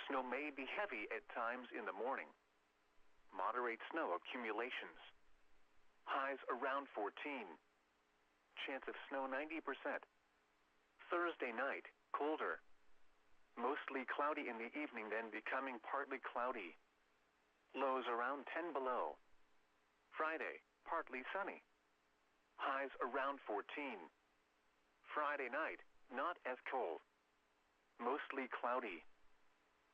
Snow may be heavy at times in the morning. Moderate snow accumulations. Highs around 14. Chance of snow 90%. Thursday night, colder. Mostly cloudy in the evening, then becoming partly cloudy. Lows around 10 below. Friday, partly sunny. Highs around 14. Friday night, not as cold. Mostly cloudy.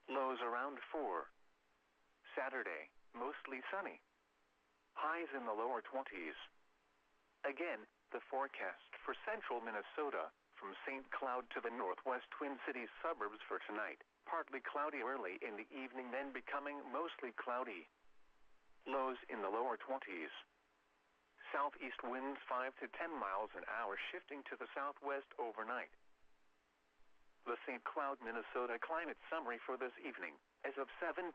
Lows around 4. Saturday, mostly sunny. Highs in the lower 20s. Again, the forecast for central Minnesota, from St. Cloud to the northwest Twin Cities suburbs for tonight. Partly cloudy early in the evening, then becoming mostly cloudy. Lows in the lower 20s. Southeast winds 5 to 10 miles an hour, shifting to the southwest overnight. The St. Cloud, Minnesota climate summary for this evening. As of 7